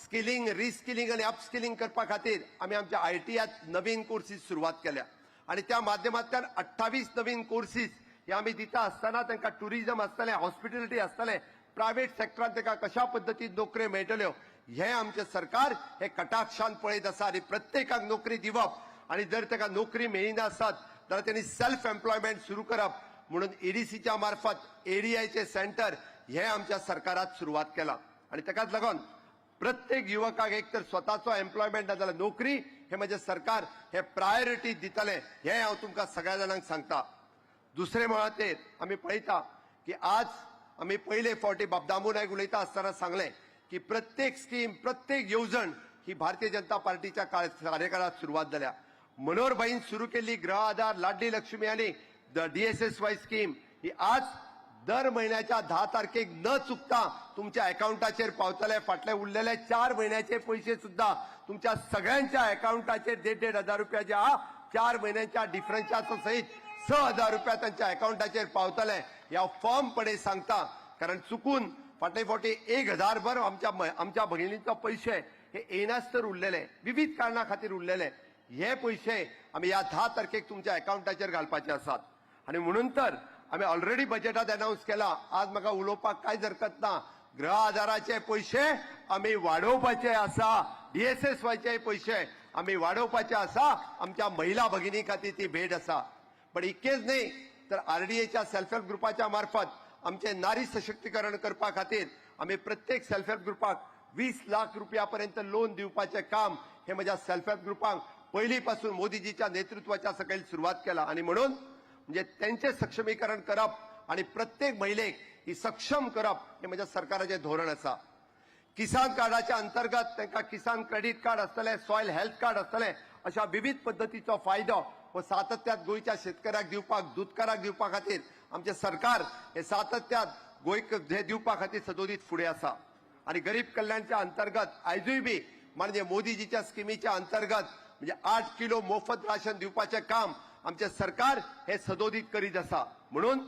स्किलिंग, रिस्किलिंग आणि अपस्किलिंग करपा खातीर आमी आमच्या ITयात नवीन कोर्सीस सुरवात केल्या आणि त्या माध्यमांतल्यान 28 नवीन कोर्सीस हे आमी दिता आसतना तांकां टुरिझम आसतलें, हॉस्पिटॅलिटी आसतलें, प्रायव्हेट सेक्टरांत तांकां कशा पद्दतीन नोकऱ्यो मेळटल्यो हे आमचें सरकार हे कटाक्षान पळयत आसा आणि प्रत्येकाक नोकरी दिवप आणि जर ताका नोकरी मेळिना आसत जाल्यार त्यांनी सेल्फ एम्प्लॉयमेंट सुरू करप म्हणून EDCच्या मार्फत ADIचे सेंटर हे आमच्या सरकारात सुरवात केला आणि ताकाच लागून प्रत्येक युवकाक एक तर स्वताचो एम्प्लॉयमेंट नाजाल्यार नोकरी हे म्हणजे सरकार हे प्रायोरिटी दितले हे हांव तुमकां सगळ्या जाणांक सांगता. दुसरे मळाचेर आमी पळयता की आज आमी पयले फावटी बाबदामू नायक उलयता आसतना सांगलें की प्रत्येक स्कीम, प्रत्येक येवजण ही भारतीय जनता पार्टीच्या कार्यकाळात सुरुवात जाल्या. मनोहरभाईन सुरू केल्ली गृह आधार, लाडली लक्ष्मी आणि DSSY स्कीम ही आज दर महिन्याच्या 10 तारखेक न चुकता तुमच्या अकाउंटाचेर पावतले. फाटले उरलेले 4 महिन्याचे पैसे सुद्धा तुमच्या सगळ्यांच्या अकाउंटाचेर 1,500 रुपया जे आहा 4 महिन्यांच्या डिफरन्सच्या सहित 6,000 रुपया त्यांच्या अकाउंटाचेर पावतले. ह्या फॉर्मपणे सांगता कारण चुकून फाटले फावटी 1,000 भर आमच्या भगिनींचे पैसे हे येनाच तर उरलेले, विविध कारणां खातीर उरलेले. हे पैसे आमी ह्या 10 तारखेक तुमच्या अकाउंटाचेर घालपाचे आसात आणि म्हणून तर आमी ऑलरेडी बजेटात अनाउन्स केला. आज म्हाका उलोवपाक कांयच हरकत ना. गृह आधाराचे पैसे आमी वाडोवपाचे आसा, DSSYचे पैसे आमी वाडोवपाचे आसा. आमच्या महिला भगिनी खातीर ती भेट आसा. पण इतकेच न्ही तर RDAच्या सेल्फ हेल्प ग्रुपाच्या मार्फत आमचे नारी सशक्तीकरण करपा खातीर आमी प्रत्येक सेल्फ हेल्प ग्रुपाक 20 लाख रुपयापर्यंत लोन दिवपाचे काम हे म्हज्या सेल्फ हेल्प ग्रुपांक पहिलीपासून मोदीजीच्या नेतृत्वाच्या सकयल सुरुवात केला आणि म्हणून म्हणजे त्यांचे सक्षमीकरण करप आणि प्रत्येक महिलेक ही सक्षम करप हे म्हज्या सरकाराचे धोरण आसा. किसान कार्डाच्या अंतर्गत तांकां किसान क्रेडिट कार्ड आसतले, सॉयल हेल्थ कार्ड आसतले, अशा विविध पद्दतीचो फायदो हो सातत्यात गोंयच्या शेतकऱ्याक दिवपाक, दूधकाराक दिवपा खातीर आमचे सरकार हे सातत्यात गोंयक हे दिवपा खातीर सदोदीत फुडें आसा. आणि गरीब कल्याणच्या अंतर्गत आयजूय बी म्हणजे मोदीजीच्या स्किमीच्या अंतर्गत म्हणजे 8 किलो मोफत राशन दिवपाचे काम आमचे सरकार हे सदोदीत करीत आसा. म्हणून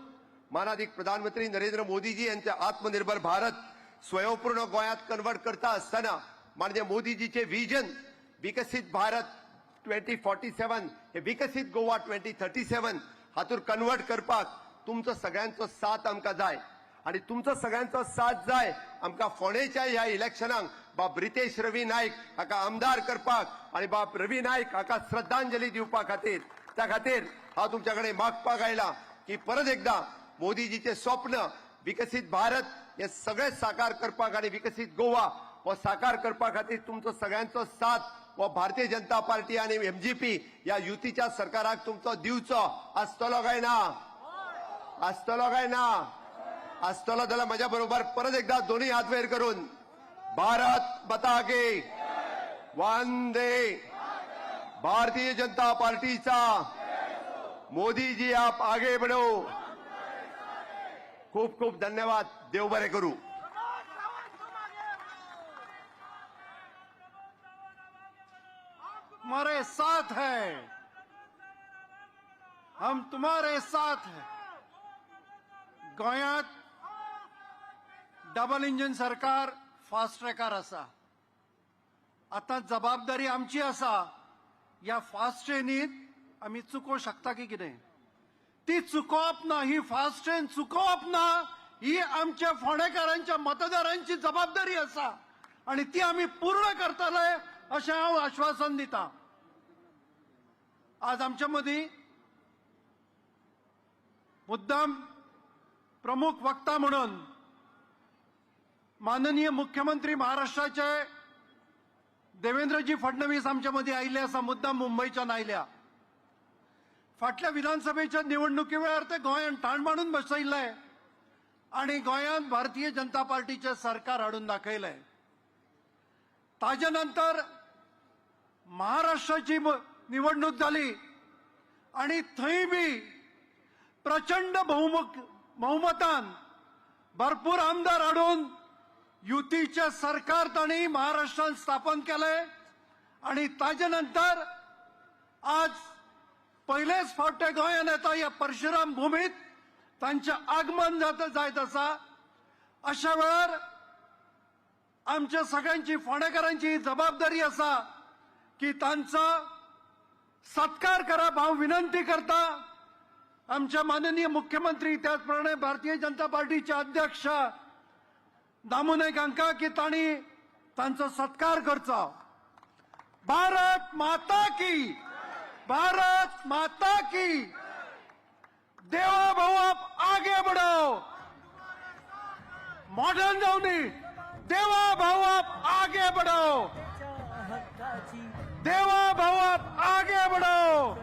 माननीय प्रधानमंत्री नरेंद्र मोदीजी यांचे आत्मनिर्भर भारत स्वयंपूर्ण गोंयांत कन्वर्ट करता असताना माननीय मोदीजीचे विजन विकसित भारत 2047 हे विकसित गोवा 2037 हातूर कन्वर्ट करपाक तुमचो सगळ्यांचो साथ आमकां जाय आणि तुमचो सगळ्यांचो साथ जाय आमकां फोंडेच्या ह्या इलेक्शनाक बाब रितेश रवी नायक हाका आमदार करपाक आणि बाब रवी नायक हाका श्रद्धांजली दिवपा खातीर. त्या खातीर हांव तुमच्या कडेन मागपाक आयला की परत एकदा मोदीजीचे स्वप्न विकसित भारत हे सगळे साकार करपाक आणि विकसित गोवा हो साकार करपा खातीर तुमचो सगळ्यांचो साथ व भारतीय जनता पार्टी आणि MGP या युतीच्या सरकाराक तुमचो दिवचो आसतलो काय ना? आसतलो काय ना? आसतलो जाल्यार म्हज्या बरोबर परत एकदा दोन्ही हात वयर करून भारत माता की वंदे भारतीय जनता पार्टीचा मोदी जी आप आगे बढ़ो. खूप खूप धन्यवाद. देव बरे करू. हमारे साथ है, हम तुम्हारे साथ है. गोंयांत डबल इंजिन सरकार फास्ट ट्रॅकार आसा. आता जबाबदारी आमची आसा. या फास्ट ट्रेनीत आमी चुकोवंक शकता की कितें? ती चुकोवप ना, ही फास्ट ट्रेन चुकोवप ना, ही आमच्या फोंडेकारांच्या मतदारांची जबाबदारी आसा आणि ती आमी पूर्ण करतले अशें हांव आश्वासन दितां. आज आमच्या मदीं मुद्दाम प्रमुख वक्ता म्हणून माननीय मुख्यमंत्री महाराष्ट्राचे देवेंद्रजी फडणवीस आमच्या मदीं आयिल्ले आसा. मुद्दाम मुंबयच्यान आयल्या. फाटल्या विधानसभेच्या निवडणुकी वेळार ते गोंयांत ठाण मांडून बसयल्ले आणि गोंयांत भारतीय जनता पार्टीचे सरकार हाडून दाखयले. ताजे नंतर महाराष्ट्राची निवडणूक जाली आणि थंय बी प्रचंड बहुमतान भरपूर आमदार हाडून युतीचे सरकार तांणी महाराष्ट्रात स्थापन केले आणि ताजे नंतर आज पहिलेच फावटे गोंयांत येता या परशुराम भूमीत तांचे आगमन जायत आसा. अशा वेळार आमच्या सगळ्यांची फोंडेकारांची ही जबाबदारी आसा की तांचा सत्कार करप. हांव विनंती करता आमच्या माननीय मुख्यमंत्री त्याचप्रमाणे भारतीय जनता पार्टीचे अध्यक्ष दामू नायक हांकां की तांणी तांचो सत्कार करचो. भारत माता की, भारत माता की. देवा भाऊ आप आगे बढ़ो. मॉडर्न जाऊ नये. देवा भाऊ आप आगे बढ़ो. देवा भाऊ आप आगे बढ़ो.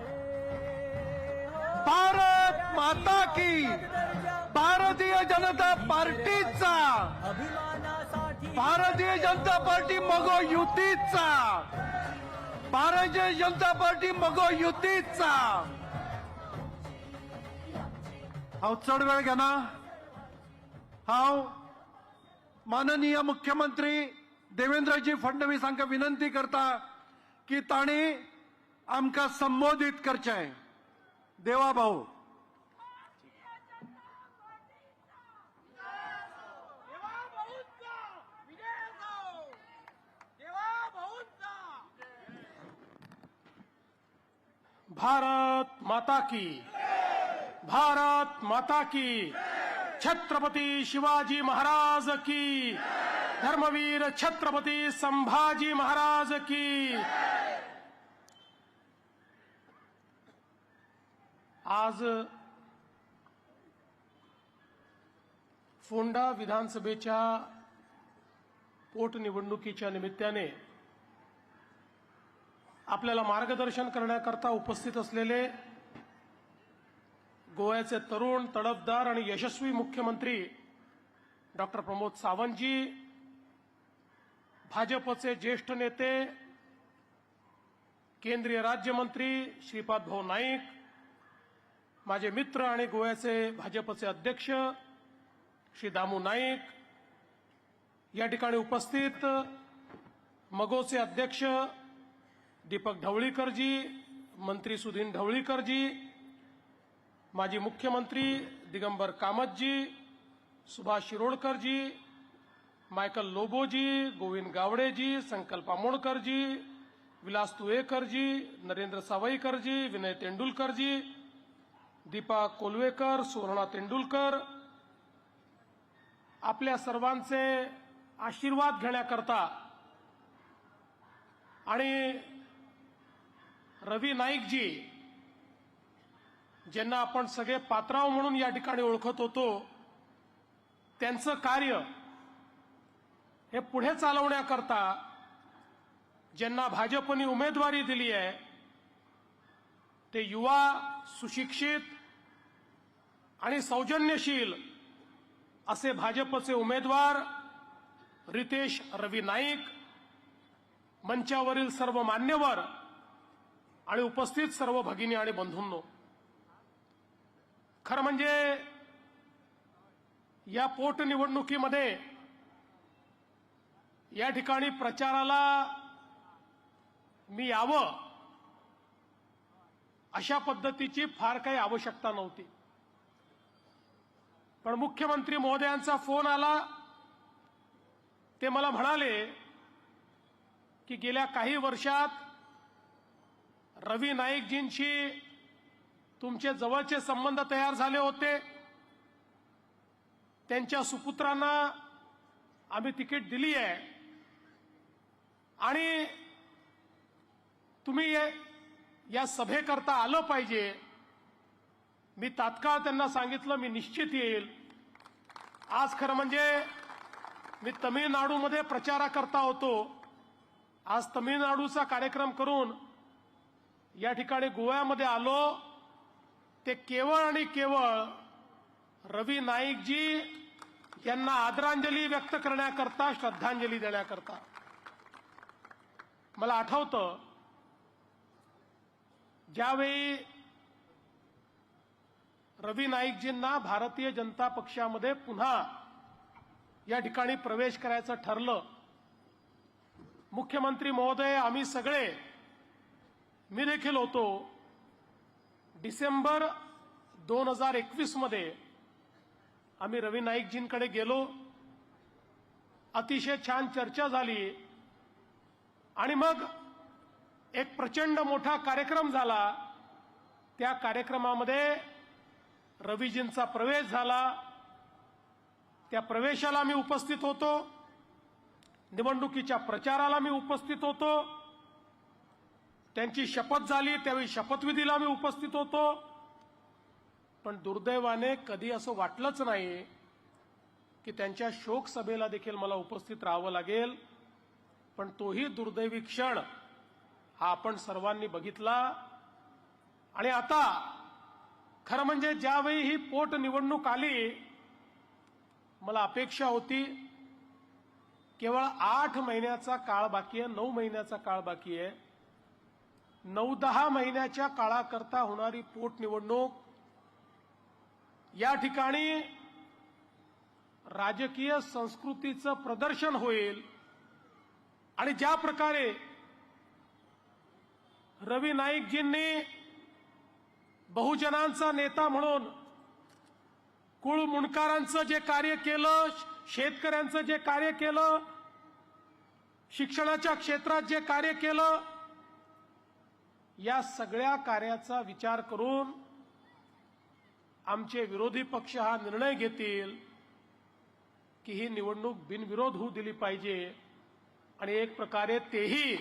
भारत माता की. भारतीय जनता पार्टीचा, भारतीय जनता पार्टी मगो युतीचा, भारतीय जनता पार्टी मगो युतीचा. हांव चड वेळ घेना. हांव माननीय मुख्यमंत्री देवेंद्रजी फडणवीस हांकां विनंती करता की तांणी आमकां संबोधीत करचें. देवा भाऊ. भारत माता की, भारत माता की. छत्रपती शिवाजी महाराज की, धर्मवीर छत्रपती संभाजी महाराज की. आज फोंडा विधानसभेच्या पोटनिवडणुकीच्या निमित्ताने आपल्याला मार्गदर्शन करण्याकरता उपस्थित असलेले गोव्याचे तरुण, तडफदार आणि यशस्वी मुख्यमंत्री डॉक्टर प्रमोद सावंतजी, भाजपचे ज्येष्ठ नेते केंद्रीय राज्यमंत्री श्रीपाद भाऊ नाईक, माझे मित्र आणि गोव्याचे भाजपचे अध्यक्ष श्री दामू नाईक, या ठिकाणी उपस्थित मगोचे अध्यक्ष दीपक ढवळीकरजी, मंत्री सुधीर ढवळीकरजी, माजी मुख्यमंत्री दिगंबर कामतजी, सुभाष शिरोडकरजी, मायकल लोबोजी, गोविंद गावडेजी, संकल्प आमोणकरजी, विलास तुळेकरजी, नरेंद्र सावईकरजी, विनय तेंडुलकरजी, दीपा कोल्वेकर, सुवर्णा तेंडुलकर, आपल्या सर्वांचे आशीर्वाद घेण्याकरता आणि रवी नाईकजी, ज्यांना आपण सगळे पात्राव म्हणून या ठिकाणी ओळखत होतो, त्यांचं कार्य हे पुढे चालवण्याकरता ज्यांना भाजपने उमेदवारी दिली आहे ते युवा, सुशिक्षित आणि सौजन्यशील असे भाजपचे उमेदवार रितेश रवी नाईक, मंचावरील सर्व मान्यवर आणि उपस्थित सर्व भगिनी आणि बंधूंनो, खरं म्हणजे या पोटनिवडणुकीमध्ये या ठिकाणी प्रचाराला मी यावं अशा पद्धतीची फार काही आवश्यकता नव्हती. पण मुख्यमंत्री महोदयांचा फोन आला. ते मला म्हणाले की गेल्या काही वर्षात रवी नाईकजींशी तुमचे जवळचे संबंध तयार झाले होते. त्यांच्या सुपुत्रांना आम्ही तिकीट दिली आहे आणि तुम्ही या सभेकरता आलं पाहिजे. मी तात्काळ त्यांना सांगितलं मी निश्चित येईल. आज खरं म्हणजे मी तमिळनाडूमध्ये प्रचाराकरता होतो. आज तमिळनाडूचा कार्यक्रम करून या ठिकाणी गोव्यामध्ये आलो ते केवळ आणि केवळ रवी नाईकजी यांना आदरांजली व्यक्त करण्याकरता, श्रद्धांजली देण्याकरता. मला आठवतं ज्यावेळी रवी नाईकजींना भारतीय जनता पक्षामध्ये पुन्हा या ठिकाणी प्रवेश करायचं ठरलं. मुख्यमंत्री महोदय, आम्ही सगळे, मी देखील होतो, डिसेंबर 2021 मध्ये आम्ही रवी नाईकजींकडे गेलो. अतिशय छान चर्चा झाली आणि मग एक प्रचंड मोठा कार्यक्रम झाला. त्या कार्यक्रमामध्ये रवीजींचा प्रवेश झाला. त्या प्रवेशाला मी उपस्थित होतो. निवडणुकीच्या प्रचाराला मी उपस्थित होतो. त्यांची शपथ झाली त्यावेळी शपथविधीला मी उपस्थित होतो. पण दुर्दैवाने कधी असं वाटलंच नाही की त्यांच्या शोक सभेला देखील मला उपस्थित राहावं लागेल. पण तोही दुर्दैवी क्षण हा आपण सर्वांनी बघितला. आणि आता खरं म्हणजे ज्यावेळी ही पोटनिवडणूक आली, मला अपेक्षा होती केवळ 8 महिन्याचा काळ बाकी आहे, 9 महिन्याचा काळ बाकी आहे. 9-10 महिन्याच्या काळाकरता होणारी पोटनिवडणूक या ठिकाणी राजकीय संस्कृतीचं प्रदर्शन होईल. आणि ज्या प्रकारे रवी नाईकजींनी बहुजनांचा नेता म्हणून कुळ मुंडकरांचं जे कार्य केलं, शेतकऱ्यांचं जे कार्य केलं, शिक्षणाच्या क्षेत्रात जे कार्य केलं, या सगळ्या कार्याचा विचार करून आमचे विरोधी पक्ष हा निर्णय घेतील की ही निवडणूक बिनविरोध होऊ दिली पाहिजे. आणि एक प्रकारे तेही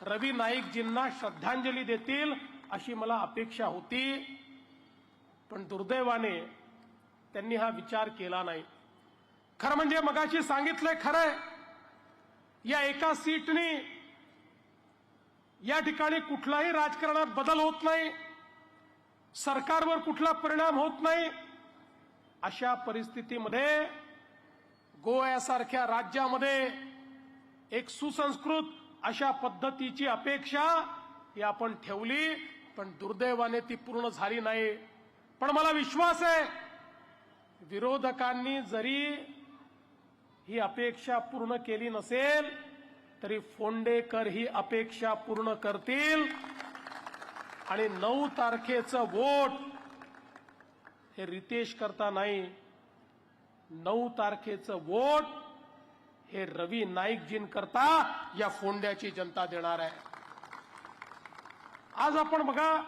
रवी नाईकजींना श्रद्धांजली देतील अशी मला अपेक्षा होती. पण दुर्दैवाने त्यांनी हा विचार केला नाही. खरं म्हणजे मगाशी सांगितलंय खरंय, या एका सीटनी या ठिकाणी कुठलाही राजकारणात बदल होत नाही, सरकारवर कुठला परिणाम होत नाही. अशा परिस्थितीमध्ये गोव्यासारख्या राज्यामध्ये एक सुसंस्कृत अशा पद्धतीची अपेक्षा ही आपण ठेवली, पण दुर्दैवाने ती पूर्ण झाली नाही. पण मला विश्वास आहे विरोधकांनी जरी ही अपेक्षा पूर्ण केली नसेल तरी फोंडेकर ही अपेक्षा पूर्ण करतील. आणि 9 तारखेचं वोट हे रितेश करता नाही, 9 तारखेचं वोट हे रवी नाईकजींकरता या फोंड्याची जनता देणार आहे. आज आपण बघा,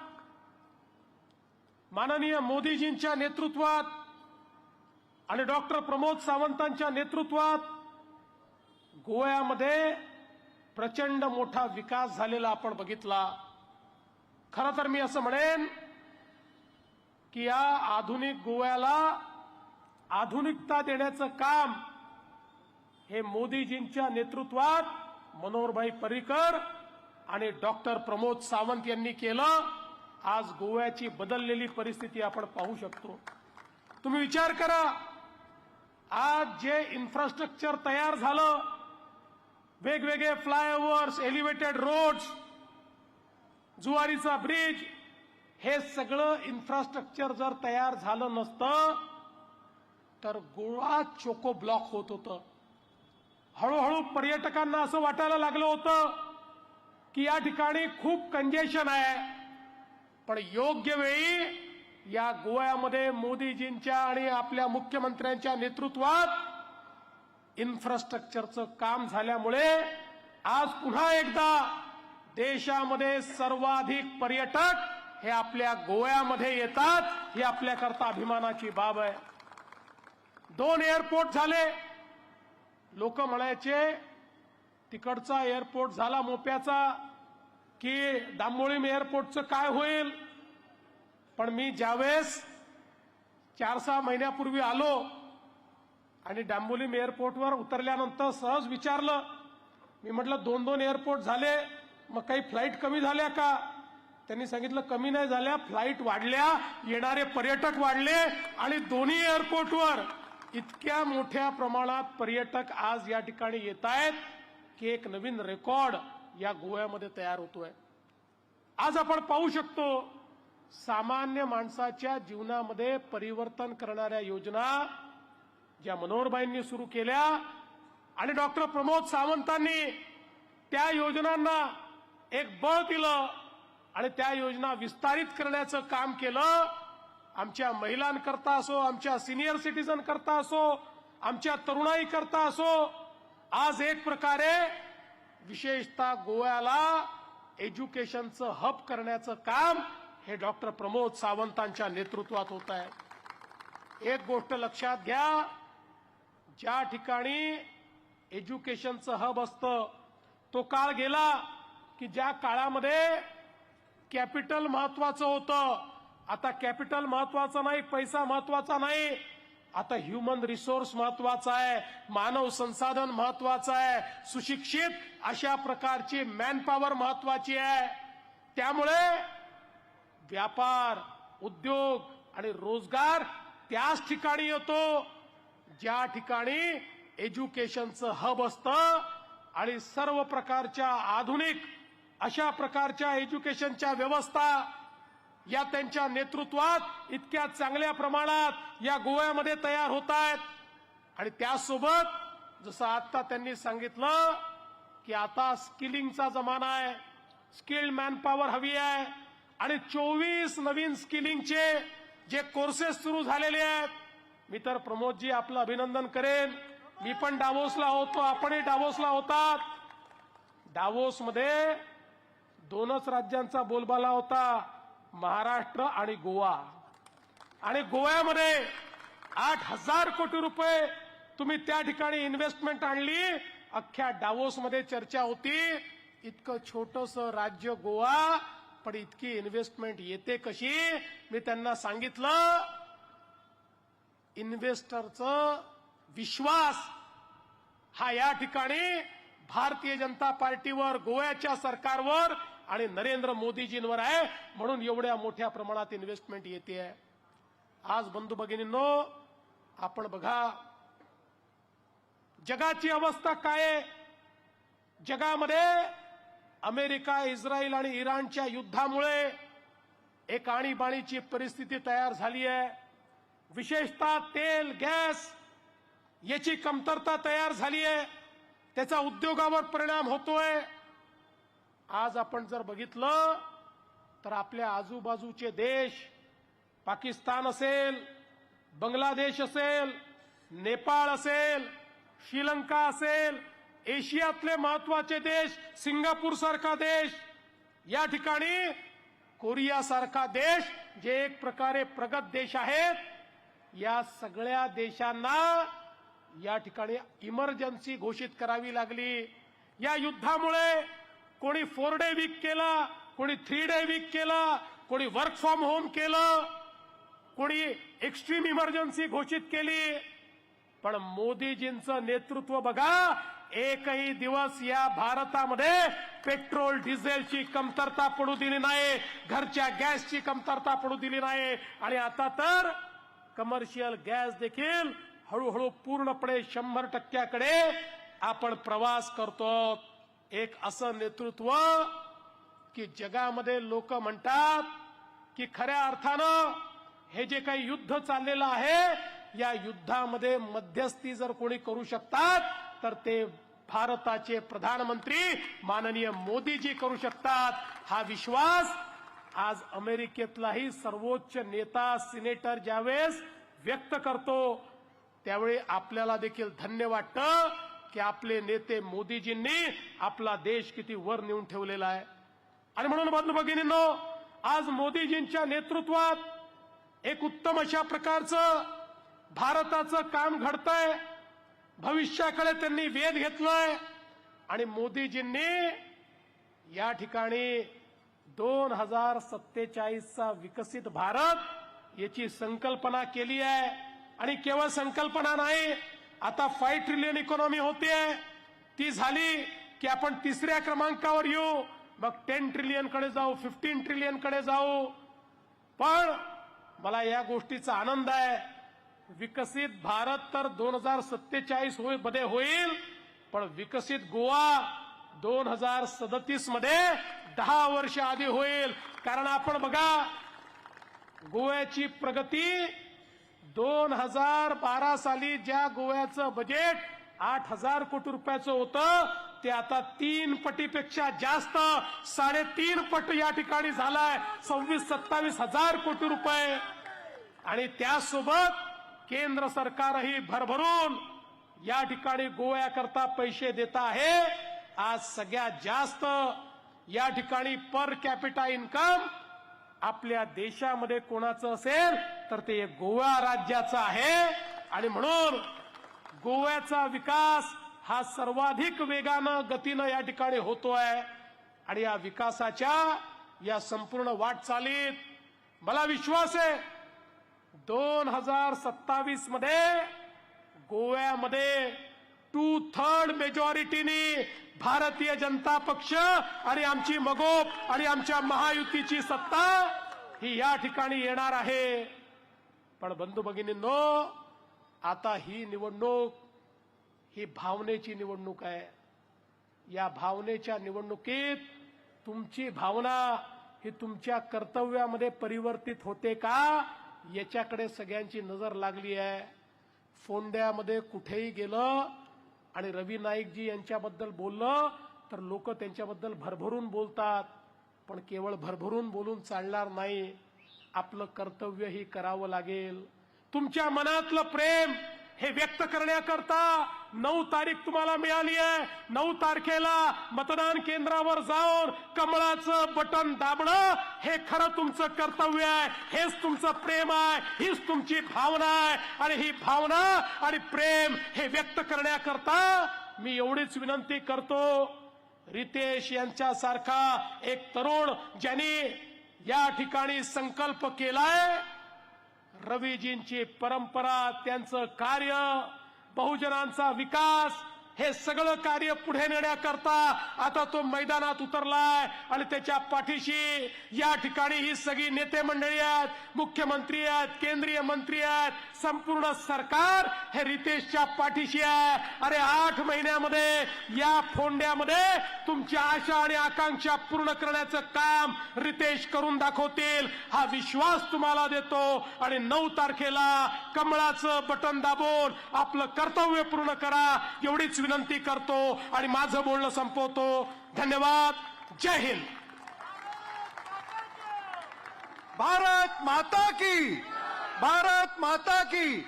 माननीय मोदीजींच्या नेतृत्वात आणि डॉक्टर प्रमोद सावंतांच्या नेतृत्वात गोव्यामध्ये प्रचंड मोठा विकास झालेला आपण बघितला. खरं तर मी असं म्हणेन की या आधुनिक गोव्याला आधुनिकता देण्याचं काम हे मोदीजींच्या नेतृत्वात मनोहरभाई पर्रिकर आणि डॉक्टर प्रमोद सावंत यांनी केलं. आज गोव्याची बदललेली परिस्थिती आपण पाहू शकतो. तुम्ही विचार करा, आज जे इन्फ्रास्ट्रक्चर तयार झालं, वेगवेगळे फ्लायओव्हर्स, एलिव्हेटेड रोड्स, जुवारीचा ब्रिज, हे सगळं इन्फ्रास्ट्रक्चर जर तयार झालं नसतं तर गोवा चोको ब्लॉक होत होतं. हळूहळू पर्यटकांना असं वाटायला लागलं होतं की या ठिकाणी खूप कंजेशन आहे. पण योग्य वेळी या गोव्यामध्ये मोदीजींच्या आणि आपल्या मुख्यमंत्र्यांच्या नेतृत्वात इन्फ्रास्ट्रक्चरचं काम झाल्यामुळे आज पुन्हा एकदा देशामध्ये सर्वाधिक पर्यटक हे आपल्या गोव्यामध्ये येतात. ही आपल्याकरता अभिमानाची बाब आहे. 2 एअरपोर्ट झाले. लोक म्हणायचे तिकडचा एअरपोर्ट झाला मोप्याचा की दांबोळी एअरपोर्टचं काय होईल. पण मी ज्यावेळेस 4-6 महिन्यापूर्वी आलो आणि डांबोलीम एअरपोर्टवर उतरल्यानंतर सहज विचारलं, मी म्हटलं 2-2 एअरपोर्ट झाले, मग काही फ्लाईट कमी झाल्या का. त्यांनी सांगितलं कमी नाही झाल्या, फ्लाईट वाढल्या, येणारे पर्यटक वाढले आणि दोन्ही एअरपोर्टवर इतक्या मोठ्या प्रमाणात पर्यटक आज या ठिकाणी येत आहेत की एक नवीन रेकॉर्ड या गोव्यामध्ये तयार होतोय. आज आपण पाहू शकतो सामान्य माणसाच्या जीवनामध्ये परिवर्तन करणाऱ्या योजना ज्या मनोहरबाईंनी सुरू केल्या आणि डॉक्टर प्रमोद सावंतांनी त्या योजनांना एक बळ दिलं आणि त्या योजना विस्तारित करण्याचं काम केलं. आमच्या महिलांकरता असो, आमच्या सिनियर सिटीजन करता असो, आमच्या तरुणाई करता असो, आज एक प्रकारे विशेषतः गोव्याला एज्युकेशनचं हब करण्याचं काम हे डॉक्टर प्रमोद सावंतांच्या नेतृत्वात होत आहे. एक गोष्ट लक्षात घ्या, ज्या ठिकाणी एज्युकेशनचं हब असतं तो काळ गेला की ज्या काळामध्ये कॅपिटल महत्वाचं होतं. आता कॅपिटल महत्वाचं नाही, पैसा महत्वाचा नाही, आता ह्युमन रिसोर्स महत्वाचा आहे, मानव संसाधन महत्वाचं आहे, सुशिक्षित अशा प्रकारची मॅनपॉवर महत्वाची आहे. त्यामुळे व्यापार, उद्योग आणि रोजगार त्याच ठिकाणी येतो ज्या ठिकाणी एज्युकेशनचं हब असतं आणि सर्व प्रकारच्या आधुनिक अशा प्रकारच्या एज्युकेशनच्या व्यवस्था या त्यांच्या नेतृत्वात इतक्या चांगल्या प्रमाणात या गोव्यामध्ये तयार होत आहेत. आणि त्यासोबत जसं आता त्यांनी सांगितलं की आता स्किलिंगचा जमाना आहे, स्किल्ड मॅनपॉवर हवी आहे आणि 24 नवीन स्किलिंगचे जे कोर्सेस सुरू झालेले आहेत. मी तर प्रमोदजी आपलं अभिनंदन करेन. मी पण डावोसला होतो, आपणही डावोसला होतात. डावोसमध्ये 2च राज्यांचा बोलबाला होता, महाराष्ट्र आणि गोवा. आणि गोव्यामध्ये 8,000 कोटी रुपये तुम्ही त्या ठिकाणी इन्व्हेस्टमेंट आणली. अख्ख्या डावोसमध्ये चर्चा होती, इतकं छोटंसं राज्य गोवा पण इतकी इन्व्हेस्टमेंट येते कशी. मी त्यांना सांगितलं, इन्व्हेस्टरचं विश्वास हा या ठिकाणी भारतीय जनता पार्टीवर, गोव्याच्या सरकारवर आणि नरेंद्र मोदीजींवर आहे, म्हणून एवढ्या मोठ्या प्रमाणात इन्व्हेस्टमेंट येते. आज बंधू भगिनींनो, आपण बघा जगाची अवस्था काय आहे. जगामध्ये अमेरिका, इस्रायल आणि इराणच्या युद्धामुळे एक आणीबाणीची परिस्थिती तयार झाली आहे. विशेषतः तेल, गॅस याची कमतरता तयार झाली आहे. त्याचा उद्योगावर परिणाम होतोय. आज आपण जर बघितलं तर आपल्या आजूबाजूचे देश, पाकिस्तान असेल, बांगलादेश असेल, नेपाळ असेल, श्रीलंका असेल, एशियातले महत्वाचे देश, सिंगापूर सारखा देश, या ठिकाणी कोरिया सारखा देश जे एक प्रकारे प्रगत देश आहेत, या सगळ्या देशांना या ठिकाणी इमर्जन्सी घोषित करावी लागली. या युद्धामुळे कोणी 4 डे वीक केला, कोणी 3 डे वीक केला, कोणी वर्क फ्रॉम होम केलं, कोणी एक्स्ट्रीम इमर्जन्सी घोषित केली. पण मोदीजींचं नेतृत्व बघा, एकही दिवस या भारतामध्ये पेट्रोल डिझेलची कमतरता पडू दिली नाही, घरच्या गॅसची कमतरता पडू दिली नाही. आणि आता तर कमर्शियल गॅस देखील हळूहळू पूर्णपणे 100% आपण प्रवास करतो. एक असं नेतृत्व की जगामध्ये लोक म्हणतात की खऱ्या अर्थानं हे जे काही युद्ध चाललेलं आहे, या युद्धामध्ये मध्यस्थी जर कोणी करू शकतात तर ते भारताचे प्रधानमंत्री माननीय मोदीजी करू शकतात. हा विश्वास आज अमेरिकेतलाही सर्वोच्च नेता, सिनेटर ज्यावेळेस व्यक्त करतो त्यावेळी आपल्याला देखील धन्य वाटतं की आपले नेते मोदीजींनी आपला देश किती वर नेऊन ठेवलेला आहे. आणि म्हणून बंधू भगिनींनो, आज मोदीजींच्या नेतृत्वात एक उत्तम अशा प्रकारचं भारताचं काम घडतंय. भविष्याकडे त्यांनी वेध घेतलाय आणि मोदीजींनी या ठिकाणी 2047चा विकसित भारत याची संकल्पना केली आहे. आणि केवळ संकल्पना नाही, आता 5 ट्रिलियन इकॉनॉमी होतीये, ती झाली की आपण 3ऱ्या क्रमांकावर येऊ, मग 10 ट्रिलियन कडे जाऊ, 15 ट्रिलियन कडे जाऊ. पण मला या गोष्टीचा आनंद आहे, विकसित भारत तर 2047 मध्ये होईल, पण विकसित गोवा 2037 मध्ये 10 वर्ष आधी होईल. कारण आपण बघा, गोव्याची प्रगती 2012 साली ज्या गोव्याचं बजेट 8,000 कोटी रुपयाचं होतं ते आता 3 पटीपेक्षा जास्त 3.5 पट या ठिकाणी झालाय. 26-27 हजार कोटी रुपये. आणि त्यासोबत केंद्र सरकारही भरभरून या ठिकाणी गोव्याकरता पैसे देत आहे. आज सगळ्यात जास्त या ठिकाणी पर कॅपिटा इन्कम आपल्या देशामध्ये कोणाचं असेल तर ते गोवा राज्याचं आहे. आणि म्हणून गोव्याचा विकास हा सर्वाधिक वेगानं गतीनं या ठिकाणी होतोय. आणि या विकासाच्या या संपूर्ण वाटचालीत मला विश्वास आहे 2027 मध्ये गोव्यामध्ये 2/3 मेजॉरिटीनी भारतीय जनता पक्ष आणि आमची मगोप आणि आमच्या महायुतीची सत्ता ही या ठिकाणी येणार आहे. पण बंधू भगिनींनो, आता ही निवडणूक ही भावनेची निवडणूक आहे. या भावनेच्या निवडणुकीत तुमची भावना ही तुमच्या कर्तव्यामध्ये परिवर्तित होते का याच्याकडे सगळ्यांची नजर लागली आहे. फोंड्यामध्ये कुठेही गेलं आणि रवी नाईकजी यांच्याबद्दल बोललं तर लोक त्यांच्याबद्दल भरभरून बोलतात. पण केवळ भरभरून बोलून चालणार नाही, आपलं कर्तव्यही करावं लागेल. तुमच्या मनातलं प्रेम हे व्यक्त करण्याकरता 9 तारीख तुम्हाला मिळाली आहे. 9 तारखेला मतदान केंद्रावर जाऊन कमळाचं बटन दाबणं हे खरं तुमचं कर्तव्य आहे. हेच तुमचं प्रेम आहे, हीच तुमची भावना आहे. आणि ही भावना आणि प्रेम हे व्यक्त करण्याकरता मी एवढीच विनंती करतो, रितेश यांच्यासारखा एक तरुण ज्यांनी या ठिकाणी संकल्प केलाय, रवीजींची परंपरा, त्यांचं कार्य, बहुजनांचा विकास हे सगळं कार्य पुढे नेण्याकरता आता तो मैदानात उतरलाय. आणि त्याच्या पाठीशी या ठिकाणी ही सगळी नेते मंडळी आहेत, मुख्यमंत्री आहेत, केंद्रीय मंत्री आहेत, संपूर्ण सरकार हे रितेशच्या पाठीशी आहे. अरे 8 महिन्यामध्ये या फोंड्यामध्ये तुमच्या आशा आणि आकांक्षा पूर्ण करण्याचं काम रितेश करून दाखवतील हा विश्वास तुम्हाला देतो. आणि 9 तारखेला कमळाचं बटन दाबून आपलं कर्तव्य पूर्ण करा एवढीच विनंती करतो आणि माझं बोलणं संपवतो. धन्यवाद. जय हिंद. भारत माता की, भारत माता की.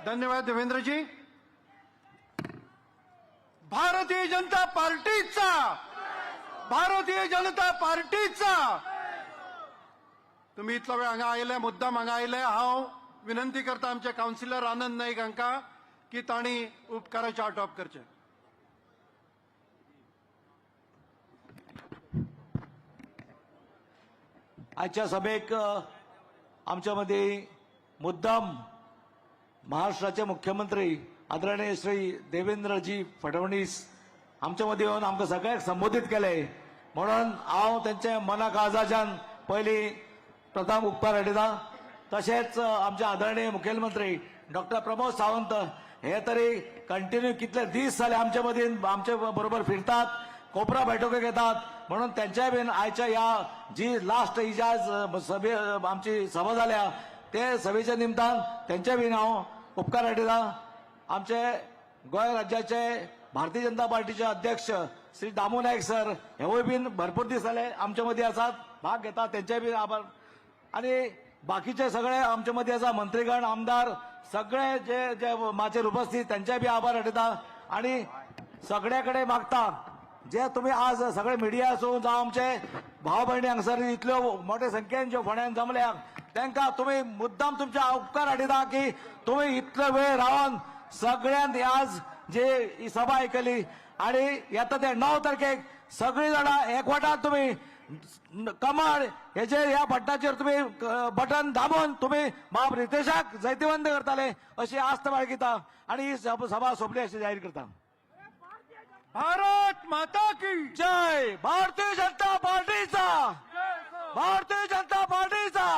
धन्यवाद देवेंद्रजी. भारतीय जनता पार्टीचा, भारतीय जनता पार्टीचा तुम्ही इतलो वेळ हांगा आयले, मुद्दाम हांगा आयले. हांव विनंती करता आमचे काउन्सिलर आनंद नाईक हांकां की तांणी उपकाराचे आटोप करचे. आजच्या सभेक आमच्यामध्ये मुद्दाम महाराष्ट्राचे मुख्यमंत्री आदरणीय श्री देवेंद्रजी फडणवीस आमच्यामध्ये येऊन आमकां सगळ्यांक संबोधित केले. म्हणून हांव त्यांच्या मना काळजाच्यान पयलीं प्रथम उपकार आडिता. तशेंच आमचे आदरणीय मुखेलमंत्री डॉक्टर प्रमोद सावंत हे तरी कंटिन्यू कितले दीस जाले आमच्या मदीं आमचे बरोबर फिरतात, कोपरा बैठको घेतात. म्हणून त्यांच्या बीन आयच्या या जी लास्ट ही ज्या सभे आमची सभा जाल्या ते सभेच्या निमतान त्यांच्या बीन हांव उपकार आडिता. आमचे गोंय राज्याचे भारतीय जनता पार्टीचे अध्यक्ष श्री दामू नायक सर हेवूय बीन भरपूर दीस जाले आमच्या मदीं आसात, भाग घेतात, त्यांचे बीन आभार. आणि बाकीचे सगळे आमच्या मदीं आसा मंत्रीगण, आमदार सगळे जे जे माचेर उपस्थित त्यांचे बी आभार आडिता. आणि सगळ्याकडे मागता जे तुम्ही आज सगळे मिडिया आसूं जावं आमचे भाव भयणी हांगसर इतल्यो मोठ्या संख्येन ज्यो फोंड्यान जमल्यात तांकां तुम्ही मुद्दाम तुमच्या उपकार आडिता की तुम्ही इतलो वेळ रावन सगळ्यांनी आज जे ही सभा आयकली. आणि येता ते 9 तारखेक सगळी जाणां एकवटात तुम्ही कमळ हेचेर ह्या बटनाचेर तुम्ही बटन दाबून तुम्ही बाब रितेशाक जैतिवंत करताले अशी आस्त बाळगिता. आणि ही सभा सोपली अशी जाहीर करता. भारत माता की जय. भारतीय जनता पार्टीचा, भारतीय जनता पार्टीचा.